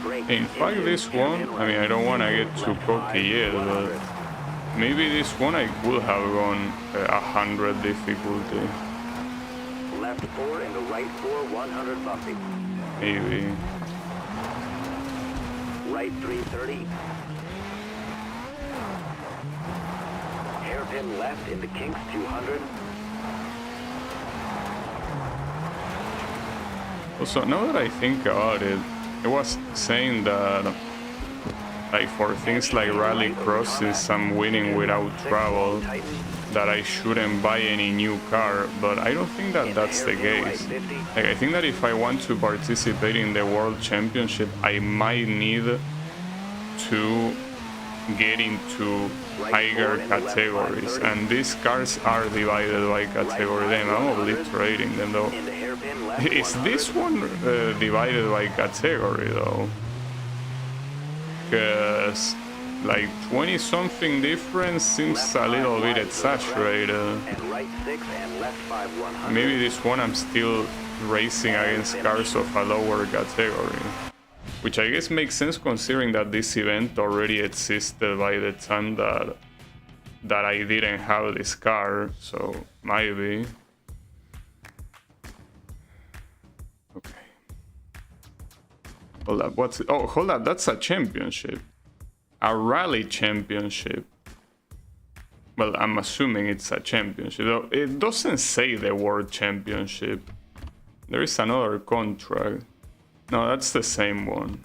Brake. In fact, this one, I mean, I don't want to get too cocky yet, but maybe this one I could have gone 100 difficulty. Left 4 into right 4, 100 bumpy. Maybe. Right 330. Hairpin left into kinks 200. Also, now that I think about it, it was saying that, like, for things like rally crosses, I'm winning without travel, that I shouldn't buy any new car, but I don't think that that's the case. Like, I think that if I want to participate in the World Championship, I might need to get into higher categories, and these cars are divided by category. Damn, I'm obliterating them though. Is this one divided by category though? Because like 20 something difference seems a little bit exaggerated. Maybe this one I'm still racing against cars of a lower category, which I guess makes sense considering that this event already existed by the time that I didn't have this car, so maybe. Okay. Hold up, what's it? Oh, hold up, that's a championship. A rally championship. Well, I'm assuming it's a championship, though it doesn't say the world championship. There is another contract. No, that's the same one.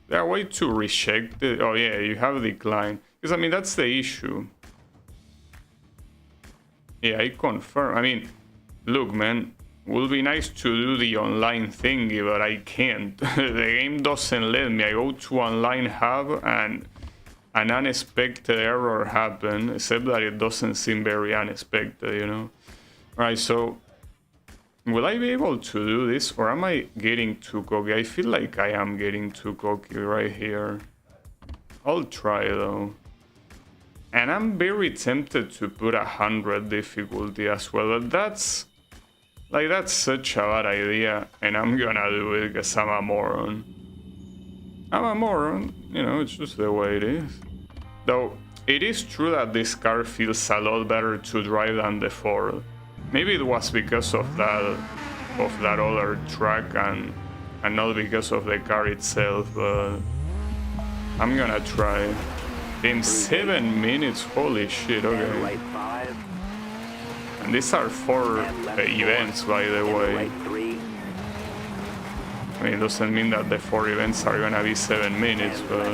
There are way to reject it. Oh yeah, you have declined. Because I mean, that's the issue. Yeah, I confirm. I mean, look, man, would be nice to do the online thingy, but I can't. The game doesn't let me. I go to online hub and an unexpected error happened, except that it doesn't seem very unexpected, you know? Alright, so will I be able to do this, or am I getting too cocky? I feel like I am getting too cocky right here. I'll try though. And I'm very tempted to put 100 difficulty as well, but that's such a bad idea, and I'm gonna do it because I'm a moron. I'm a moron, you know, it's just the way it is. Though, it is true that this car feels a lot better to drive than the Ford. Maybe it was because of that other track and not because of the car itself, but I'm gonna try. In 7 minutes, holy shit, okay. And these are 4 events, by the way. I mean, it doesn't mean that the 4 events are gonna be 7 minutes, but...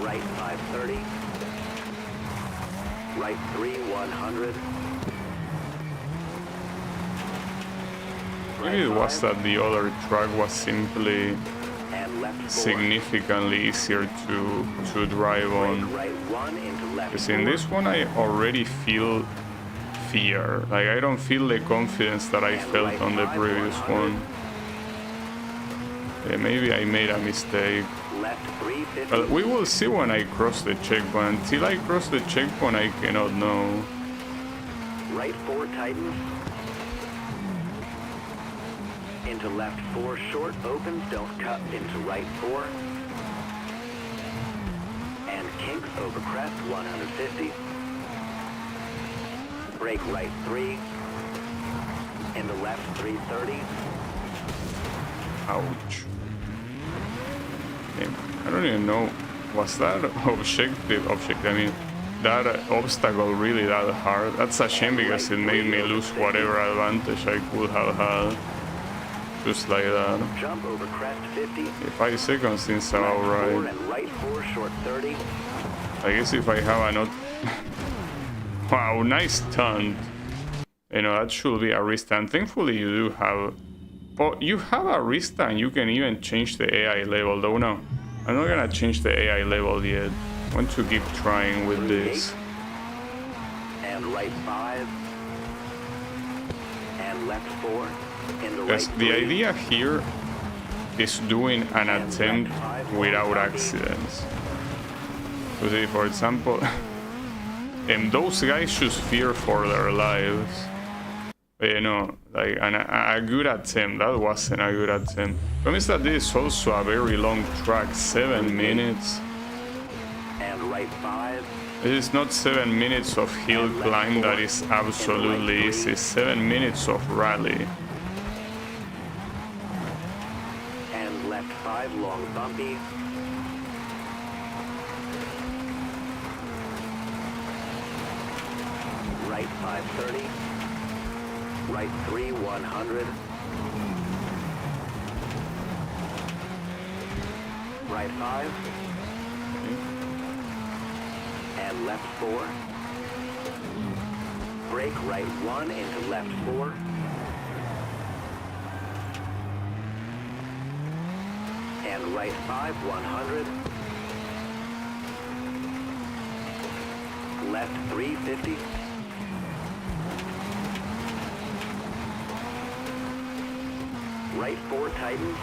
Right 530. Right 3 100. Maybe it was that the other track was simply significantly easier to drive on. Because in this one I already feel fear. Like, I don't feel the confidence that I felt on the previous one. Yeah, maybe I made a mistake. But we will see when I cross the checkpoint. Until I cross the checkpoint, I cannot know. Right 4 tightens. Into left 4 short opens, don't cut into right 4. And kinks over crest 150. Brake right 3. Into left 330. Ouch. I don't even know, was that objective, I mean, that obstacle really that hard? That's a shame because it made me lose whatever advantage I could have had. Just like that. Jump over crest 50. 5 seconds seems about right. Right 4 short 30. I guess if I have a not... Wow, nice stunt. You know, that should be a wriststand. Thankfully you do have... Oh, you have a wriststand. You can even change the AI level, though. No, I'm not gonna change the AI level yet. I want to keep trying with this. And right 5. And left 4. Yes, the idea here is doing an attempt without accidents. So see, for example, and those guys just fear for their lives. But, you know, like a good attempt. That wasn't a good attempt. Problem is that this is also a very long track, 7 minutes. And right 5. It is not 7 minutes of hill climb that is absolutely easy. 7 minutes of rally. And left 5 long bumpy. Right 530. Right 3 100. Right 5. And left 4. Brake right 1 into left 4. And right 5 100. Left 350. Right 4 tightens.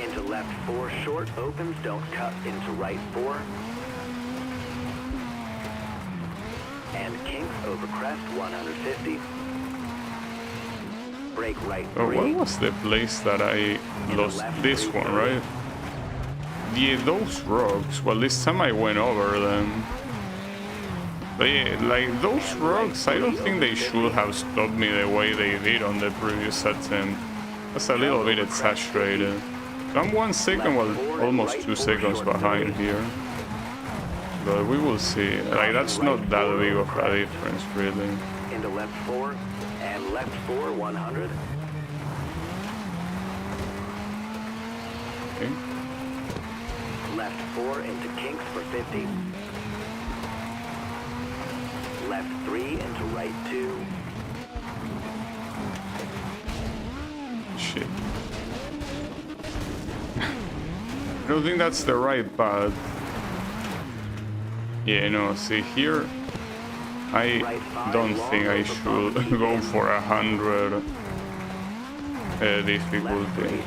Into left 4 short opens, don't cut into right 4. And kinks over crest 150. Brake right 3. Oh, what was the place that I lost? This one, right? Yeah, those rocks. Well, this time I went over them. But yeah, like those rocks, I don't think they should have stopped me the way they did on the previous attempt. That's a little bit exaggerated. So I'm 1 second, well, almost 2 seconds behind here. But we will see. Like, that's not that big of a difference, really. Into left 4 and left 4 100. Okay. Left 4 into kinks for 50. Left 3 into right 2. Shit. I don't think that's the right path. Yeah, no, see here, I don't think I should go for 100 difficulty.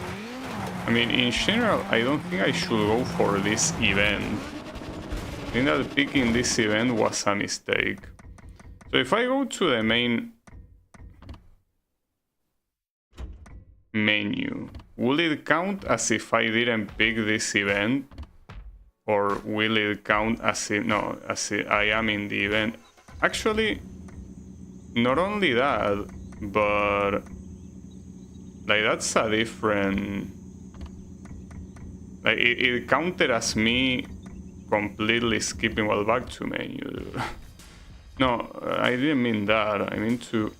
I mean, in general, I don't think I should go for this event. I think that picking this event was a mistake. So if I go to the main menu, will it count as if I didn't pick this event? Or will it count as if, no, as if I am in the event? Actually, not only that, but like that's a different, like it counted as me completely skipping, well, back to menu. No, I didn't mean that. I mean to,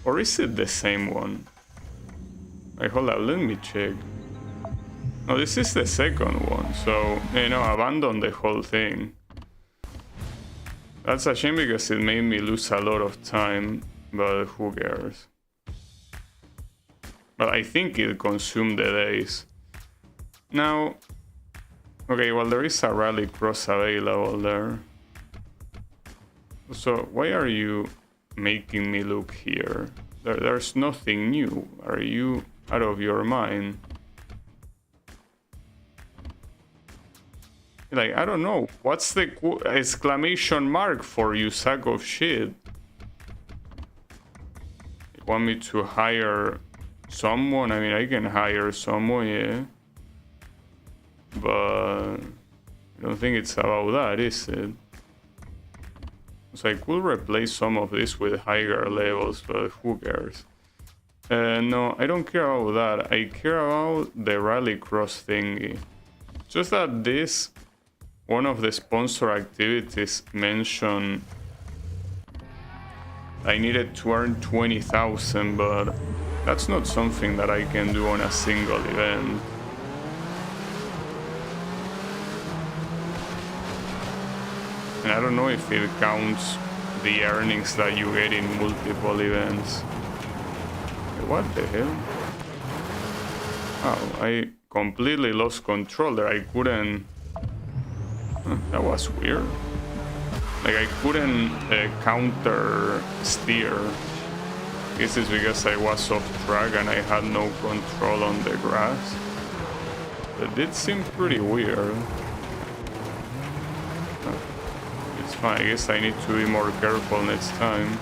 or is it the same one? Wait, hold up, let me check. No, this is the second one, so, you know, abandon the whole thing. That's a shame because it made me lose a lot of time, but who cares? But I think it consumed the days. Now, okay, well, there is a rally cross available there. So, why are you making me look here? There's nothing new. Are you out of your mind? Like, I don't know. What's the exclamation mark for, you sack of shit? You want me to hire someone? I mean, I can hire someone, yeah. But I don't think it's about that, is it? So I could replace some of this with higher levels, but who cares? No, I don't care about that. I care about the rally cross thingy. Just that this, one of the sponsor activities mentioned I needed to earn 20,000, but that's not something that I can do on a single event. And I don't know if it counts the earnings that you get in multiple events. What the hell? Oh, I completely lost control there. I couldn't... Huh, that was weird. Like, I couldn't counter steer. This is because I was off track and I had no control on the grass. It did seem pretty weird. It's fine, I guess I need to be more careful next time.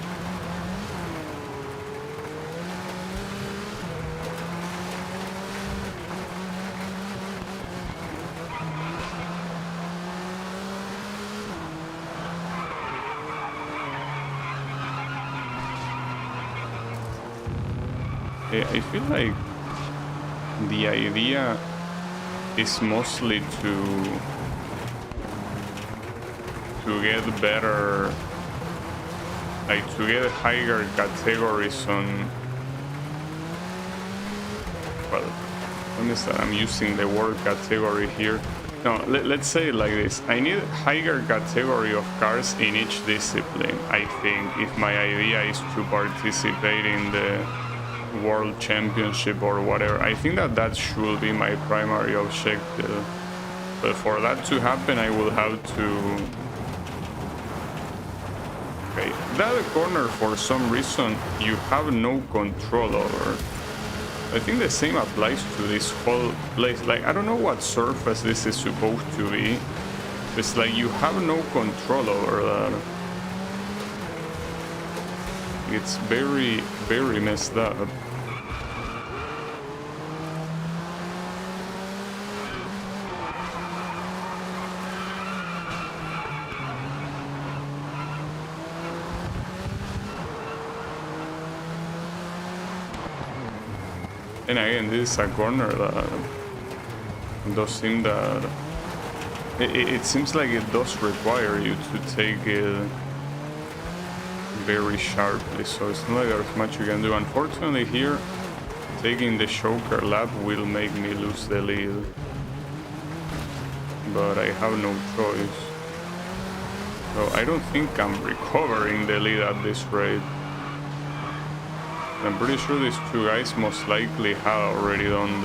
I feel like the idea is mostly to get better, like to get higher categories on, well, when is that? I'm using the word category here. No, let's say it like this. I need higher category of cars in each discipline, I think, if my idea is to participate in the World Championship or whatever. I think that should be my primary objective. But for that to happen, I will have to... Okay, that corner, for some reason, you have no control over. I think the same applies to this whole place. Like, I don't know what surface this is supposed to be. It's like you have no control over that. It's very, very messed up. And again, this is a corner that does seem that it seems like it does require you to take it very sharply, so it's not like there's much you can do. Unfortunately here, taking the choker lap will make me lose the lead, but I have no choice. So I don't think I'm recovering the lead at this rate. I'm pretty sure these two guys most likely have already done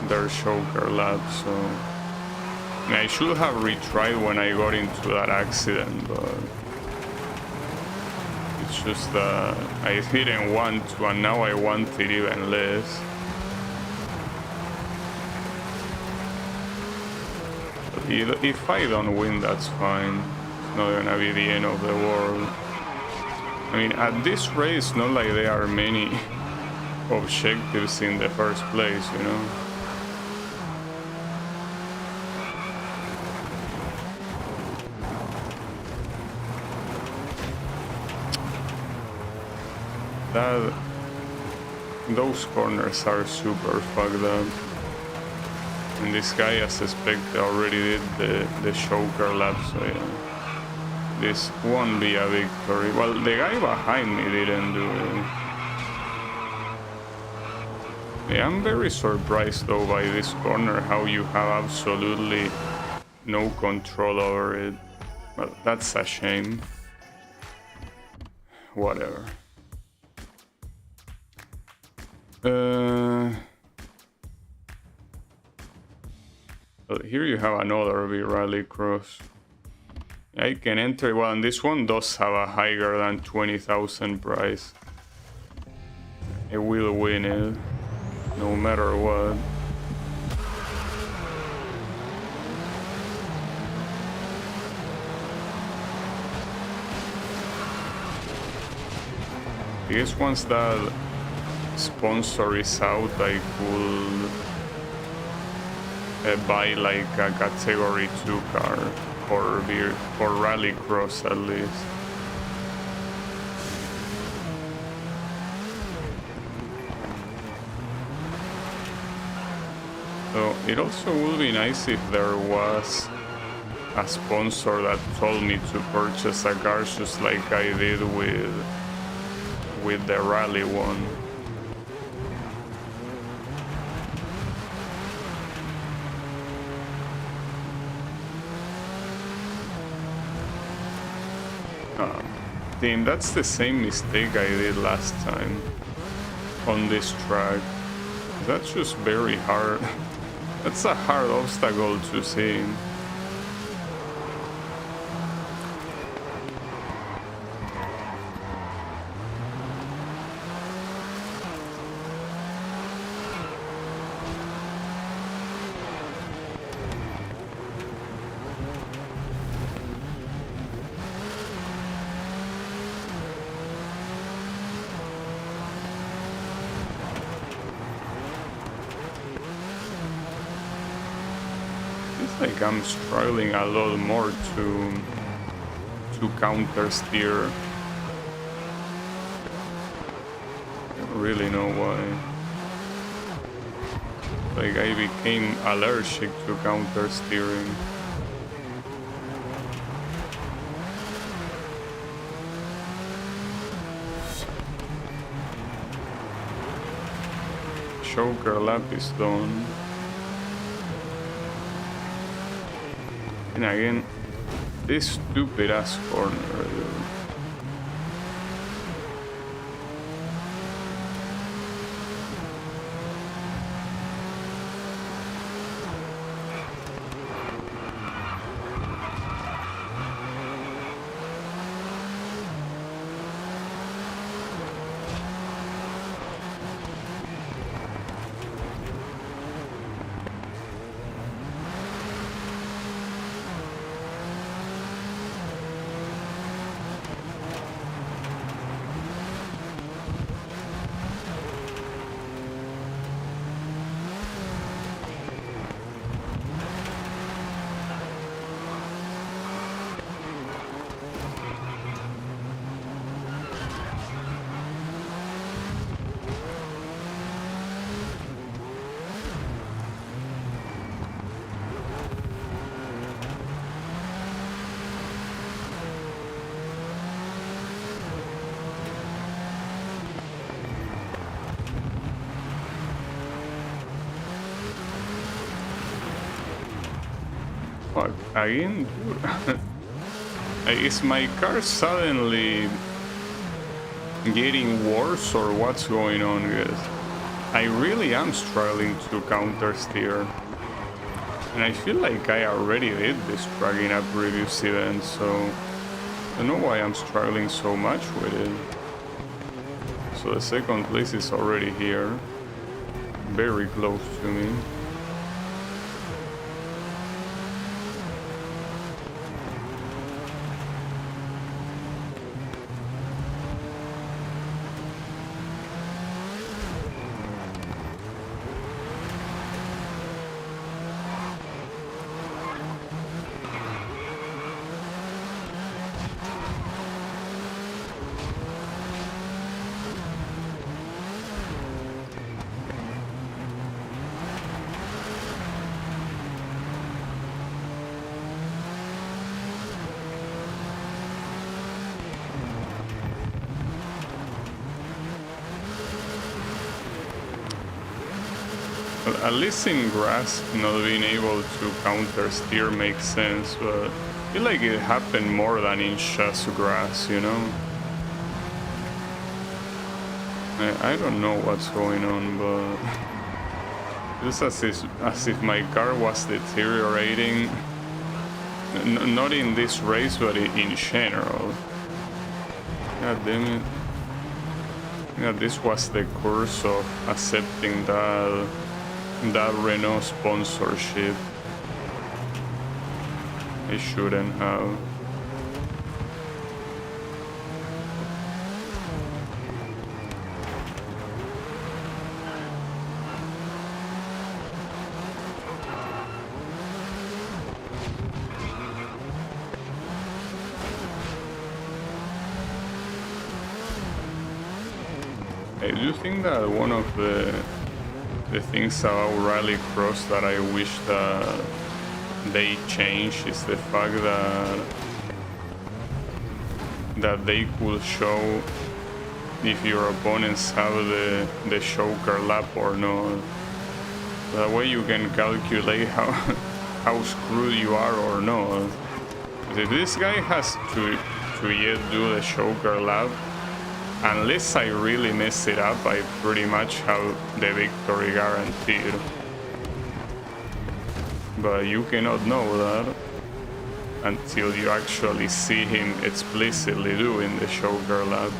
their choker lap, so I mean, I should have retried when I got into that accident, but it's just that I didn't want to, and now I want it even less. But if I don't win, that's fine. It's not gonna be the end of the world. I mean, at this rate, it's not like there are many objectives in the first place, you know? Those corners are super fucked up. And this guy, I suspect, already did the choker lap, so yeah. This won't be a victory. Well, the guy behind me didn't do it. Yeah, I'm very surprised though by this corner, how you have absolutely no control over it. Well, that's a shame. Whatever. Well, here you have another V-Rally cross. I can enter, well, and this one does have a higher than 20,000 price. I will win it, no matter what. I guess once that sponsor is out, I could buy like a category 2 car. For rallycross at least. So it also would be nice if there was a sponsor that told me to purchase a car just like I did with the rally one. Damn, that's the same mistake I did last time on this track. That's just very hard. That's a hard obstacle to see. It's like I'm struggling a lot more to counter steer. I don't really know why. Like I became allergic to counter steering. Choker lap is done. And again, this stupid ass corner, dude. Fuck, again, dude. Is my car suddenly getting worse or what's going on, guys? I really am struggling to counter steer. And I feel like I already did this track in a previous event, so I don't know why I'm struggling so much with it. So the second place is already here. Very close to me. Well, at least in grass, not being able to counter steer makes sense, but I feel like it happened more than in just grass, you know? I don't know what's going on, but it's as if my car was deteriorating. Not in this race, but in general. God damn it. Yeah, this was the curse of accepting that Renault sponsorship. I shouldn't have. I do think that one of the things about Rallycross that I wish that they changed is the fact that they could show if your opponents have the choker lap or not. That way you can calculate how screwed you are or not. If this guy has to yet do the choker lap, unless I really mess it up, I pretty much have the victory guaranteed. But you cannot know that until you actually see him explicitly doing the choker lap.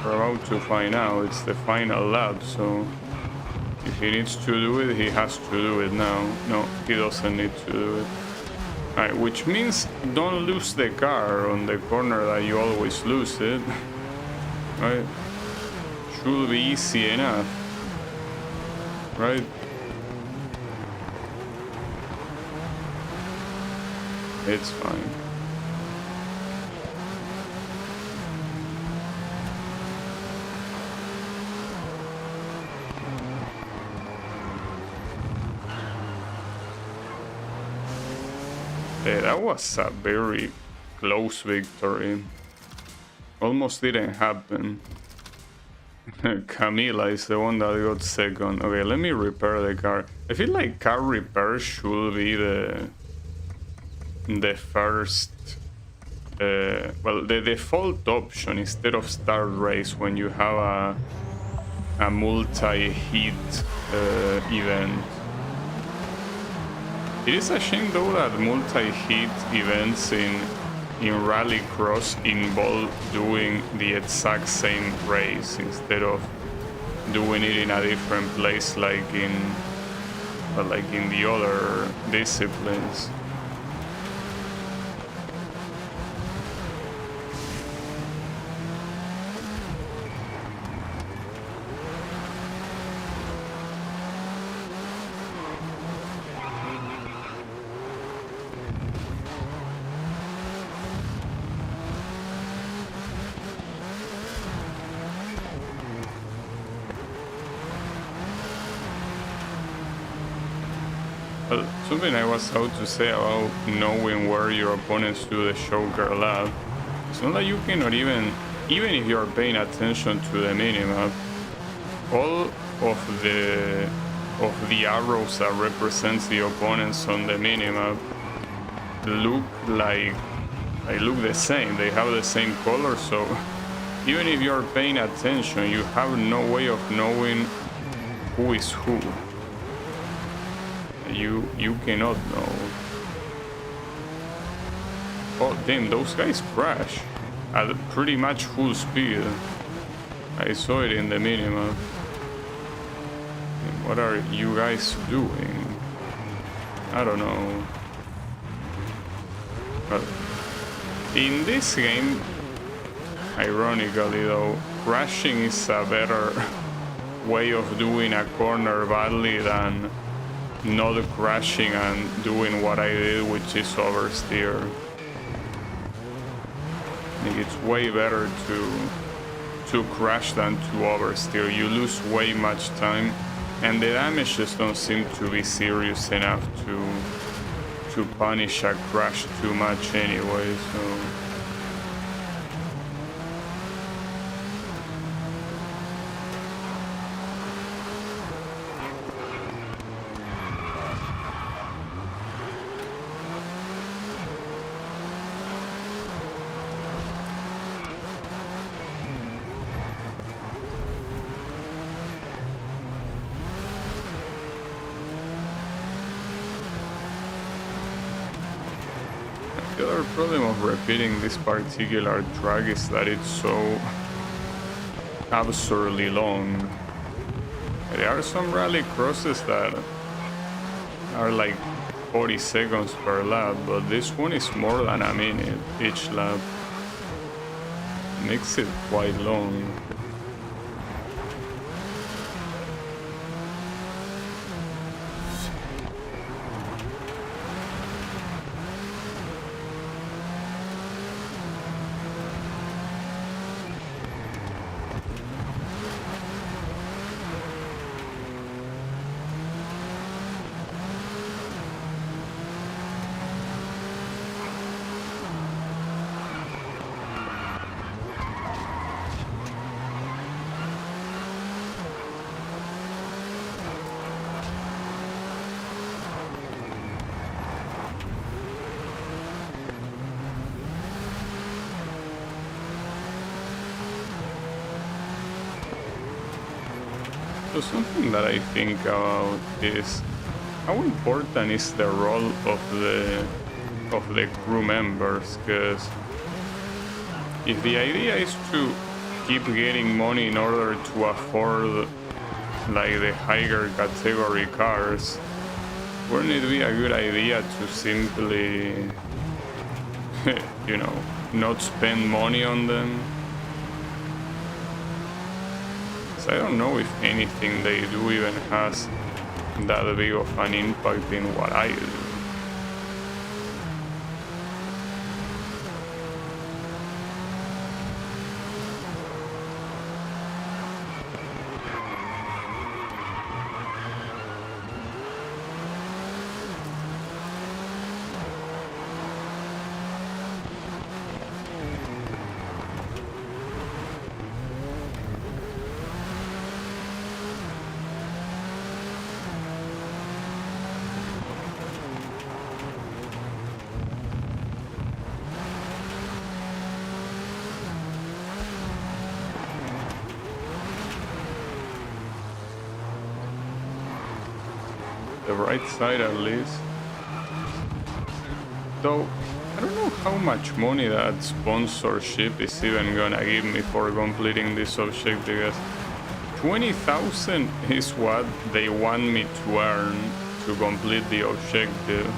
We're about to find out. It's the final lap, so if he needs to do it, he has to do it now. No, he doesn't need to do it. Alright, which means don't lose the car on the corner that you always lose it. Right? Should be easy enough. Right? It's fine. Hey, that was a very close victory. Almost didn't happen. Camila is the one that got second. Okay, let me repair the car. I feel like car repair should be the first, well, the default option instead of start race when you have a multi-hit event. It is a shame though that multi-hit events in Rallycross involve doing the exact same race instead of doing it in a different place like in the other disciplines. Well, something I was about to say about knowing where your opponents do the choker lap. It's not that you cannot even if you're paying attention to the minimap, all of the arrows that represents the opponents on the minimap look look the same. They have the same color, so even if you're paying attention, you have no way of knowing who is who. You cannot know. Oh damn, those guys crash at pretty much full speed. I saw it in the minimap. What are you guys doing? I don't know. But in this game, ironically though, crashing is a better way of doing a corner badly than not crashing and doing what I did, which is oversteer. I think it's way better to crash than to oversteer. You lose way much time, and the damage just don't seem to be serious enough to punish a crash too much anyway. So. The other problem of repeating this particular track is that it's so absurdly long. There are some rally crosses that are like 40 seconds per lap, but this one is more than a minute each lap. Makes it quite long. So something that I think about is how important is the role of the crew members, because if the idea is to keep getting money in order to afford like the higher category cars, wouldn't it be a good idea to simply, you know, not spend money on them? So I don't know if anything they do even has that big of an impact in what I do. The right side at least. Though I don't know how much money that sponsorship is even gonna give me for completing this objective, because 20,000 is what they want me to earn to complete the objective.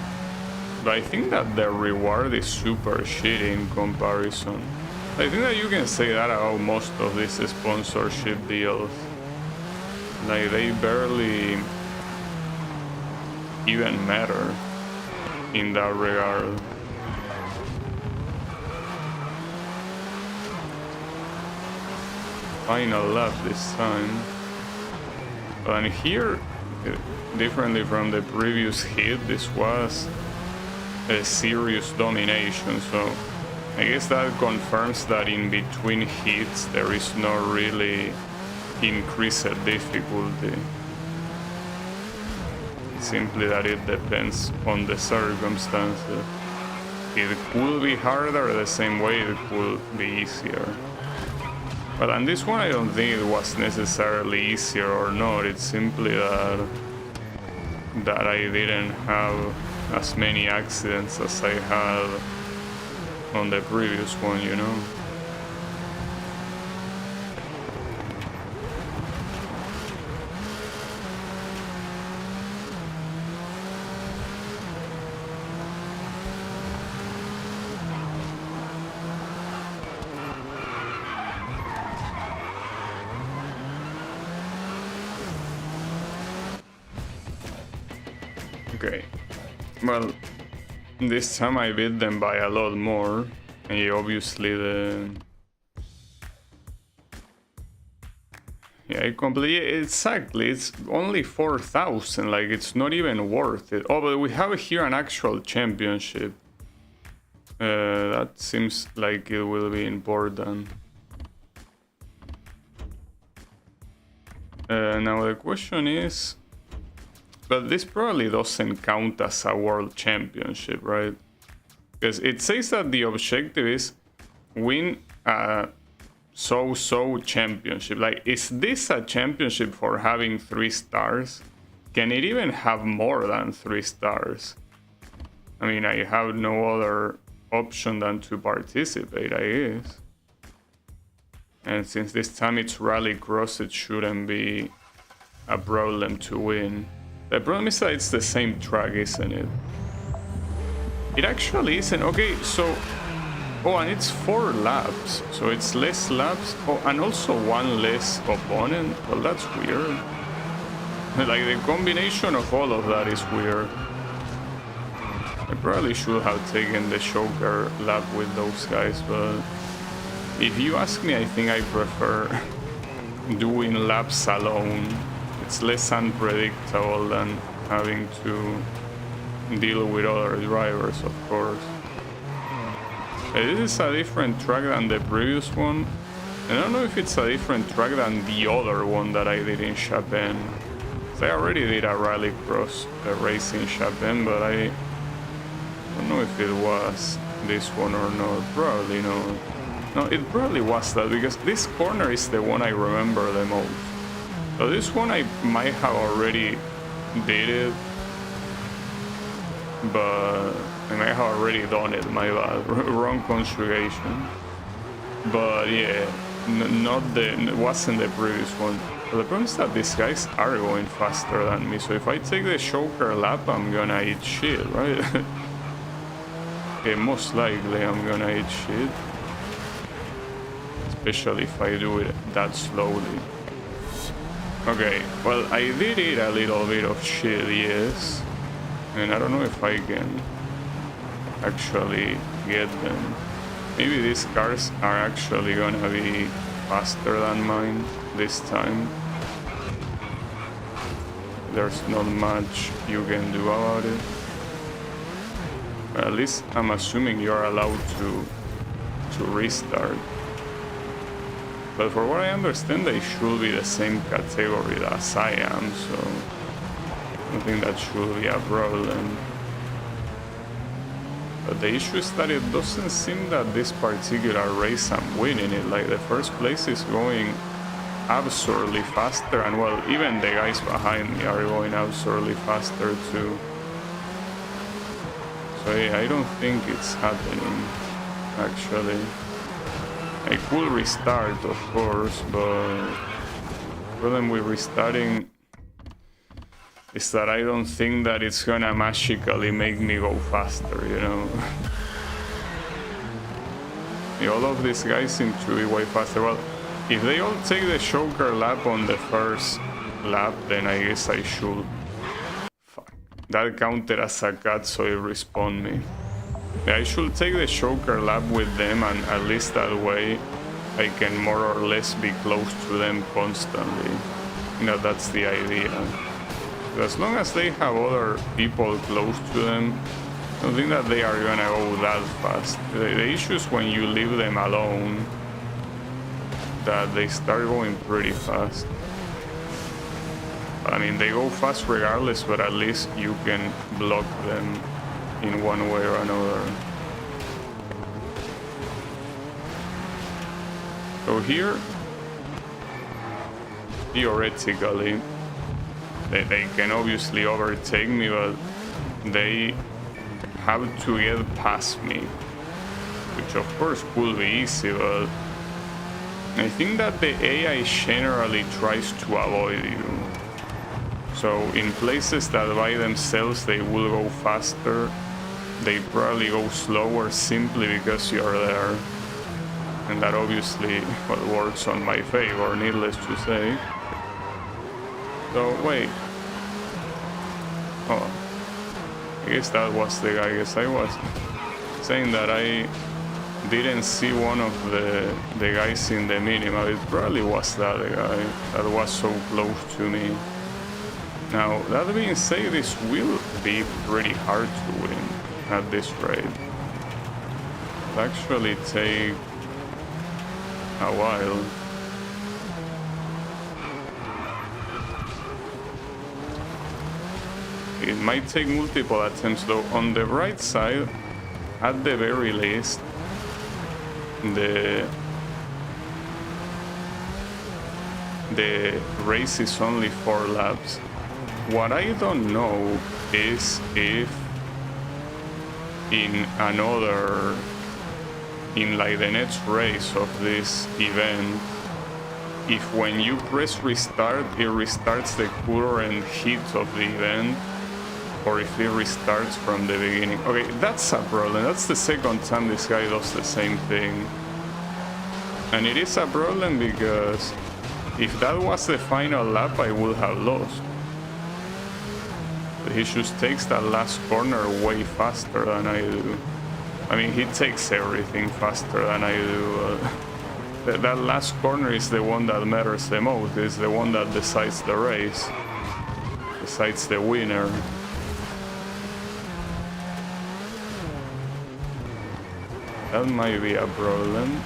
But I think that the reward is super shitty in comparison. I think that you can say that about most of these sponsorship deals. Like, they barely even matter in that regard. Final lap this time. And here, differently from the previous hit, this was a serious domination, so I guess that confirms that in between hits there is no really increased difficulty. Simply that it depends on the circumstances. It could be harder the same way it could be easier. But on this one I don't think it was necessarily easier or not, it's simply that I didn't have as many accidents as I had on the previous one, you know? Okay, well, this time I beat them by a lot more, and obviously I completely, exactly, it's only 4,000, like, it's not even worth it. Oh, but we have here an actual championship. That seems like it will be important. Now the question is, but this probably doesn't count as a world championship, right? Because it says that the objective is win a so-so championship. Like, is this a championship for having 3 stars? Can it even have more than 3 stars? I mean, I have no other option than to participate, I guess. And since this time it's rallycross, it shouldn't be a problem to win. The problem is that it's the same track, isn't it? It actually isn't. Okay, so... Oh, and it's 4 laps, so it's less laps. Oh, and also 1 less opponent. Well, that's weird. Like, the combination of all of that is weird. I probably should have taken the choker lap with those guys, but... If you ask me, I think I prefer doing laps alone. It's less unpredictable than having to deal with other drivers, of course. This is a different track than the previous one. I don't know if it's a different track than the other one that I did in Chapin. So I already did a rallycross race in Chapin, but I don't know if it was this one or not. Probably not. No, it probably was that, because this corner is the one I remember the most. So this one I might have already did it, but I might have already done it, my bad, wrong conjugation. But yeah, it wasn't the previous one. But the problem is that these guys are going faster than me, so if I take the choker lap, I'm gonna eat shit, right? Okay, most likely I'm gonna eat shit. Especially if I do it that slowly. Okay, well, I did eat a little bit of shit, yes. And I don't know if I can actually get them. Maybe these cars are actually gonna be faster than mine this time. There's not much you can do about it. But at least I'm assuming you're allowed to restart. But for what I understand, they should be the same category as I am, so I don't think that should be a problem. But the issue is that it doesn't seem that this particular race I'm winning it. Like, the first place is going absurdly faster, and well, even the guys behind me are going absurdly faster too. So yeah, I don't think it's happening, actually. I could restart, of course, but the problem with restarting is that I don't think that it's gonna magically make me go faster, you know? All of these guys seem to be way faster. Well, if they all take the choker lap on the first lap, then I guess I should. Fuck. That counted as a cut, so it respawned me. I should take the choker lap with them, and at least that way I can more or less be close to them constantly. You know, that's the idea. But as long as they have other people close to them, I don't think that they are gonna go that fast. The issue is when you leave them alone, that they start going pretty fast. I mean, they go fast regardless, but at least you can block them in one way or another. So here, theoretically, they can obviously overtake me, but they have to get past me, which of course could be easy, but I think that the AI generally tries to avoid you. So in places that by themselves they will go faster, they probably go slower simply because you're there. And that obviously works on my favor, needless to say. So wait. Oh, I guess that was the guy. I guess I was saying that I didn't see one of the guys in the minimap. It probably was that guy that was so close to me. Now, that being said, this will be pretty hard to win at this rate. It'll actually take a while. It might take multiple attempts, though. On the right side, at the very least, the race is only 4 laps. What I don't know is if in like the next race of this event, if when you press restart, it restarts the current heat of the event, or if it restarts from the beginning. Okay, that's a problem. That's the second time this guy does the same thing. And it is a problem because if that was the final lap, I would have lost. But he just takes that last corner way faster than I do. I mean, he takes everything faster than I do. That last corner is the one that matters the most. It's the one that decides the race, decides the winner. That might be a problem,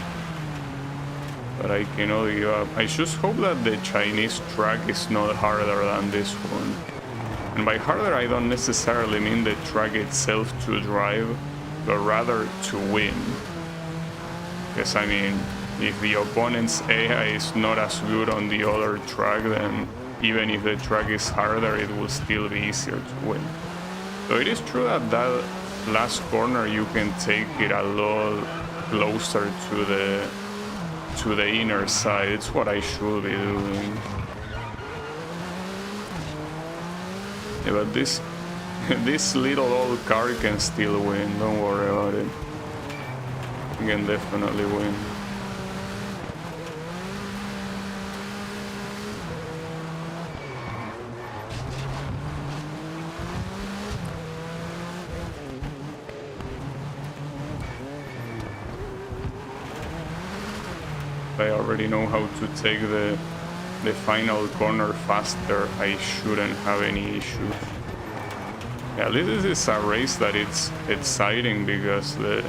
but I cannot give up. I just hope that the Chinese track is not harder than this one. And by harder, I don't necessarily mean the track itself to drive, but rather to win. Because I mean, if the opponent's AI is not as good on the other track, then even if the track is harder, it will still be easier to win. So it is true that that last corner you can take it a lot closer to the inner side. It's what I should be doing. Yeah, but this this little old car can still win, don't worry about it. You can definitely win. I already know how to take the final corner faster. I shouldn't have any issues. Yeah, this is a race that it's exciting because the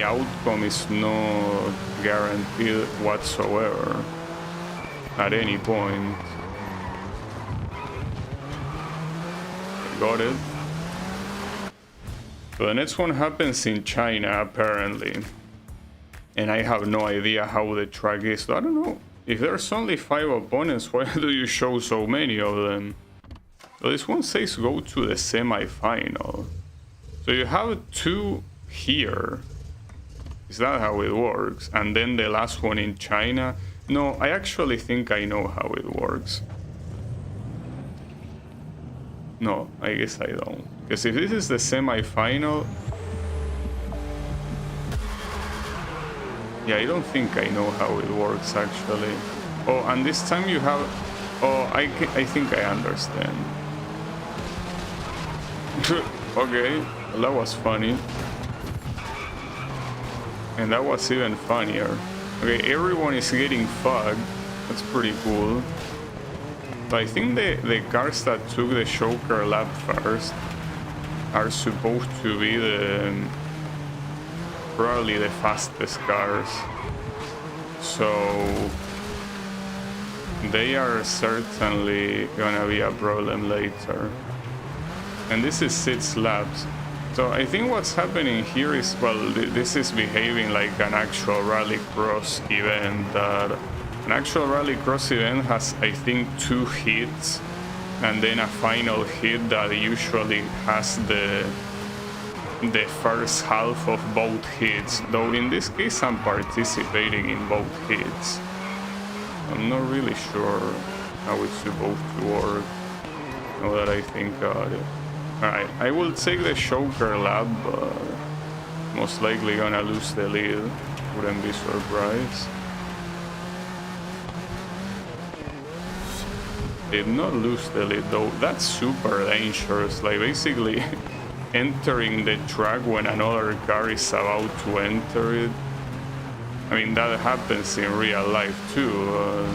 outcome is not guaranteed whatsoever at any point. Got it. So the next one happens in China apparently. And I have no idea how the track is. So I don't know. If there's only 5 opponents, why do you show so many of them? So this one says go to the semi-final. So you have 2 here. Is that how it works? And then the last one in China? No, I actually think I know how it works. No, I guess I don't. Because if this is the semi-final... Yeah, I don't think I know how it works actually. Oh, and this time you have... Oh, I think I understand. Okay, well, that was funny. And that was even funnier. Okay, everyone is getting fucked. That's pretty cool. But I think the cars that took the choker lap first are supposed to be probably the fastest cars. So they are certainly gonna be a problem later. And this is 6 laps. So I think what's happening here is, well, this is behaving like an actual rallycross event. An actual rallycross event has, I think, 2 hits and then a final hit that usually has the first half of both hits, though in this case I'm participating in both hits. I'm not really sure how it's supposed to work, now that I think about it. Alright, I will take the choker lap, but most likely gonna lose the lead. Wouldn't be surprised. Did not lose the lead though. That's super dangerous, like basically entering the track when another car is about to enter it. I mean, that happens in real life too.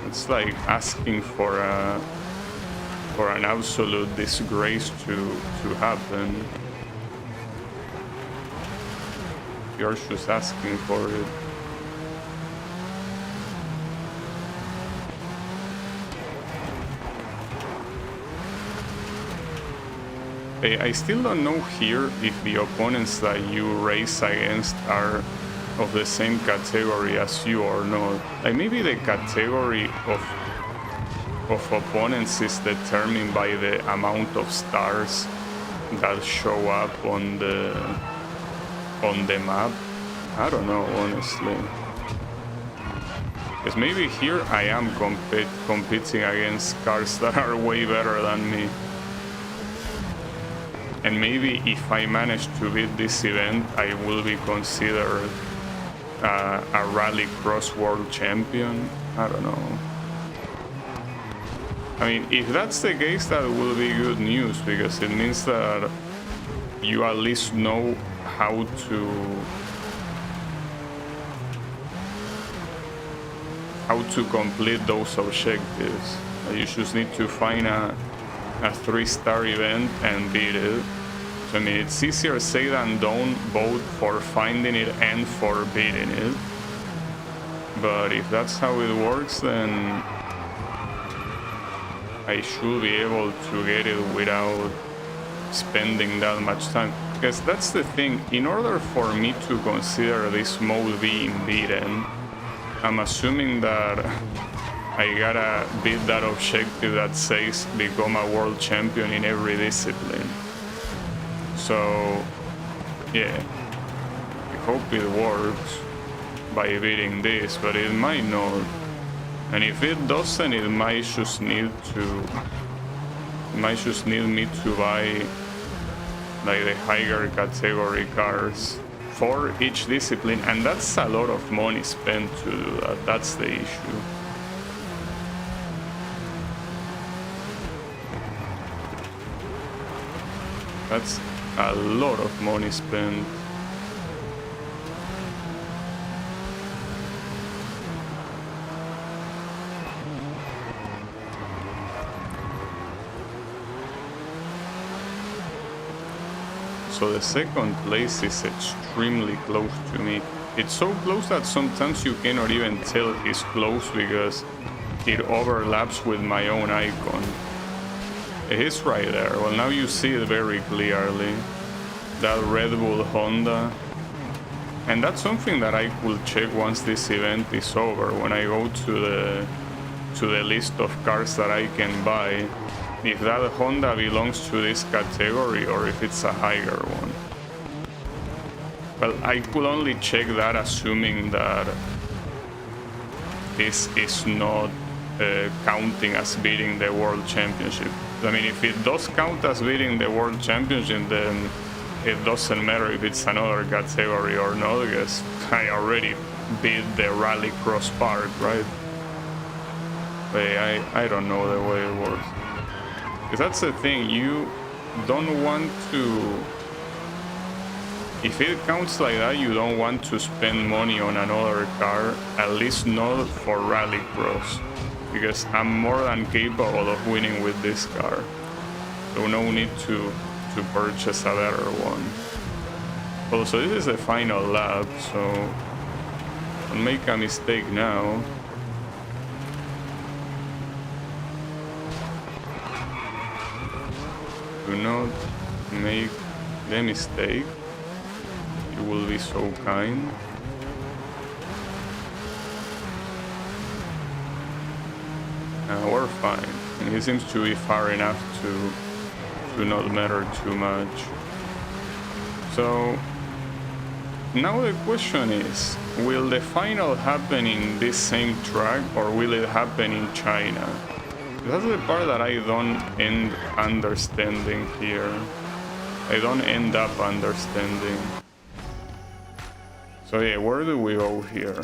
It's like asking for an absolute disgrace to happen. You're just asking for it. I still don't know here if the opponents that you race against are of the same category as you or not. Like maybe the category of opponents is determined by the amount of stars that show up on the map. I don't know, honestly. Because maybe here I am competing against cars that are way better than me. And maybe if I manage to beat this event, I will be considered a rallycross world champion. I don't know. I mean, if that's the case, that will be good news, because it means that you at least know how to complete those objectives. You just need to find a 3-star event and beat it. So, I mean, it's easier said than done, both for finding it and for beating it. But if that's how it works, then I should be able to get it without spending that much time. Because that's the thing, in order for me to consider this mode being beaten, I'm assuming that I gotta beat that objective that says become a world champion in every discipline. So, yeah, I hope it works by beating this, but it might not. And if it doesn't, it might just need to might just need me to buy like the higher category cars for each discipline, and that's a lot of money spent to do that. That's the issue. That's a lot of money spent. So the second place is extremely close to me. It's so close that sometimes you cannot even tell it's close because it overlaps with my own icon. It is right there. Well, now you see it very clearly. That Red Bull Honda. And that's something that I will check once this event is over, when I go to the list of cars that I can buy, if that Honda belongs to this category or if it's a higher one. Well, I could only check that assuming that this is not counting as beating the World Championship. I mean, if it does count as beating the World Championship, then it doesn't matter if it's another category or not, because I already beat the rallycross part, right? But I don't know the way it works. Because that's the thing, you don't want to... If it counts like that, you don't want to spend money on another car, at least not for rallycross, because I'm more than capable of winning with this car. So no need to purchase a better one. Also, this is the final lap, so don't make a mistake now. Do not make the mistake. You will be so kind. We're fine, and he seems to be far enough to not matter too much. So now the question is, will the final happen in this same track or will it happen in China? That's the part that I don't end understanding here. I don't end up understanding. So yeah, where do we go here?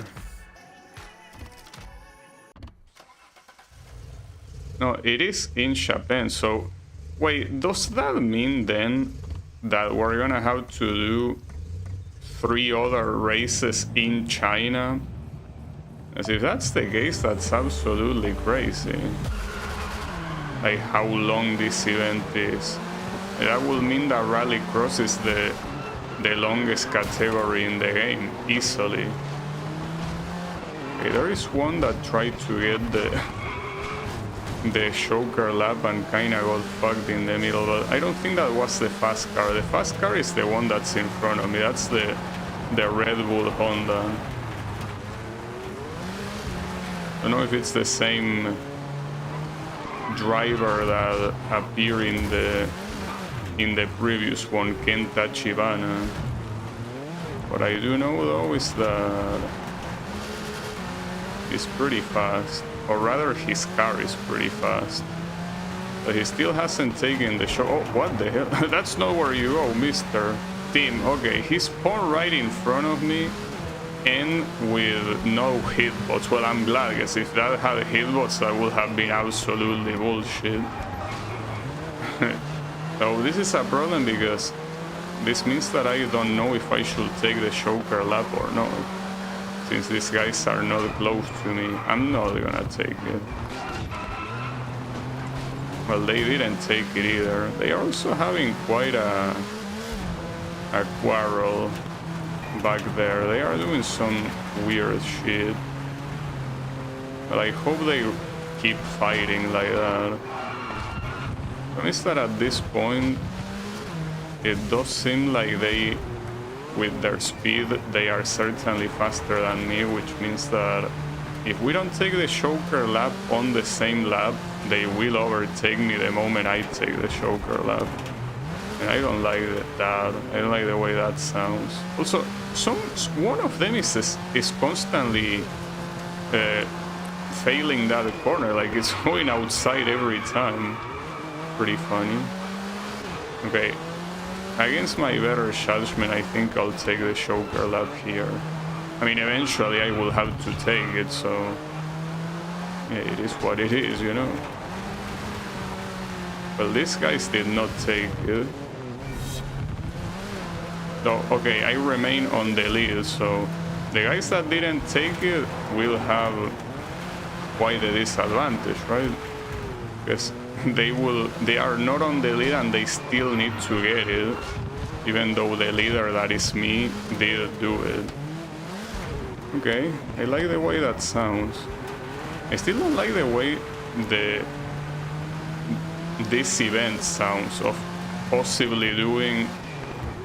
No, it is in Japan, so wait, does that mean then that we're gonna have to do 3 other races in China? As if that's the case, that's absolutely crazy. Like how long this event is. That will mean that rallycross is the longest category in the game, easily. Okay, there is one that tried to get the choker lap and kinda got fucked in the middle, but I don't think that was the fast car. The fast car is the one that's in front of me. That's the Red Bull Honda. I don't know if it's the same driver that appeared in the previous one, Kenta Chibana. What I do know though is that he's pretty fast, or rather his car is pretty fast. But he still hasn't taken the show. Oh, what the hell? That's not where you go, Mr. Tim. Okay, he spawned right in front of me and with no hitbox. Well, I'm glad, because if that had hitbox, that would have been absolutely bullshit. So this is a problem because this means that I don't know if I should take the choker lap or not. Since these guys are not close to me, I'm not gonna take it. Well, they didn't take it either. They are also having quite a quarrel back there. They are doing some weird shit. But I hope they keep fighting like that. The thing is that at this point, it does seem like they, with their speed, they are certainly faster than me, which means that if we don't take the choker lap on the same lap, they will overtake me the moment I take the choker lap. And I don't like that. I don't like the way that sounds. Also, one of them is constantly failing that corner, like it's going outside every time. pretty funny. Okay, against my better judgment, I think I'll take the choker lap here. I mean, eventually I will have to take it, so yeah, it is what it is, you know. Well, these guys did not take it. So, okay, I remain on the lead, so the guys that didn't take it will have quite a disadvantage, right? Because they are not on the lead and they still need to get it, even though the leader, that is me, did do it. Okay, I like the way that sounds. I still don't like the way this event sounds, of possibly doing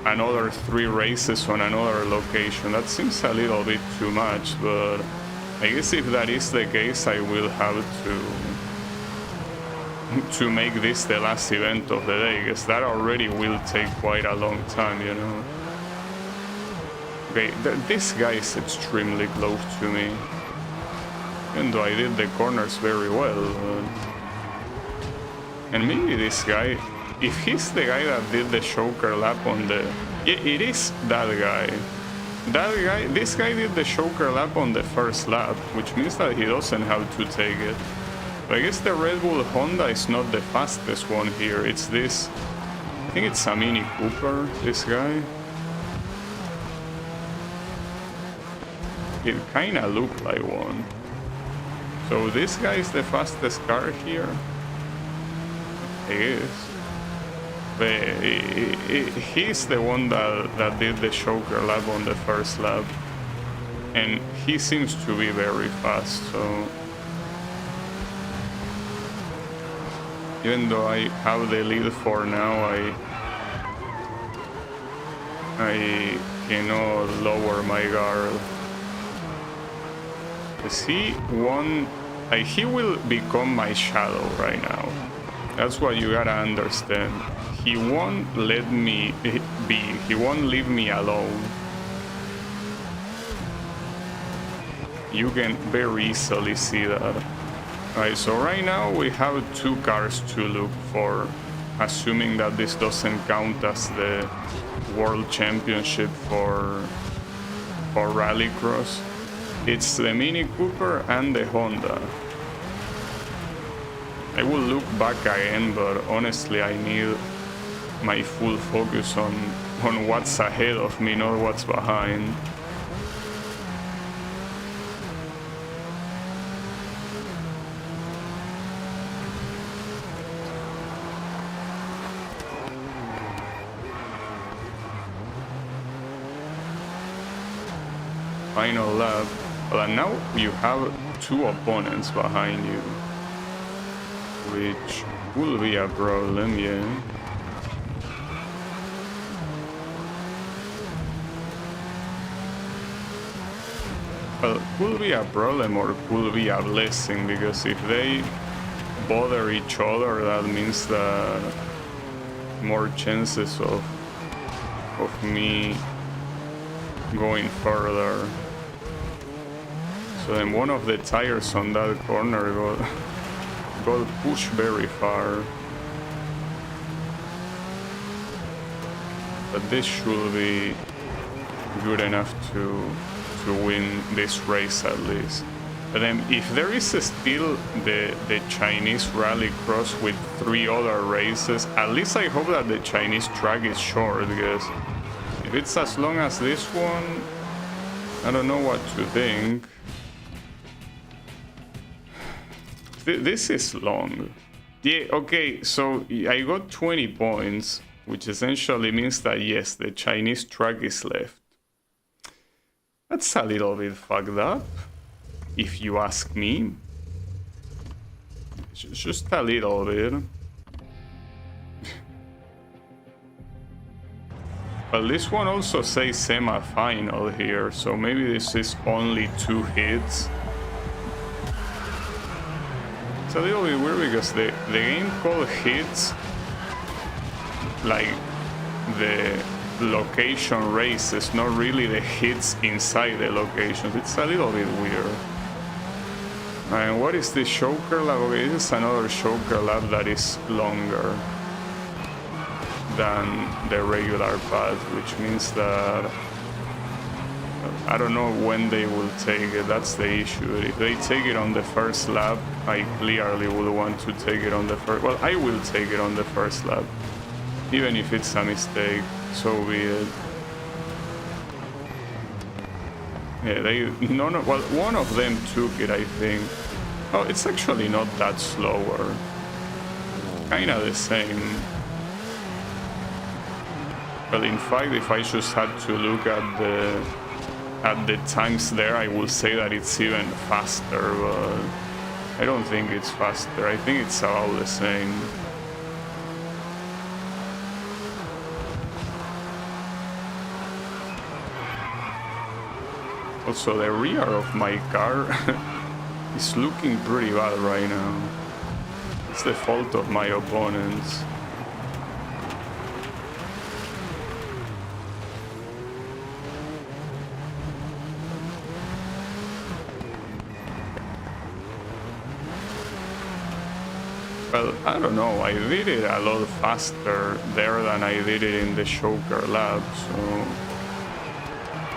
another 3 races on another location. That seems a little bit too much, but I guess if that is the case, I will have to make this the last event of the day, because that already will take quite a long time, you know. Okay, this guy is extremely close to me, even though I did the corners very well. And maybe this guy, if he's the guy that did the choker lap on the... It is that guy. This guy did the choker lap on the first lap, which means that he doesn't have to take it. But I guess the Red Bull Honda is not the fastest one here. It's this... I think it's a Mini Cooper, this guy. It kinda looked like one. So this guy is the fastest car here? He is. But he's the one that did the choker lap on the first lap. And he seems to be very fast, so... Even though I have the lead for now, I cannot lower my guard. Because he won... he will become my shadow right now. That's what you gotta understand. He won't let me be. He won't leave me alone. You can very easily see that. Alright, so right now we have 2 cars to look for, assuming that this doesn't count as the World Championship for Rallycross. It's the Mini Cooper and the Honda. I will look back again, but honestly I need my full focus on what's ahead of me, not what's behind. Final lap. Well, now you have 2 opponents behind you, which will be a problem, yeah. Well, could be a problem or could be a blessing, because if they bother each other, that means that more chances of me going further. So then one of the tires on that corner got pushed very far. But this should be good enough to win this race at least. But then if there is still the Chinese Rallycross with 3 other races, at least I hope that the Chinese track is short, because if it's as long as this one, I don't know what to think. This is long. Yeah, okay, so I got 20 points, which essentially means that yes, the Chinese track is left. That's a little bit fucked up, if you ask me. Just a little bit. Well, this one also says semi-final here, so maybe this is only 2 hits. It's a little bit weird because the game called hits, like the location races, not really the hits inside the locations. It's a little bit weird. And what is this choker lab? Okay, this is another choker lab that is longer than the regular path, which means that I don't know when they will take it. That's the issue. If they take it on the first lap, I clearly would want to take it on the first. Well, I will take it on the first lap, even if it's a mistake. So be it. Yeah, well, one of them took it, I think. Oh, it's actually not that slower. Kinda the same. Well, in fact, if I just had to look at the times there, I will say that it's even faster, but I don't think it's faster. I think it's about the same. Also, the rear of my car is looking pretty bad right now. It's the fault of my opponents. Well, I don't know, I did it a lot faster there than I did it in the choker lab, so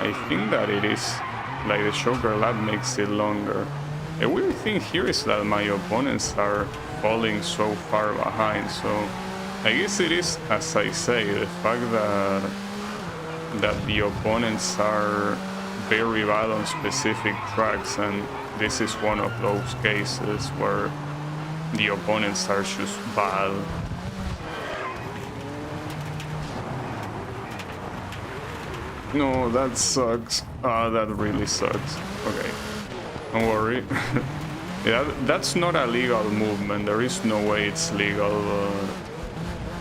I think that it is, like, the choker lab makes it longer. The weird thing here is that my opponents are falling so far behind, so I guess it is, as I say, the fact that the opponents are very bad on specific tracks, and this is one of those cases where the opponents are just bad. No, that sucks. That really sucks. Okay, don't worry. Yeah, that's not a legal movement. There is no way it's legal.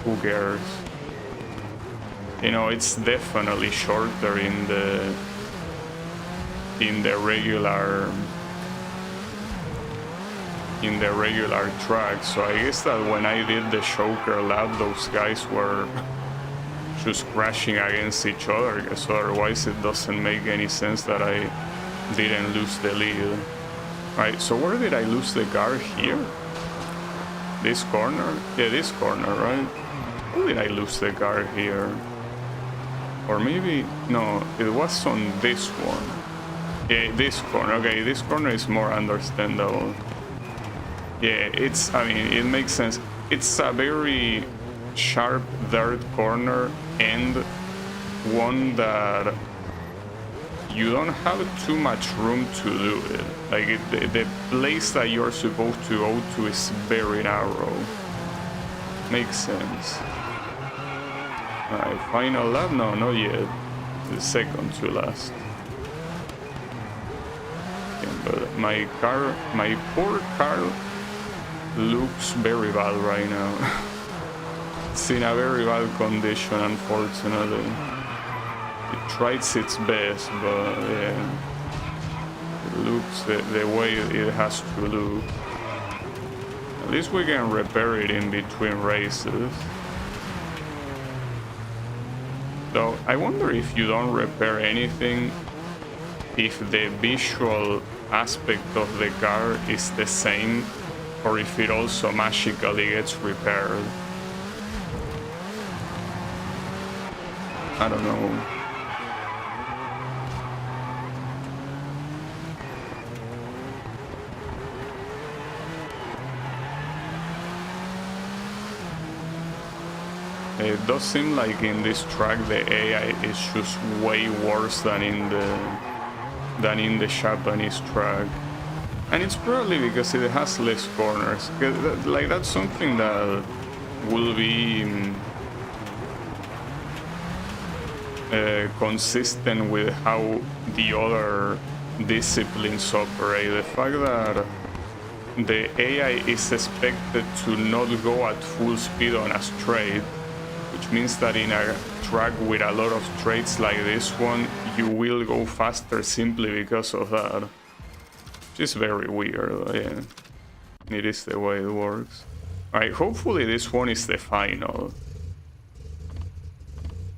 Who cares? You know, it's definitely shorter in the regular track, so I guess that when I did the choker lap, those guys were just crashing against each other, because otherwise it doesn't make any sense that I didn't lose the lead. Right, so where did I lose the car? Here? This corner? Yeah, this corner, right? Where did I lose the car here? Or maybe, no, it was on this one. Yeah, this corner. Okay, this corner is more understandable. Yeah, it's, I mean, it makes sense. It's a very sharp dirt corner and one that you don't have too much room to do it. Like, the place that you're supposed to go to is very narrow. Makes sense. Alright, final lap? No, not yet. The second to last. Yeah, but my poor car looks very bad right now. It's in a very bad condition, unfortunately. It tries its best, but yeah, it looks the way it has to look. At least we can repair it in between races. Though I wonder if you don't repair anything, if the visual aspect of the car is the same, or if it also magically gets repaired. I don't know. It does seem like in this track the AI is just way worse than in the Japanese track. And it's probably because it has less corners. Like, that's something that will be consistent with how the other disciplines operate. The fact that the AI is expected to not go at full speed on a straight, which means that in a track with a lot of straights like this one, you will go faster simply because of that. Which is very weird, yeah. It is the way it works. Alright, hopefully this one is the final.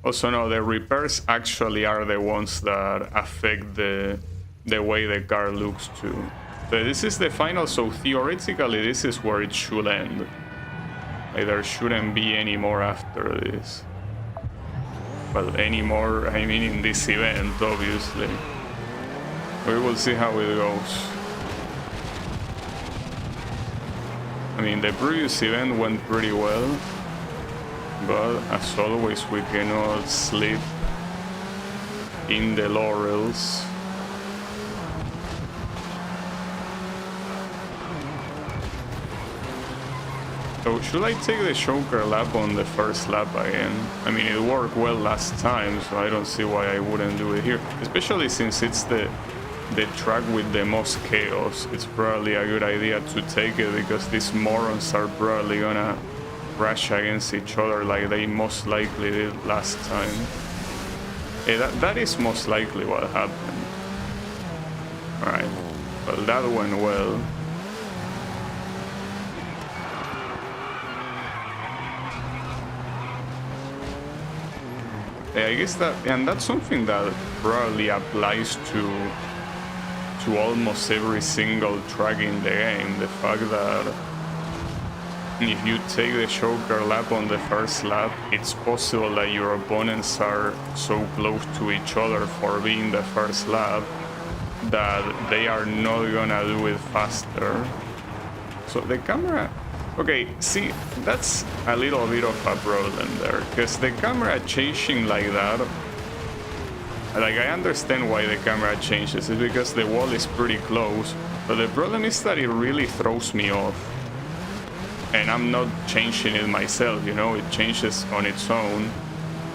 Also, no, the repairs actually are the ones that affect the way the car looks too. So this is the final, so theoretically this is where it should end. Like, there shouldn't be any more after this. Well, any more, I mean in this event, obviously. We will see how it goes. I mean, the previous event went pretty well, but as always we cannot sleep in the laurels. So should I take the choker lap on the first lap again? I mean, it worked well last time, so I don't see why I wouldn't do it here. Especially since it's the track with the most chaos. It's probably a good idea to take it because these morons are probably gonna crash against each other like they most likely did last time. That is most likely what happened. Alright, well that went well. I guess that, and that's something that probably applies to almost every single track in the game. The fact that if you take the choker lap on the first lap, it's possible that your opponents are so close to each other for being the first lap that they are not gonna do it faster. So the camera... Okay, see, that's a little bit of a problem there, because the camera changing like that, like I understand why the camera changes, it's because the wall is pretty close, but the problem is that it really throws me off. And I'm not changing it myself, you know, it changes on its own.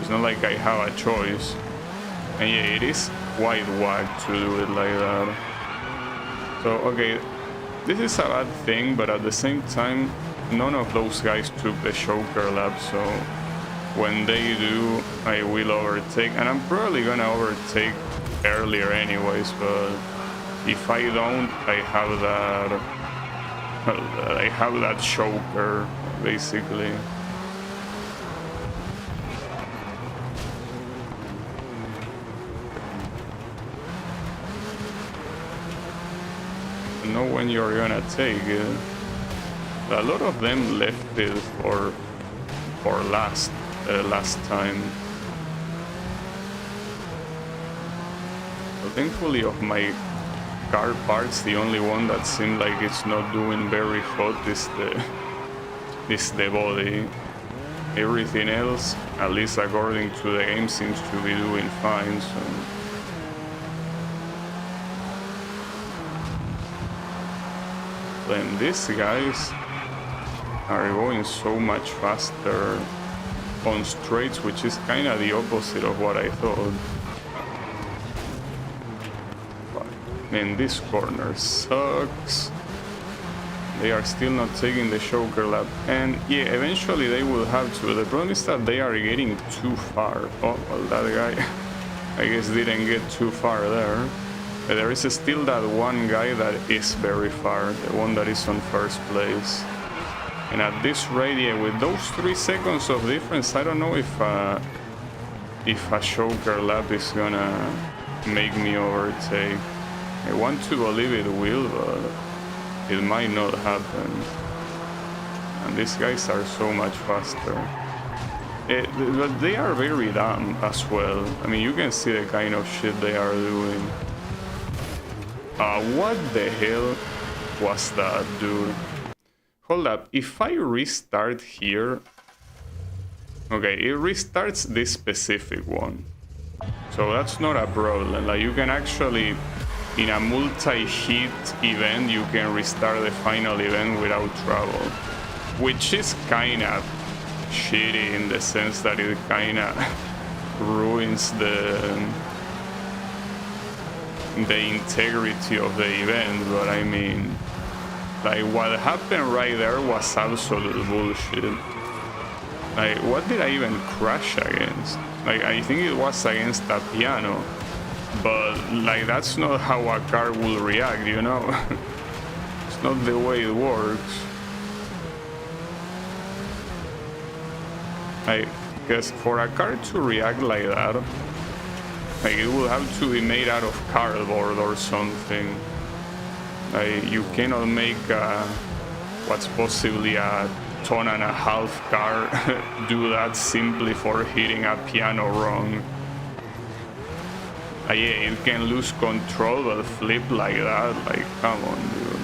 It's not like I have a choice. And yeah, it is quite whack to do it like that. So, okay, this is a bad thing, but at the same time, none of those guys took the choker lap, so when they do, I will overtake, and I'm probably gonna overtake earlier anyways, but if I don't, I have that, well, I have that choker, basically. Know when you're gonna take it. A lot of them left it for last time. So thankfully of my car parts, the only one that seemed like it's not doing very hot is the body. Everything else, at least according to the game, seems to be doing fine. So. Then these guys are going so much faster on straights, which is kind of the opposite of what I thought. But, man, this corner sucks. They are still not taking the choker lap, and yeah, eventually they will have to. The problem is that they are getting too far. Oh, well, that guy, I guess, didn't get too far there. But there is still that one guy that is very far, the one that is on first place. And at this rate, yeah, with those 3 seconds of difference, I don't know if a choker lap is gonna make me overtake. I want to believe it will, but it might not happen. And these guys are so much faster. But they are very dumb as well. I mean, you can see the kind of shit they are doing. What the hell was that, dude? Hold up, if I restart here... Okay, it restarts this specific one. So that's not a problem. Like, you can actually, in a multi-hit event, you can restart the final event without trouble. Which is kinda shitty in the sense that it kinda ruins the integrity of the event, but I mean, like, what happened right there was absolute bullshit. Like, what did I even crash against? Like, I think it was against a piano, but like, that's not how a car will react, you know? It's not the way it works. Because for a car to react like that, like, it will have to be made out of cardboard or something. You cannot make what's possibly a ton-and-a-half car do that simply for hitting a piano wrong. Yeah, it can lose control but flip like that. Like, come on, dude.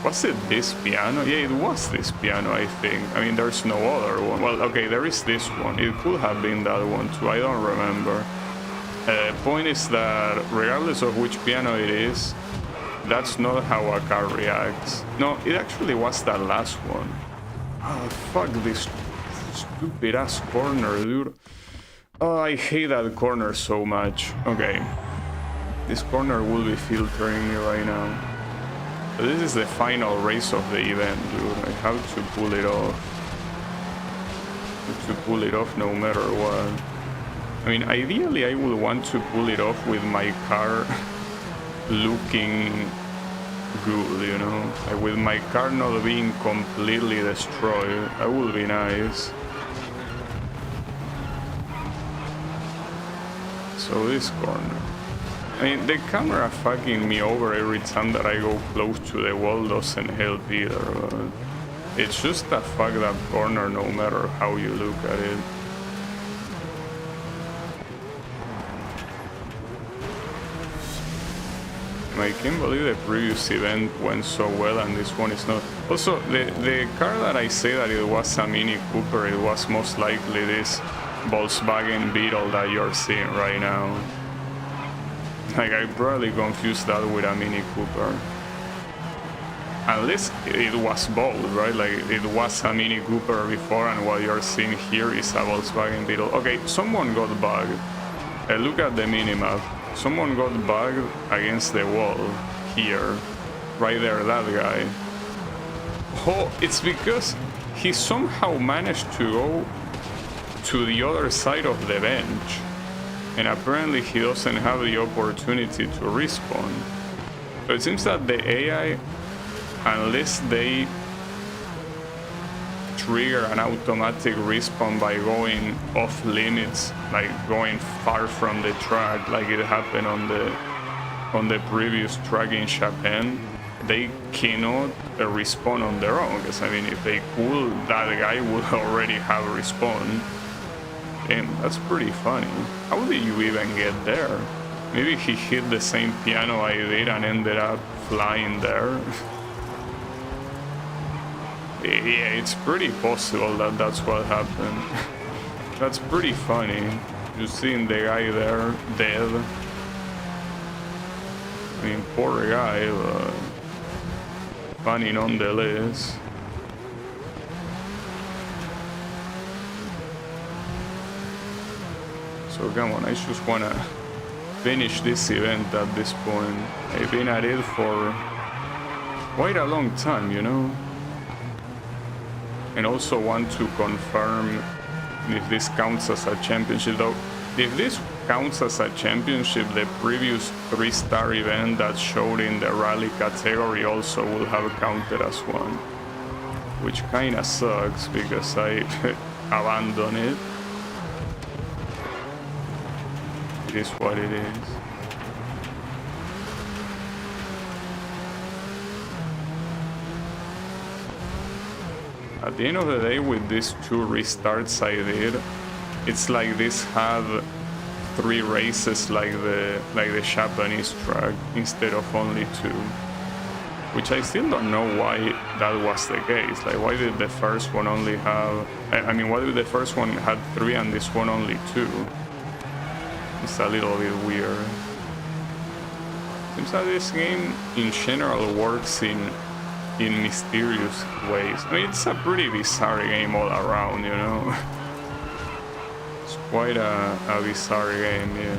Was it this piano? Yeah, it was this piano, I think. I mean, there's no other one. Well, okay, there is this one. It could have been that one too. I don't remember. Point is that regardless of which piano it is, that's not how a car reacts. No, it actually was that last one. Oh, fuck this stupid ass corner, dude. Oh, I hate that corner so much. Okay. This corner will be filtering me right now. But this is the final race of the event, dude. I have to pull it off. I have to pull it off no matter what. I mean, ideally I would want to pull it off with my car looking good, you know? Like with my car not being completely destroyed. That would be nice. So this corner. I mean, the camera fucking me over every time that I go close to the wall doesn't help either, but it's just a fucked up corner no matter how you look at it. I can't believe the previous event went so well and this one is not. Also, the car that I say that it was a Mini Cooper, it was most likely this Volkswagen Beetle that you're seeing right now. Like, I probably confused that with a Mini Cooper. Unless it was both, right? Like, it was a Mini Cooper before and what you're seeing here is a Volkswagen Beetle. Okay, someone got bugged. Look at the minimap. Someone got bugged against the wall here. Right there, that guy. Oh, it's because he somehow managed to go to the other side of the bench. And apparently he doesn't have the opportunity to respawn. So it seems that the AI, unless they trigger an automatic respawn by going off limits, like going far from the track, like it happened on the previous track in Japan, they cannot respawn on their own. Because I mean, if they could, that guy would already have respawned. Damn, that's pretty funny. How did you even get there? Maybe he hit the same piano I did and ended up flying there. Yeah, it's pretty possible that that's what happened. That's pretty funny. Just seeing the guy there, dead. I mean, poor guy, but funny nonetheless. So come on, I just wanna finish this event at this point. I've been at it for quite a long time, you know? And also want to confirm if this counts as a championship, though. If this counts as a championship, the previous 3-star event that showed in the rally category also will have counted as one. Which kinda sucks because I abandoned it. It is what it is. At the end of the day, with these 2 restarts I did, it's like this had 3 races like the Japanese track instead of only 2. Which I still don't know why that was the case. Like, why did the first one only have... I mean, why did the first one had 3 and this one only 2? It's a little bit weird. Seems that this game in general works in mysterious ways. I mean, it's a pretty bizarre game all around, you know? It's quite a bizarre game, yeah.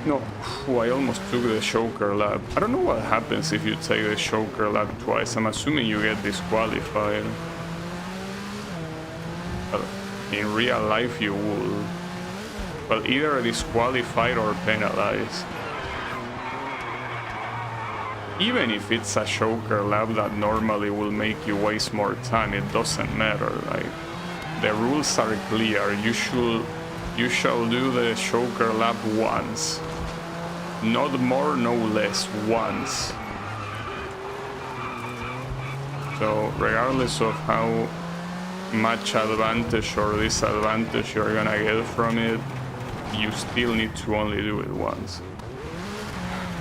No, I almost took the choker lap. I don't know what happens if you take the choker lap twice. I'm assuming you get disqualified. But in real life you would. Well, either disqualified or penalized. Even if it's a choker lap that normally will make you waste more time, it doesn't matter. Like, the rules are clear. You shall do the choker lap once. Not more, no less, once. So regardless of how much advantage or disadvantage you're gonna get from it, you still need to only do it once.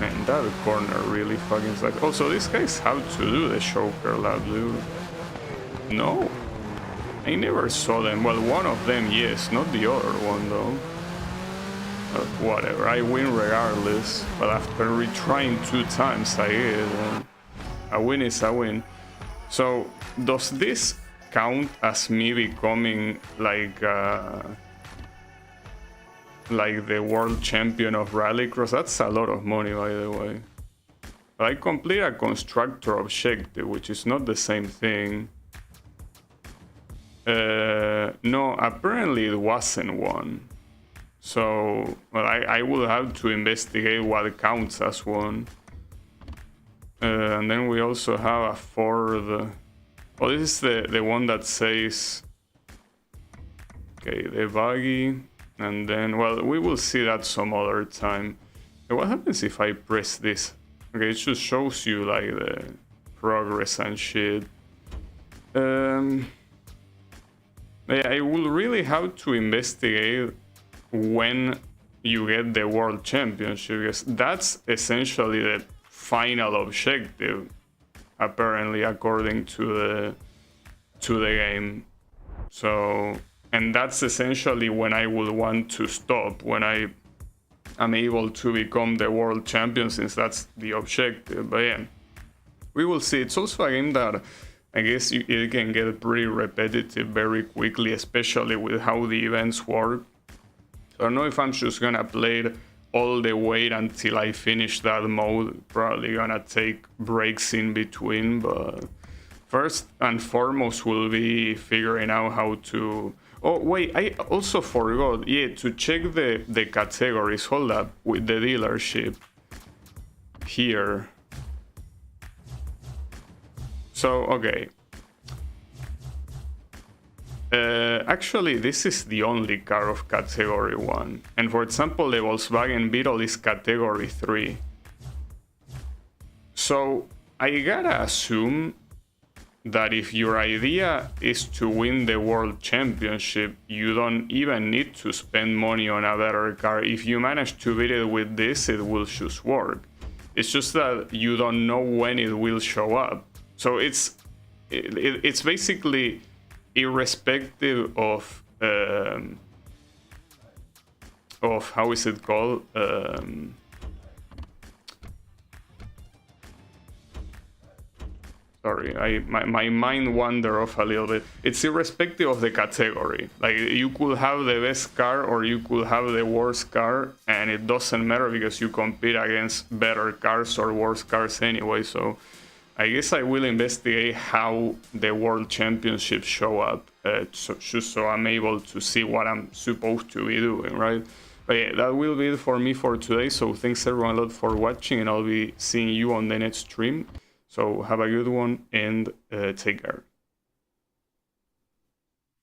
Man, that corner really fucking sucks. Also, these guys have to do the choker lap, dude. No, I never saw them. Well, one of them, yes, not the other one though. But whatever, I win regardless. But after retrying 2 times, I get it. A win is a win. So, does this count as me becoming like the world champion of Rallycross? That's a lot of money, by the way. But I complete a constructor objective, which is not the same thing. No, apparently it wasn't one. So, well, I will have to investigate what counts as one. And then we also have a Ford. Oh, this is the one that says, okay, the buggy. And then, well, we will see that some other time. Okay, what happens if I press this? Okay, it just shows you like the progress and shit. Yeah, I will really have to investigate when you get the world championship, because that's essentially the final objective, apparently, according to the game. So, and that's essentially when I will want to stop, when I am able to become the world champion, since that's the objective. But yeah, we will see. It's also a game that I guess it can get pretty repetitive very quickly, especially with how the events work. So I don't know if I'm just gonna play it all the way until I finish that mode. Probably gonna take breaks in between, but first and foremost will be figuring out how to... Oh wait, I also forgot, yeah, to check the categories. Hold up, with the dealership here. So, okay. Actually, this is the only car of category 1. And for example, the Volkswagen Beetle is category 3. So, I gotta assume that if your idea is to win the world championship, you don't even need to spend money on a better car. If you manage to beat it with this, it will just work. It's just that you don't know when it will show up. So it's basically irrespective of how is it called? Sorry, my mind wandered off a little bit. It's irrespective of the category. Like, you could have the best car or you could have the worst car, and it doesn't matter because you compete against better cars or worse cars anyway. So I guess I will investigate how the world championships show up, just so I'm able to see what I'm supposed to be doing, right? But yeah, that will be it for me for today. So thanks everyone a lot for watching, and I'll be seeing you on the next stream. So have a good one and take care.